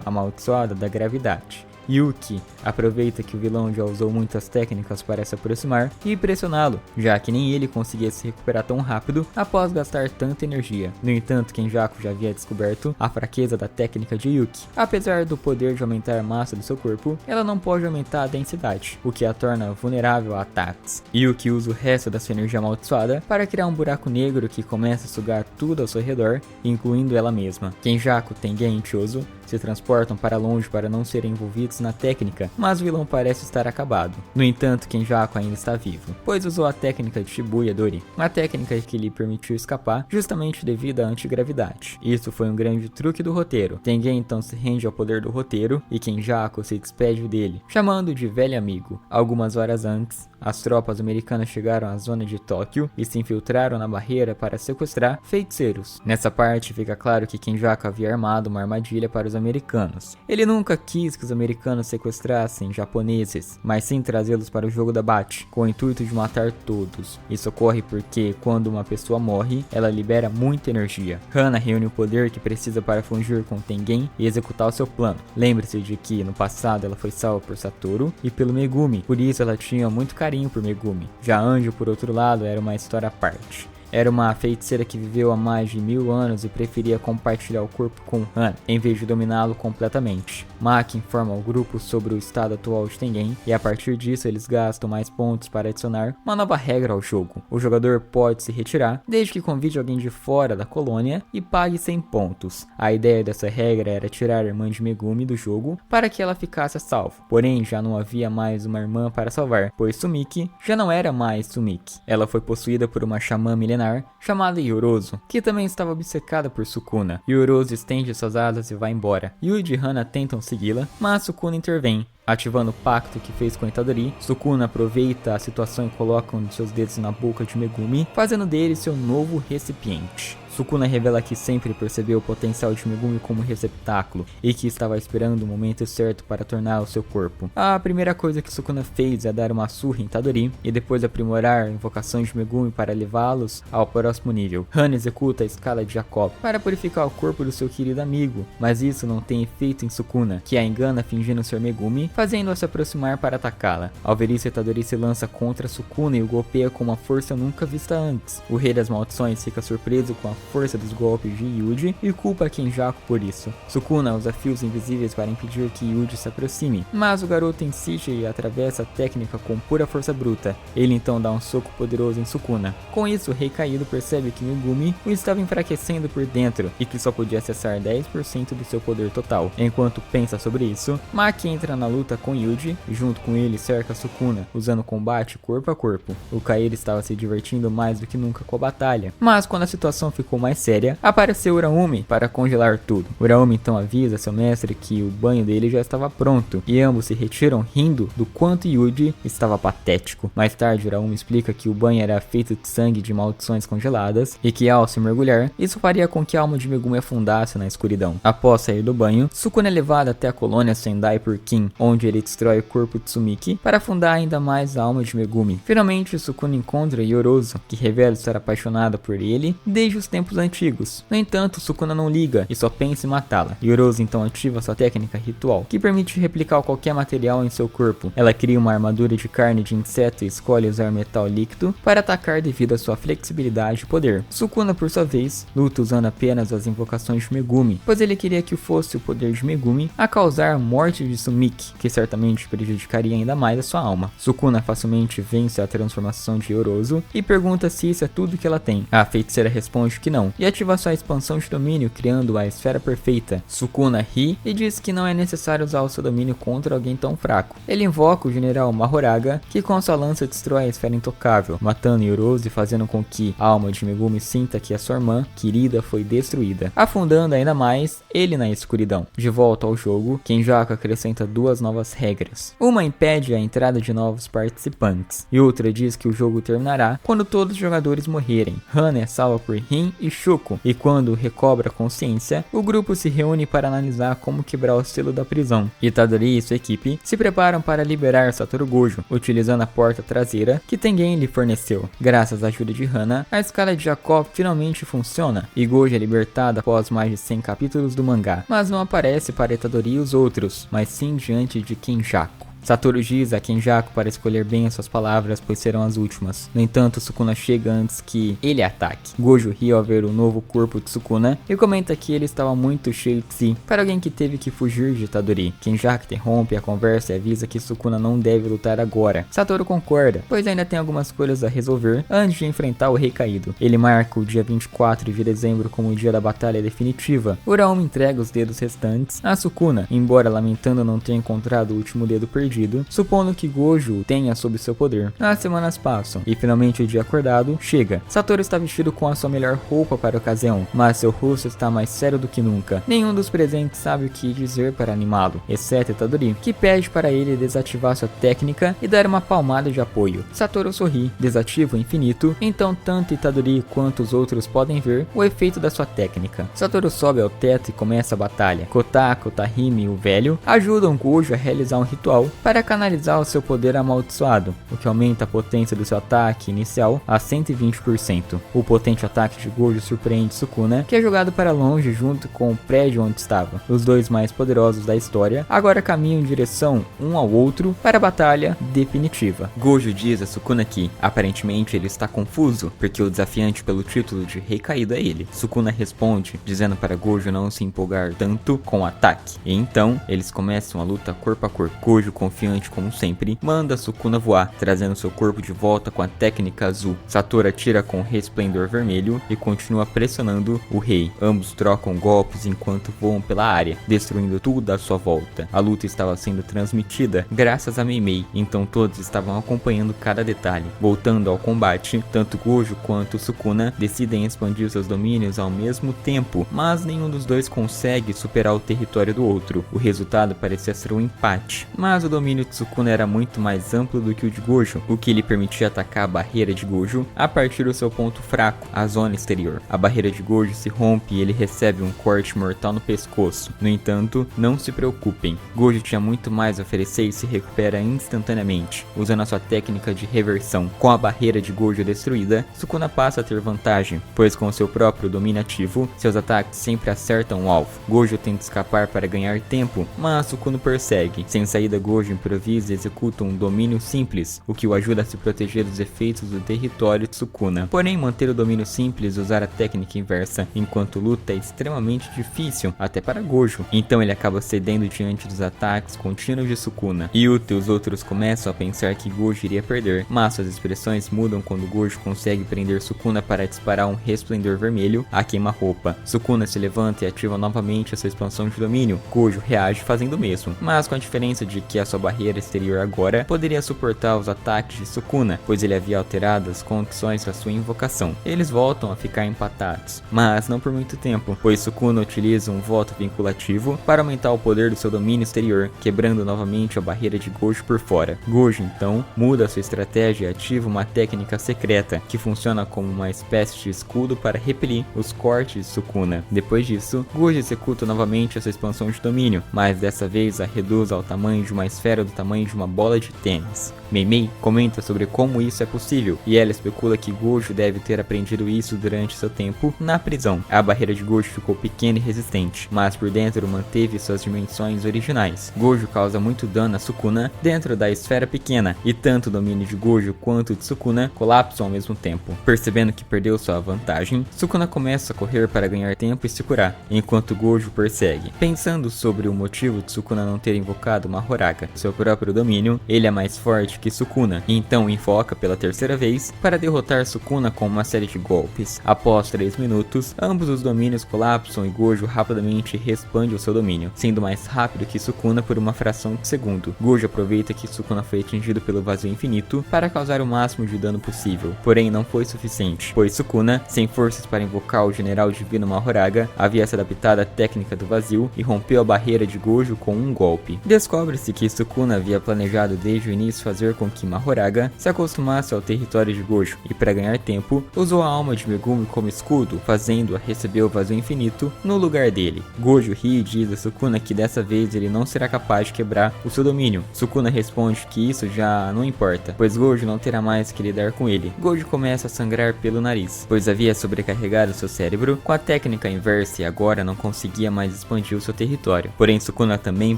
amaldiçoada da gravidade. Yuki aproveita que o vilão já usou muitas técnicas para se aproximar e pressioná-lo, já que nem ele conseguia se recuperar tão rápido após gastar tanta energia. No entanto, Kenjaku já havia descoberto a fraqueza da técnica de Yuki. Apesar do poder de aumentar a massa do seu corpo, ela não pode aumentar a densidade, o que a torna vulnerável a ataques. Yuki usa o resto da sua energia amaldiçoada para criar um buraco negro que começa a sugar tudo ao seu redor, incluindo ela mesma. Kenjaku, Tengen e Chozo se transportam para longe para não serem envolvidos na técnica, mas o vilão parece estar acabado. No entanto, Kenjaku ainda está vivo, pois usou a técnica de Shibuya Dori, uma técnica que lhe permitiu escapar justamente devido à antigravidade. Isso foi um grande truque do roteiro. Tengen então se rende ao poder do roteiro e Kenjaku se despede dele, chamando de velho amigo. Algumas horas antes, as tropas americanas chegaram à zona de Tóquio e se infiltraram na barreira para sequestrar feiticeiros. Nessa parte fica claro que Kenjaku havia armado uma armadilha para os americanos. Ele nunca quis que os americanos americanos sequestrassem japoneses, mas sim trazê-los para o jogo da Bat, com o intuito de matar todos. Isso ocorre porque, quando uma pessoa morre, ela libera muita energia. Hana reúne o poder que precisa para fungir com Tengen e executar o seu plano. Lembre-se de que, no passado, ela foi salva por Satoru e pelo Megumi, por isso ela tinha muito carinho por Megumi. Já Anjo, por outro lado, era uma história à parte. Era uma feiticeira que viveu há mais de 1000 anos e preferia compartilhar o corpo com Hana, em vez de dominá-lo completamente. Maki informa ao grupo sobre o estado atual de Tengen, e a partir disso eles gastam mais pontos para adicionar uma nova regra ao jogo. O jogador pode se retirar, desde que convide alguém de fora da colônia e pague 100 pontos. A ideia dessa regra era tirar a irmã de Megumi do jogo para que ela ficasse a salvo. Porém, já não havia mais uma irmã para salvar, pois Sumiki já não era mais Sumiki. Ela foi possuída por uma xamã milenar chamada Yorozu, que também estava obcecada por Sukuna. Yorozu estende suas asas e vai embora. Yuji e Hana tentam segui-la, mas Sukuna intervém. Ativando o pacto que fez com Itadori, Sukuna aproveita a situação e coloca um de seus dedos na boca de Megumi, fazendo dele seu novo recipiente. Sukuna revela que sempre percebeu o potencial de Megumi como receptáculo e que estava esperando o momento certo para tornar o seu corpo. A primeira coisa que Sukuna fez é dar uma surra em Itadori e depois aprimorar invocações de Megumi para levá-los ao próximo nível. Hana executa a escala de Jacob para purificar o corpo do seu querido amigo, mas isso não tem efeito em Sukuna, que a engana fingindo ser Megumi, fazendo-a se aproximar para atacá-la. Ao ver isso, Itadori se lança contra Sukuna e o golpeia com uma força nunca vista antes. O Rei das Maldições fica surpreso com a força dos golpes de Yuji e culpa Kenjaku por isso. Sukuna usa fios invisíveis para impedir que Yuji se aproxime, mas o garoto insiste e atravessa a técnica com pura força bruta. Ele então dá um soco poderoso em Sukuna. Com isso, o Rei Caído percebe que Megumi o estava enfraquecendo por dentro e que só podia acessar 10% do seu poder total. Enquanto pensa sobre isso, Maki entra na luta com Yuji e junto com ele cerca Sukuna, usando combate corpo a corpo. O Caído estava se divertindo mais do que nunca com a batalha, mas quando a situação ficou mais séria, apareceu Uraumi para congelar tudo. Uraumi então avisa seu mestre que o banho dele já estava pronto, e ambos se retiram rindo do quanto Yuji estava patético. Mais tarde, Uraumi explica que o banho era feito de sangue de maldições congeladas, e que ao se mergulhar, isso faria com que a alma de Megumi afundasse na escuridão. Após sair do banho, Sukuna é levado até a colônia Sendai por Kin, onde ele destrói o corpo de Sumiki para afundar ainda mais a alma de Megumi. Finalmente, Sukuna encontra Yorozu, que revela estar apaixonada por ele desde os tempos antigos. No entanto, Sukuna não liga e só pensa em matá-la. Yorozu então ativa sua técnica ritual, que permite replicar qualquer material em seu corpo. Ela cria uma armadura de carne de inseto e escolhe usar metal líquido para atacar devido à sua flexibilidade e poder. Sukuna, por sua vez, luta usando apenas as invocações de Megumi, pois ele queria que fosse o poder de Megumi a causar a morte de Sumiki, que certamente prejudicaria ainda mais a sua alma. Sukuna facilmente vence a transformação de Yorozu e pergunta se isso é tudo que ela tem. A feiticeira responde que não, e ativa sua expansão de domínio, criando a esfera perfeita. Sukuna ri e diz que não é necessário usar o seu domínio contra alguém tão fraco. Ele invoca o general Mahoraga, que com sua lança destrói a esfera intocável, matando Yorozu e fazendo com que a alma de Megumi sinta que a sua irmã querida foi destruída, afundando ainda mais ele na escuridão. De volta ao jogo, Kenjaku acrescenta duas novas regras. Uma impede a entrada de novos participantes, e outra diz que o jogo terminará quando todos os jogadores morrerem. Hana é salva por Rin e Shuko, e quando recobra consciência, o grupo se reúne para analisar como quebrar o selo da prisão. Itadori e sua equipe se preparam para liberar Satoru Gojo, utilizando a porta traseira que Tengen lhe forneceu. Graças à ajuda de Hana, a escala de Jacob finalmente funciona, e Gojo é libertado após mais de 100 capítulos do mangá, mas não aparece para Itadori e os outros, mas sim diante de Kenjaku. Satoru diz a Kenjaku para escolher bem as suas palavras, pois serão as últimas. No entanto, Sukuna chega antes que ele ataque. Gojo ri ao ver o novo corpo de Sukuna e comenta que ele estava muito cheio de si, para alguém que teve que fugir de Itadori. Kenjaku interrompe a conversa e avisa que Sukuna não deve lutar agora. Satoru concorda, pois ainda tem algumas coisas a resolver antes de enfrentar o Rei Caído. Ele marca o dia 24 de dezembro como o dia da batalha definitiva. Uraumi entrega os dedos restantes a Sukuna, embora lamentando não ter encontrado o último dedo perdido. perdido, supondo que Gojo tenha sob seu poder. As semanas passam, e finalmente o dia acordado chega. Satoru está vestido com a sua melhor roupa para a ocasião, mas seu rosto está mais sério do que nunca. Nenhum dos presentes sabe o que dizer para animá-lo, exceto Itadori, que pede para ele desativar sua técnica e dar uma palmada de apoio. Satoru sorri, desativa o infinito, então tanto Itadori quanto os outros podem ver o efeito da sua técnica. Satoru sobe ao teto e começa a batalha. Kotaka, Tahime e o velho ajudam Gojo a realizar um ritual para canalizar o seu poder amaldiçoado, o que aumenta a potência do seu ataque inicial a 120%. O potente ataque de Gojo surpreende Sukuna, que é jogado para longe junto com o prédio onde estava. Os dois mais poderosos da história agora caminham em direção um ao outro para a batalha definitiva. Gojo diz a Sukuna que, aparentemente, ele está confuso, porque o desafiante pelo título de Rei Caído é ele. Sukuna responde, dizendo para Gojo não se empolgar tanto com o ataque. E então, eles começam a luta corpo a corpo. Gojo, confiante como sempre, manda Sukuna voar, trazendo seu corpo de volta com a técnica azul. Satoru atira com o resplendor vermelho e continua pressionando o rei. Ambos trocam golpes enquanto voam pela área, destruindo tudo à sua volta. A luta estava sendo transmitida graças a Meimei, então todos estavam acompanhando cada detalhe. Voltando ao combate, tanto Gojo quanto Sukuna decidem expandir seus domínios ao mesmo tempo, mas nenhum dos dois consegue superar o território do outro. O resultado parecia ser um empate, mas o domínio de Sukuna era muito mais amplo do que o de Gojo, o que lhe permitia atacar a barreira de Gojo a partir do seu ponto fraco, a zona exterior. A barreira de Gojo se rompe e ele recebe um corte mortal no pescoço. No entanto, não se preocupem, Gojo tinha muito mais a oferecer e se recupera instantaneamente, usando a sua técnica de reversão. Com a barreira de Gojo destruída, Sukuna passa a ter vantagem, pois com seu próprio domínio ativo, seus ataques sempre acertam o alvo. Gojo tenta escapar para ganhar tempo, mas Sukuna persegue. Sem saída, Gojo improvisa e executa um domínio simples, o que o ajuda a se proteger dos efeitos do território de Sukuna. Porém, manter o domínio simples e usar a técnica inversa enquanto luta é extremamente difícil, até para Gojo. Então ele acaba cedendo diante dos ataques contínuos de Sukuna. Yuta e os outros começam a pensar que Gojo iria perder, mas suas expressões mudam quando Gojo consegue prender Sukuna para disparar um resplendor vermelho a queima-roupa. Sukuna se levanta e ativa novamente a sua expansão de domínio. Gojo reage fazendo o mesmo, mas com a diferença de que a sua barreira exterior agora poderia suportar os ataques de Sukuna, pois ele havia alterado as condições da sua invocação. Eles voltam a ficar empatados, mas não por muito tempo, pois Sukuna utiliza um voto vinculativo para aumentar o poder do seu domínio exterior, quebrando novamente a barreira de Gojo por fora. Gojo então muda sua estratégia e ativa uma técnica secreta que funciona como uma espécie de escudo para repelir os cortes de Sukuna. Depois disso, Gojo executa novamente essa expansão de domínio, mas dessa vez a reduz ao tamanho de uma esfera do tamanho de uma bola de tênis. Meimei comenta sobre como isso é possível, e ela especula que Gojo deve ter aprendido isso durante seu tempo na prisão. A barreira de Gojo ficou pequena e resistente, mas por dentro manteve suas dimensões originais. Gojo causa muito dano a Sukuna dentro da esfera pequena, e tanto o domínio de Gojo quanto de Sukuna colapsam ao mesmo tempo. Percebendo que perdeu sua vantagem, Sukuna começa a correr para ganhar tempo e se curar, enquanto Gojo persegue. Pensando sobre o motivo de Sukuna não ter invocado uma Horaga, seu próprio domínio, ele é mais forte que Sukuna, então invoca pela terceira vez para derrotar Sukuna com uma série de golpes. Após 3 minutos, ambos os domínios colapsam e Gojo rapidamente expande o seu domínio, sendo mais rápido que Sukuna por uma fração de segundo. Gojo aproveita que Sukuna foi atingido pelo vazio infinito para causar o máximo de dano possível, porém não foi suficiente, pois Sukuna, sem forças para invocar o General Divino Mahoraga, havia se adaptado à técnica do vazio e rompeu a barreira de Gojo com um golpe. Descobre-se que Sukuna havia planejado desde o início fazer com que Mahoraga se acostumasse ao território de Gojo, e para ganhar tempo, usou a alma de Megumi como escudo, fazendo-a receber o vazio infinito no lugar dele. Gojo ri e diz a Sukuna que dessa vez ele não será capaz de quebrar o seu domínio. Sukuna responde que isso já não importa, pois Gojo não terá mais que lidar com ele. Gojo começa a sangrar pelo nariz, pois havia sobrecarregado seu cérebro com a técnica inversa e agora não conseguia mais expandir o seu território. Porém, Sukuna também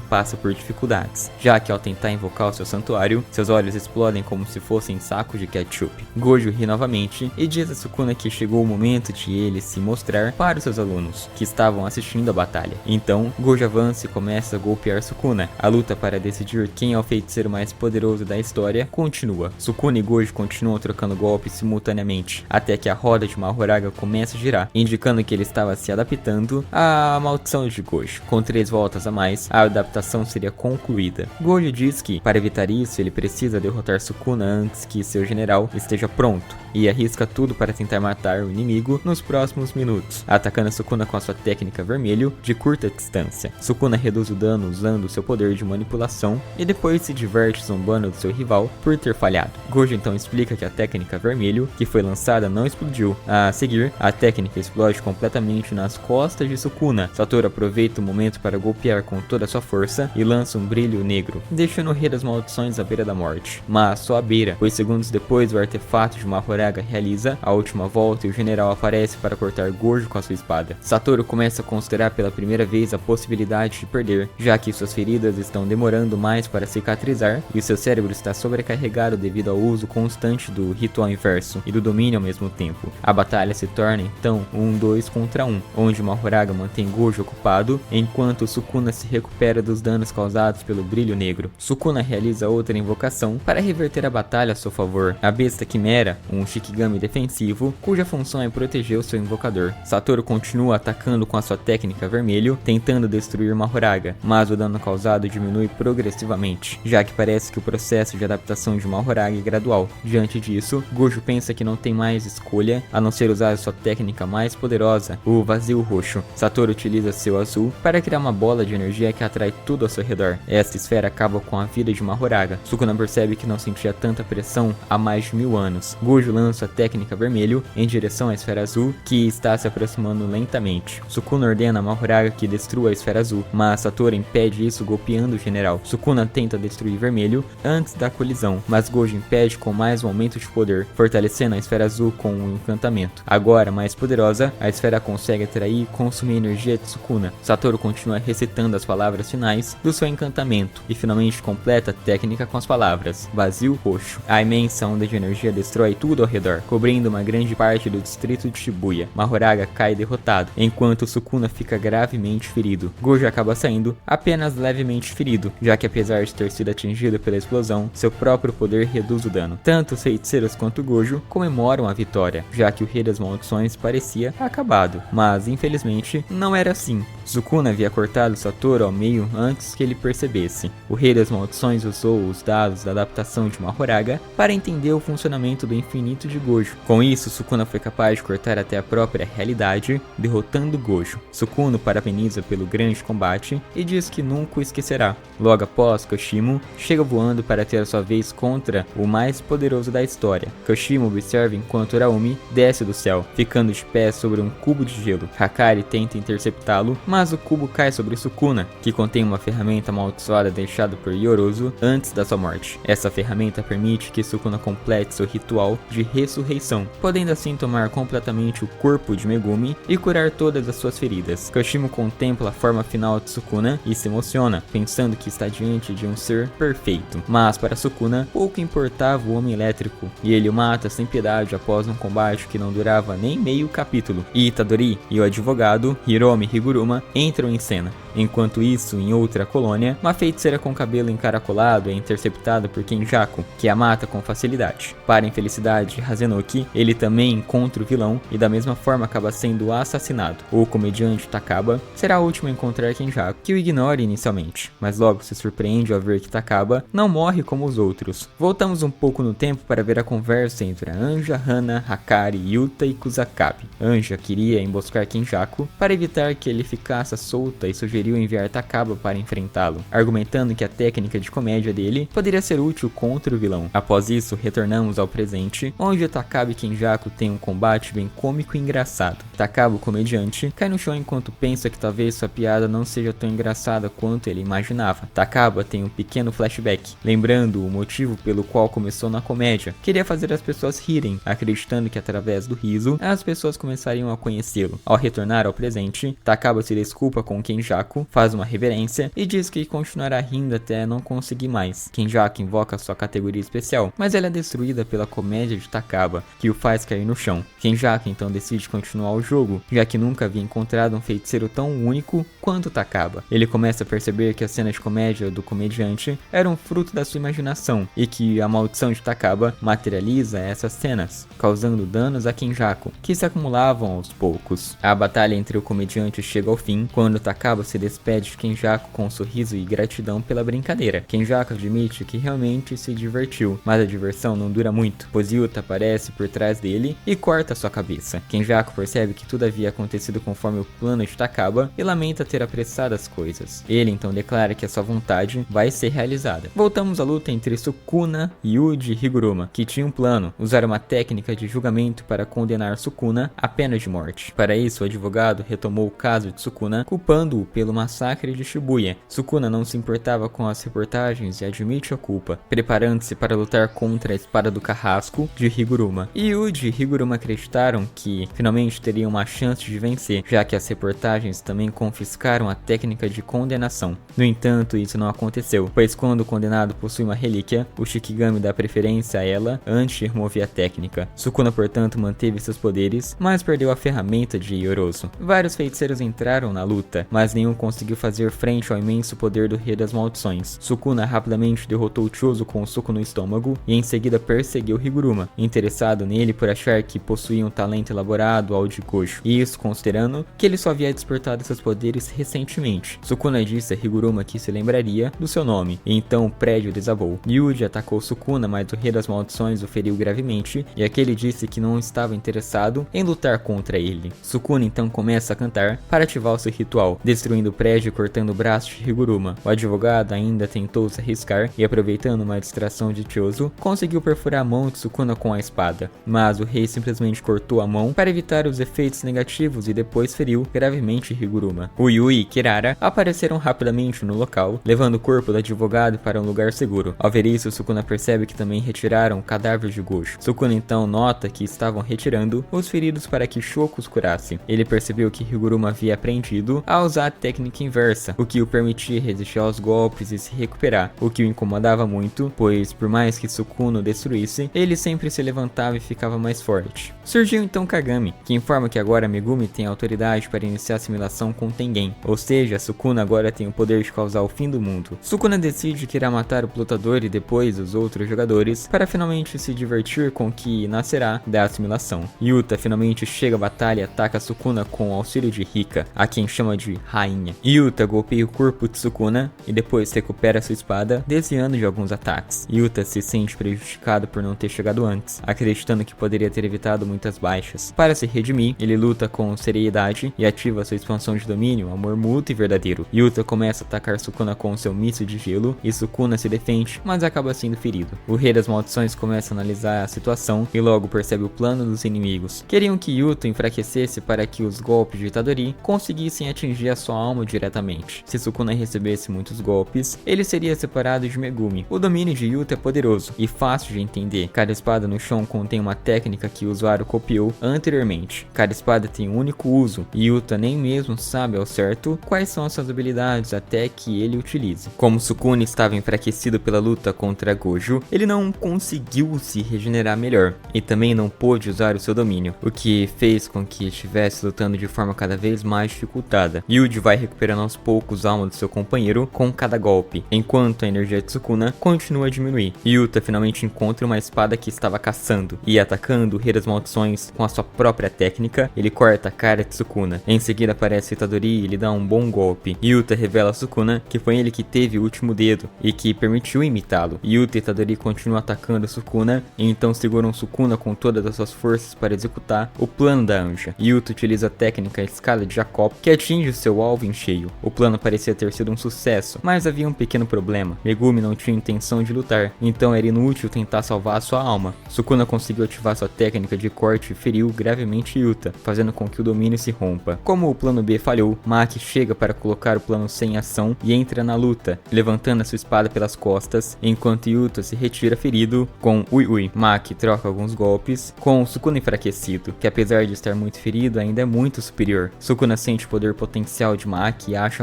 passa por dificuldades, já que ao tentar invocar o seu santuário, seus olhos explodem como se fossem sacos de ketchup. Gojo ri novamente e diz a Sukuna que chegou o momento de ele se mostrar para os seus alunos, que estavam assistindo a batalha. Então, Gojo avança e começa a golpear Sukuna. A luta para decidir quem é o feiticeiro mais poderoso da história continua. Sukuna e Gojo continuam trocando golpes simultaneamente, até que a roda de Mahoraga começa a girar, indicando que ele estava se adaptando à maldição de Gojo. Com 3 voltas a mais, a adaptação seria concluída. Gojo diz que, para evitar isso, ele precisa derrotar Sukuna antes que seu general esteja pronto, e arrisca tudo para tentar matar o inimigo nos próximos minutos, atacando Sukuna com a sua técnica vermelho de curta distância. Sukuna reduz o dano usando seu poder de manipulação e depois se diverte zombando do seu rival por ter falhado. Gojo então explica que a técnica vermelho que foi lançada não explodiu. A seguir, a técnica explode completamente nas costas de Sukuna. Satoru aproveita o momento para golpear com toda a sua força e lança um brilho negro, deixando o Rei das Maldições à beira da morte. Mas só à beira, pois segundos depois o artefato de Mahoraga realiza a última volta e o general aparece para cortar Gojo com a sua espada. Satoru começa a considerar pela primeira vez a possibilidade de perder, já que suas feridas estão demorando mais para cicatrizar e seu cérebro está sobrecarregado devido ao uso constante do ritual inverso e do domínio ao mesmo tempo. A batalha se torna então um 2 contra 1, onde Mahoraga mantém Gojo ocupado, enquanto Sukuna se recupera dos danos causados pelo brilho negro. Sukuna realiza outra invocação para reverter a batalha a seu favor. A besta Quimera, um Shikigami defensivo, cuja função é proteger o seu invocador. Satoru continua atacando com a sua técnica vermelho, tentando destruir Mahoraga, mas o dano causado diminui progressivamente, já que parece que o processo de adaptação de Mahoraga é gradual. Diante disso, Gojo pensa que não tem mais escolha a não ser usar sua técnica mais poderosa, o vazio roxo. Satoru utiliza seu azul para criar uma bola de energia que atrai tudo ao seu redor. Esta esfera acaba com a vida de Mahoraga. Sukuna percebe que não sentia tanta pressão há mais de 1000 anos. Gojo lança a técnica vermelho em direção à esfera azul, que está se aproximando lentamente. Sukuna ordena a Mahoraga que destrua a esfera azul, mas Satoru impede isso golpeando o general. Sukuna tenta destruir vermelho antes da colisão, mas Gojo impede com mais um aumento de poder, fortalecendo a esfera azul com um encantamento. Agora mais poderosa, a esfera consegue atrair e consumir a energia de Sukuna. Satoru continua recitando as palavras finais do seu encantamento e finalmente completa a técnica com as palavras vazio roxo. A imensa onda de energia destrói tudo ao redor, cobrindo uma grande parte do distrito de Shibuya. Mahoraga cai derrotado, enquanto Sukuna fica gravemente ferido. Gojo acaba saindo apenas levemente ferido, já que apesar de ter sido atingido pela explosão, seu próprio poder reduz o dano. Tanto os feiticeiros quanto Gojo comemoram a vitória, já que o Rei das Maldições parecia acabado, mas infelizmente não era assim. Sukuna havia cortado Satoru ao meio antes que ele percebesse. O Rei das Maldições usou os dados da adaptação de Mahoraga para entender o funcionamento do infinito de Gojo. Com isso, Sukuna foi capaz de cortar até a própria realidade, derrotando Gojo. Sukuna parabeniza pelo grande combate e diz que nunca o esquecerá. Logo após, Kashimo chega voando para ter a sua vez contra o mais poderoso da história. Kashimo observa enquanto Uraumi desce do céu, ficando de pé sobre um cubo de gelo. Hakari tenta interceptá-lo, mas o cubo cai sobre Sukuna, que contém uma ferramenta amaldiçoada deixada por Yorozu antes da sua morte. Essa ferramenta permite que Sukuna complete seu ritual de ressurreição, podendo assim tomar completamente o corpo de Megumi e curar todas as suas feridas. Kashimo contempla a forma final de Sukuna e se emociona, pensando que está diante de um ser perfeito. Mas para Sukuna, pouco importava o Homem Elétrico, e ele o mata sem piedade após um combate que não durava nem meio capítulo. E Itadori e o advogado, Hiromi Higuruma, entram em cena. Enquanto isso, em outra colônia, uma feiticeira com cabelo encaracolado é interceptada por Kenjaku, que a mata com facilidade. Para a infelicidade de Hazenuki, ele também encontra o vilão e da mesma forma acaba sendo assassinado. O comediante Takaba será o último a encontrar Kenjaku, que o ignora inicialmente, mas logo se surpreende ao ver que Takaba não morre como os outros. Voltamos um pouco no tempo para ver a conversa entre a Anja, Hana, Hakari, Yuta e Kusakabe. Anja queria emboscar Kenjaku para evitar que ele ficasse solta e sugeriu enviar Takaba para enfrentá-lo, argumentando que a técnica de comédia dele poderia ser útil contra o vilão. Após isso, retornamos ao presente, onde Takaba e Kenjaku têm um combate bem cômico e engraçado. Takaba, o comediante, cai no chão enquanto pensa que talvez sua piada não seja tão engraçada quanto ele imaginava. Takaba tem um pequeno flashback, lembrando o motivo pelo qual começou na comédia. Queria fazer as pessoas rirem, acreditando que através do riso, as pessoas começariam a conhecê-lo. Ao retornar ao presente, Takaba se desculpa com Kenjaku, faz uma reverência e diz que continuará rindo até não conseguir mais. Kenjaku invoca sua categoria especial, mas ela é destruída pela comédia de Takaba, que o faz cair no chão. Kenjaku então decide continuar o jogo, já que nunca havia encontrado um feiticeiro tão único quanto Takaba. Ele começa a perceber que a cena de comédia do comediante era um fruto da sua imaginação, e que a maldição de Takaba materializa essas cenas, causando danos a Kenjaku, que se acumulavam aos poucos. A batalha entre o comediante chega ao fim, quando Takaba se despede de Kenjaku com um sorriso e gratidão pela brincadeira. Kenjaku admite que realmente se divertiu, mas a diversão não dura muito, pois Yuta aparece por trás dele e corta sua cabeça. Kenjaku percebe que tudo havia acontecido conforme o plano de Takaba e lamenta ter apressado as coisas. Ele então declara que a sua vontade vai ser realizada. Voltamos à luta entre Sukuna, Yuji e Higuruma, que tinha um plano, usar uma técnica de julgamento para condenar Sukuna à pena de morte. Para isso, o advogado retomou o caso de Sukuna, culpando-o pelo massacre de Shibuya. Sukuna não se importava com as reportagens e admite a culpa, preparando-se para lutar contra a espada do carrasco de Higuruma. Yuji e Higuruma acreditaram que finalmente teriam uma chance de vencer, já que as reportagens também confiscaram a técnica de condenação. No entanto, isso não aconteceu, pois quando o condenado possui uma relíquia, o Shikigami dá preferência a ela antes de remover a técnica. Sukuna, portanto, manteve seus poderes, mas perdeu a ferramenta de Yorozu. Vários feiticeiros entraram na luta, mas nenhum conseguiu fazer frente ao imenso poder do Rei das Maldições. Sukuna rapidamente derrotou Chozo com um soco no estômago e em seguida perseguiu Higuruma, interessado nele por achar que possuía um talento elaborado ao de Gojo, e isso considerando que ele só havia despertado seus poderes recentemente. Sukuna disse a Higuruma que se lembraria do seu nome, e então o prédio desabou. Yuji atacou Sukuna, mas o Rei das Maldições o feriu gravemente, e aquele disse que não estava interessado em lutar contra ele. Sukuna então começa a cantar para ativar o seu ritual, destruindo o prédio e cortando o braço de Higuruma. O advogado ainda tentou se arriscar e, aproveitando uma distração de Chozo, conseguiu perfurar a mão de Sukuna com a espada, mas o rei simplesmente cortou a mão para evitar os efeitos negativos e depois feriu gravemente Higuruma. O Yui e Kirara apareceram rapidamente no local, levando o corpo do advogado para um lugar seguro. Ao ver isso, Sukuna percebe que também retiraram o cadáver de Gojo. Sukuna então nota que estavam retirando os feridos para que Shoko os curasse. Ele percebeu que Higuruma havia aprendido a usar a técnica inversa, o que o permitia resistir aos golpes e se recuperar, o que o incomodava muito, pois por mais que Sukuna o destruísse, ele sempre se levantava e ficava mais forte. Surgiu então Kagami, que informa que agora Megumi tem autoridade para iniciar a assimilação com Tengen, ou seja, Sukuna agora tem o poder de causar o fim do mundo. Sukuna decide que irá matar o lutador e depois os outros jogadores para finalmente se divertir com o que nascerá da assimilação. Yuta finalmente chega à batalha e ataca Sukuna com o auxílio de Rika, a quem chama de rainha. Yuta golpeia o corpo de Sukuna e depois recupera sua espada, desviando de alguns ataques. Yuta se sente prejudicado por não ter chegado antes, acreditando que poderia ter evitado muitas baixas. Para se redimir, ele luta com seriedade e ativa sua expansão de domínio, amor mútuo e verdadeiro. Yuta começa a atacar Sukuna com seu míssil de gelo e Sukuna se defende, mas acaba sendo ferido. O Rei das Maldições começa a analisar a situação e logo percebe o plano dos inimigos. Queriam que Yuta enfraquecesse para que os golpes de Itadori conseguissem atingir a sua alma diretamente. Se Sukuna recebesse muitos golpes, ele seria separado de Megumi. O domínio de Yuta é poderoso e fácil de entender. Cada espada no chão contém uma técnica que o usuário copiou anteriormente. Cada espada tem um único uso e Yuta nem mesmo sabe ao certo quais são as suas habilidades até que ele utilize. Como Sukuna estava enfraquecido pela luta contra Gojo, ele não conseguiu se regenerar melhor e também não pôde usar o seu domínio, o que fez com que estivesse lutando de forma cada vez mais dificultada. Yuji vai recuperando aos poucos a alma do seu companheiro com cada golpe, enquanto a energia de Sukuna continua a diminuir. Yuta finalmente encontra uma espada que estava caçando e, atacando o Rei das Maldições com a sua própria técnica, ele corta a cara de Sukuna. Em seguida aparece Itadori e lhe dá um bom golpe. Yuta revela a Sukuna que foi ele que teve o último dedo e que permitiu imitá-lo. Yuta e Itadori continuam atacando Sukuna e então seguram Sukuna com todas as suas forças para executar o plano da anja. Yuta utiliza a técnica escada de Jacob, que atinge seu alvo em cheio. O plano parecia ter sido um sucesso, mas havia um pequeno problema. Megumi não tinha intenção de lutar, então era inútil tentar salvar sua alma. Sukuna conseguiu ativar sua técnica de corte e feriu gravemente Yuta, fazendo com que o domínio se rompa. Como o plano B falhou, Maki chega para colocar o plano C em ação e entra na luta, levantando a sua espada pelas costas, enquanto Yuta se retira ferido com Ui. Maki troca alguns golpes com Sukuna enfraquecido, que apesar de estar muito ferido, ainda é muito superior. Sukuna sente o poder potencial de Maki e acha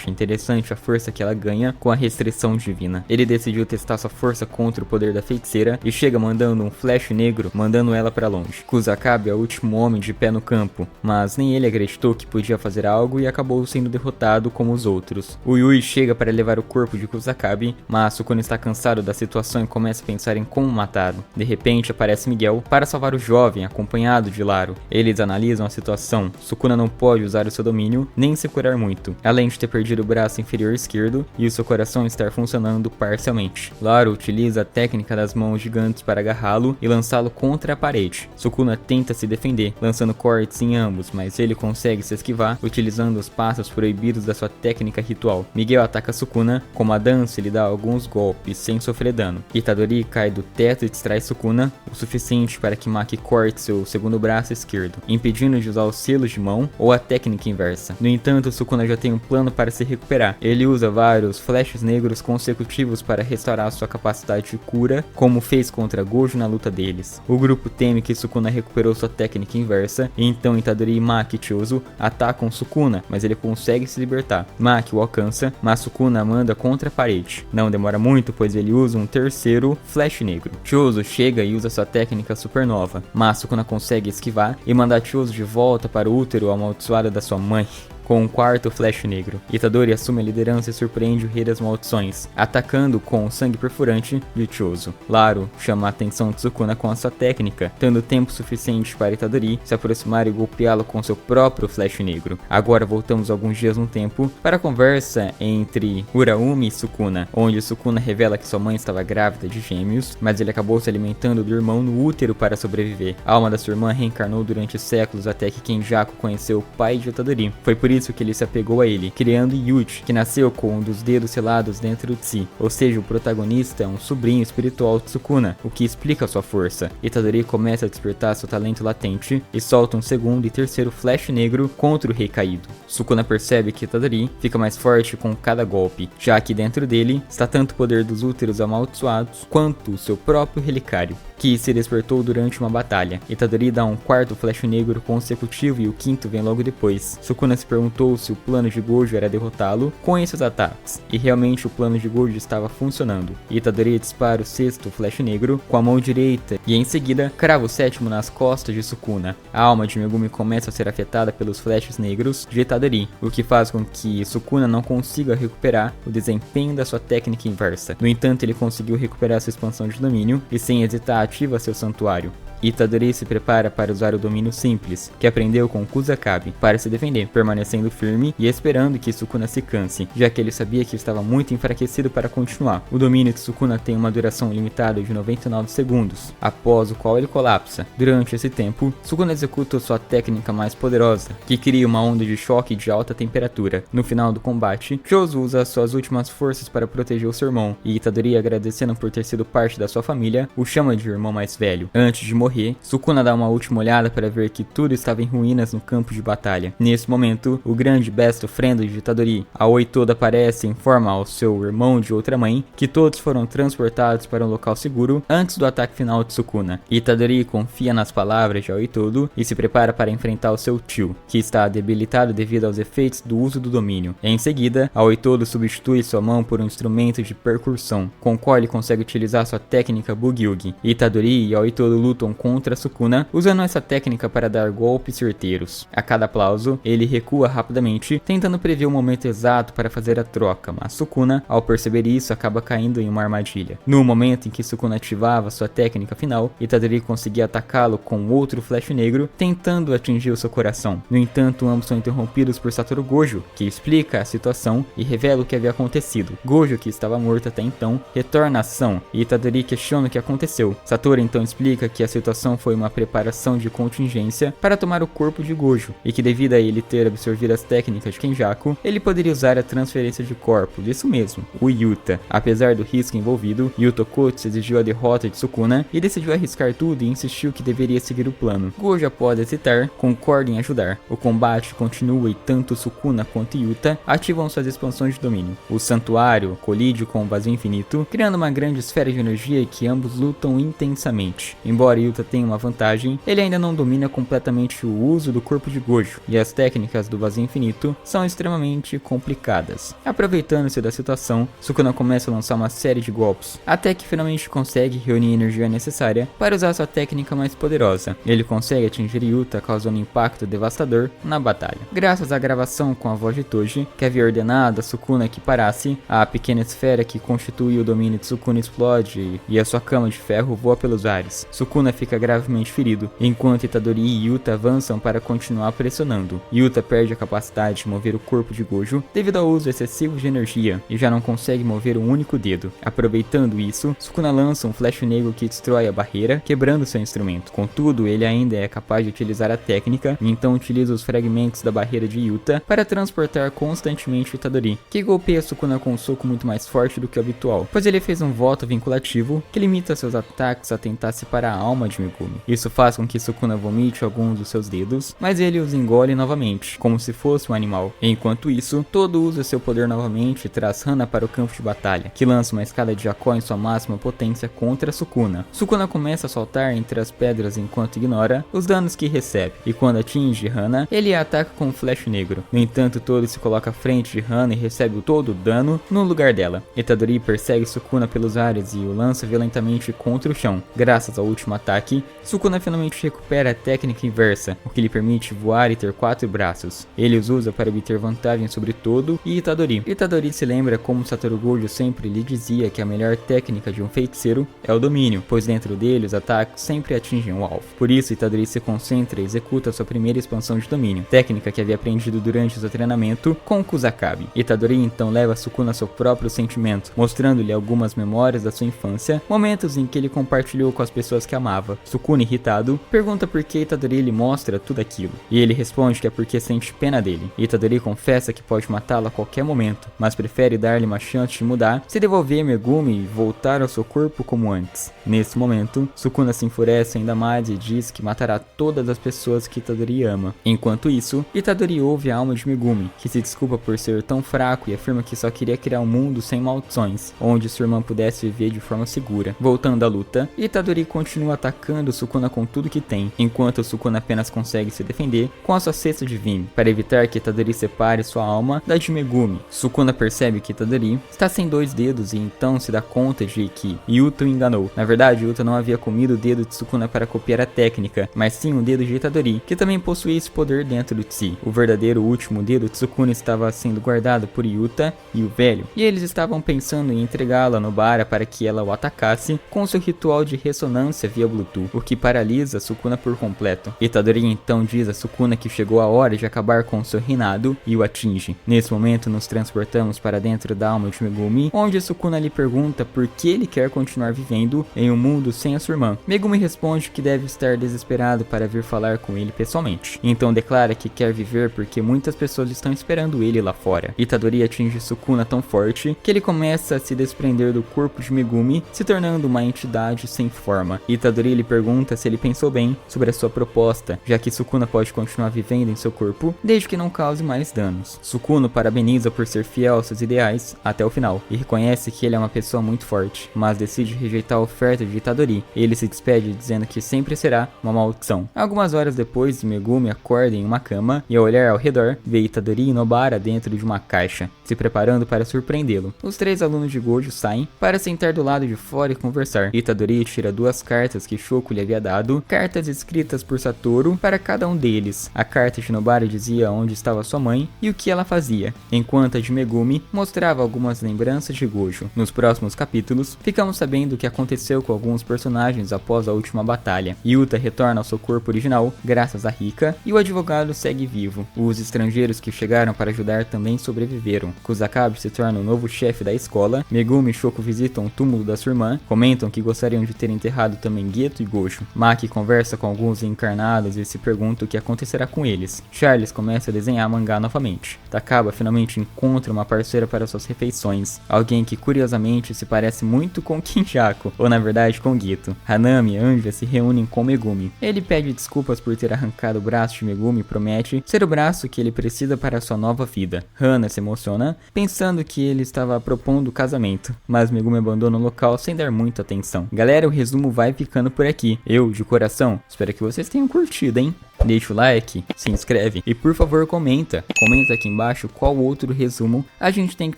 interessante a força que ela ganha com a restrição divina. Ele decidiu testar sua força contra o poder da feiticeira e chega mandando um flash negro, mandando ela para longe. Kusakabe é o último homem de pé no campo, mas nem ele acreditou que podia fazer algo e acabou sendo derrotado como os outros. O Yui chega para levar o corpo de Kusakabe, mas Sukuna está cansado da situação e começa a pensar em como matá-lo. De repente aparece Miguel para salvar o jovem, acompanhado de Laro. Eles analisam a situação. Sukuna não pode usar o seu domínio domínio, nem se curar muito, além de ter perdido o braço inferior esquerdo e o seu coração estar funcionando parcialmente. Lauro utiliza a técnica das mãos gigantes para agarrá-lo e lançá-lo contra a parede. Sukuna tenta se defender, lançando cortes em ambos, mas ele consegue se esquivar utilizando os passos proibidos da sua técnica ritual. Miguel ataca Sukuna, com a dança ele dá alguns golpes sem sofrer dano. Itadori cai do teto e distrai Sukuna o suficiente para que Maki corte seu segundo braço esquerdo, impedindo de usar os selos de mão ou a técnica inversa. No entanto, Sukuna já tem um plano para se recuperar. Ele usa vários flashes negros consecutivos para restaurar sua capacidade de cura, como fez contra Gojo na luta deles. O grupo teme que Sukuna recuperou sua técnica inversa, e então Itadori e Maki Chozo atacam Sukuna, mas ele consegue se libertar. Maki o alcança, mas Sukuna manda contra a parede. Não demora muito, pois ele usa um terceiro flash negro. Chozo chega e usa sua técnica supernova, mas Sukuna consegue esquivar e mandar Chozo de volta para o útero amaldiçoado da sua mãe. Com um quarto flash negro, Itadori assume a liderança e surpreende o Rei das Maldições, atacando com o sangue perfurante de Chozo. Lauro chama a atenção de Sukuna com a sua técnica, tendo tempo suficiente para Itadori se aproximar e golpeá-lo com seu próprio flash negro. Agora voltamos alguns dias no tempo para a conversa entre Uraumi e Sukuna, onde Sukuna revela que sua mãe estava grávida de gêmeos, mas ele acabou se alimentando do irmão no útero para sobreviver. A alma da sua irmã reencarnou durante séculos até que Kenjaku conheceu o pai de Itadori. Foi por isso que ele se apegou a ele, criando Yuji, que nasceu com um dos dedos selados dentro de si, ou seja, o protagonista é um sobrinho espiritual de Sukuna, o que explica sua força. Itadori começa a despertar seu talento latente e solta um segundo e terceiro flash negro contra o rei caído. Sukuna percebe que Itadori fica mais forte com cada golpe, já que dentro dele está tanto o poder dos úteros amaldiçoados quanto o seu próprio relicário, que se despertou durante uma batalha. Itadori dá um quarto flash negro consecutivo e o quinto vem logo depois. Sukuna se perguntou se o plano de Gojo era derrotá-lo com esses ataques, e realmente o plano de Gojo estava funcionando. Itadori dispara o sexto flash negro com a mão direita e em seguida crava o sétimo nas costas de Sukuna. A alma de Megumi começa a ser afetada pelos flashes negros de Itadori, o que faz com que Sukuna não consiga recuperar o desempenho da sua técnica inversa. No entanto, ele conseguiu recuperar sua expansão de domínio e sem hesitar ativa seu santuário. Itadori se prepara para usar o domínio simples, que aprendeu com Kusakabe, para se defender, permanecendo firme e esperando que Sukuna se canse, já que ele sabia que estava muito enfraquecido para continuar. O domínio de Sukuna tem uma duração limitada de 99 segundos, após o qual ele colapsa. Durante esse tempo, Sukuna executa sua técnica mais poderosa, que cria uma onda de choque de alta temperatura. No final do combate, Chozo usa suas últimas forças para proteger o seu irmão, e Itadori, agradecendo por ter sido parte da sua família, o chama de irmão mais velho. Antes de morrer, Sukuna dá uma última olhada para ver que tudo estava em ruínas no campo de batalha. Nesse momento, o grande best friend de Itadori, Aoi Todo, aparece e informa ao seu irmão de outra mãe que todos foram transportados para um local seguro antes do ataque final de Sukuna. Itadori confia nas palavras de Aoi Todo e se prepara para enfrentar o seu tio, que está debilitado devido aos efeitos do uso do domínio. Em seguida, Aoi Todo substitui sua mão por um instrumento de percussão, com o qual ele consegue utilizar sua técnica Bugyugi. Itadori e Aoi Todo lutam contra Sukuna, usando essa técnica para dar golpes certeiros. A cada aplauso, ele recua rapidamente, tentando prever o momento exato para fazer a troca, mas Sukuna, ao perceber isso, acaba caindo em uma armadilha. No momento em que Sukuna ativava sua técnica final, Itadori conseguia atacá-lo com outro flash negro, tentando atingir o seu coração. No entanto, ambos são interrompidos por Satoru Gojo, que explica a situação e revela o que havia acontecido. Gojo, que estava morto até então, retorna à ação e Itadori questiona o que aconteceu. Satoru então explica que a situação foi uma preparação de contingência para tomar o corpo de Gojo, e que devido a ele ter absorvido as técnicas de Kenjaku, ele poderia usar a transferência de corpos, isso mesmo, o Yuta. Apesar do risco envolvido, Yuta Okkotsu exigiu a derrota de Sukuna e decidiu arriscar tudo e insistiu que deveria seguir o plano. Gojo, após hesitar, concorda em ajudar. O combate continua e tanto Sukuna quanto Yuta ativam suas expansões de domínio. O santuário colide com o vazio infinito, criando uma grande esfera de energia que ambos lutam intensamente. Embora Yuta tenha uma vantagem, ele ainda não domina completamente o uso do corpo de Gojo, e as técnicas do vazio infinito são extremamente complicadas. Aproveitando-se da situação, Sukuna começa a lançar uma série de golpes, até que finalmente consegue reunir a energia necessária para usar sua técnica mais poderosa. Ele consegue atingir Yuta, causando um impacto devastador na batalha. Graças à gravação com a voz de Toji, que havia ordenado a Sukuna que parasse, a pequena esfera que constitui o domínio de Sukuna explode e a sua cama de ferro voa pelos ares. Sukuna fica fica gravemente ferido, enquanto Itadori e Yuta avançam para continuar pressionando. Yuta perde a capacidade de mover o corpo de Gojo devido ao uso excessivo de energia e já não consegue mover um único dedo. Aproveitando isso, Sukuna lança um flash negro que destrói a barreira, quebrando seu instrumento. Contudo, ele ainda é capaz de utilizar a técnica e então utiliza os fragmentos da barreira de Yuta para transportar constantemente Itadori, que golpeia Sukuna com um soco muito mais forte do que o habitual, pois ele fez um voto vinculativo que limita seus ataques a tentar separar a alma de Megumi. Isso faz com que Sukuna vomite alguns dos seus dedos, mas ele os engole novamente, como se fosse um animal. Enquanto isso, Todo usa seu poder novamente e traz Hana para o campo de batalha, que lança uma escada de Jakó em sua máxima potência contra Sukuna. Sukuna começa a saltar entre as pedras enquanto ignora os danos que recebe, e quando atinge Hana, ele a ataca com um flash negro. No entanto, Todo se coloca à frente de Hana e recebe todo o dano no lugar dela. Itadori persegue Sukuna pelos ares e o lança violentamente contra o chão. Graças ao último ataque, Sukuna finalmente recupera a técnica inversa, o que lhe permite voar e ter 4 braços. Ele os usa para obter vantagem sobre Todo e Itadori. Itadori se lembra como Satoru Gojo sempre lhe dizia que a melhor técnica de um feiticeiro é o domínio, pois dentro dele os ataques sempre atingem o alvo. Por isso, Itadori se concentra e executa sua primeira expansão de domínio, técnica que havia aprendido durante seu treinamento com Kusakabe. Itadori então leva Sukuna a seu próprio sentimento, mostrando-lhe algumas memórias da sua infância, momentos em que ele compartilhou com as pessoas que amava. Sukuna, irritado, pergunta por que Itadori lhe mostra tudo aquilo, e ele responde que é porque sente pena dele. Itadori confessa que pode matá-lo a qualquer momento, mas prefere dar-lhe uma chance de mudar, se devolver Megumi e voltar ao seu corpo como antes. Nesse momento, Sukuna se enfurece ainda mais e diz que matará todas as pessoas que Itadori ama. Enquanto isso, Itadori ouve a alma de Megumi, que se desculpa por ser tão fraco e afirma que só queria criar um mundo sem maldições, onde sua irmã pudesse viver de forma segura. Voltando à luta, Itadori continua atacando Sukuna com tudo que tem, enquanto Sukuna apenas consegue se defender com a sua cesta de Vime, para evitar que Itadori separe sua alma da de Megumi. Sukuna percebe que Itadori está sem 2 dedos e então se dá conta de que Yuta o enganou. Na verdade, Yuta não havia comido o dedo de Sukuna para copiar a técnica, mas sim um dedo de Itadori, que também possuía esse poder dentro de si. O verdadeiro último dedo de Sukuna estava sendo guardado por Yuta e o velho, e eles estavam pensando em entregá-la no Bara para que ela o atacasse com seu ritual de ressonância via Bluetooth, o que paralisa Sukuna por completo. Itadori então diz a Sukuna que chegou a hora de acabar com seu reinado e o atinge. Nesse momento nos transportamos para dentro da alma de Megumi, onde Sukuna lhe pergunta por que ele quer continuar vivendo em um mundo sem a sua irmã. Megumi responde que deve estar desesperado para vir falar com ele pessoalmente, então declara que quer viver porque muitas pessoas estão esperando ele lá fora. Itadori atinge Sukuna tão forte que ele começa a se desprender do corpo de Megumi, se tornando uma entidade sem forma. Itadori lhe pergunta se ele pensou bem sobre a sua proposta, já que Sukuna pode continuar vivendo em seu corpo desde que não cause mais danos. Sukuna parabeniza por ser fiel aos seus ideais até o final e reconhece que ele é uma pessoa muito forte, mas decide rejeitar a oferta de Itadori. Ele se despede dizendo que sempre será uma maldição. Algumas horas depois, Megumi acorda em uma cama e ao olhar ao redor, vê Itadori e Nobara dentro de uma caixa, se preparando para surpreendê-lo. Os 3 alunos de Gojo saem para sentar do lado de fora e conversar. Itadori tira 2 cartas que Shoko lhe havia dado, cartas escritas por Satoru para cada um deles. A carta de Nobara dizia onde estava sua mãe e o que ela fazia, enquanto a de Megumi mostrava algumas lembranças de Gojo. Nos próximos capítulos, ficamos sabendo o que aconteceu com alguns personagens após a última batalha. Yuta retorna ao seu corpo original, graças a Rika, e o advogado segue vivo. Os estrangeiros que chegaram para ajudar também sobreviveram. Kusakabe se torna o novo chefe da escola. Megumi e Shoko visitam o túmulo da sua irmã, comentam que gostariam de ter enterrado também Geto e Gojo. Maki conversa com alguns encarnados e se pergunta o que acontecerá com eles. Charles começa a desenhar mangá novamente. Takaba finalmente encontra uma parceira para suas refeições, alguém que curiosamente se parece muito com Kinjaku, ou na verdade com Geto. Hanami e Anja se reúnem com Megumi. Ele pede desculpas por ter arrancado o braço de Megumi e promete ser o braço que ele precisa para sua nova vida. Hana se emociona, pensando que ele estava propondo o casamento, mas Megumi abandona o local sem dar muita atenção. Galera, o resumo vai ficando por aqui. Eu, de coração, espero que vocês tenham curtido, hein? Deixa o like, se inscreve e por favor comenta aqui embaixo qual outro resumo a gente tem que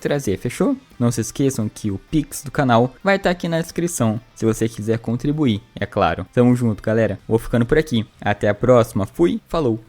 trazer, fechou? Não se esqueçam que o Pix do canal vai estar aqui na descrição, se você quiser contribuir, é claro. Tamo junto, galera. Vou ficando por aqui. Até a próxima. Fui, falou!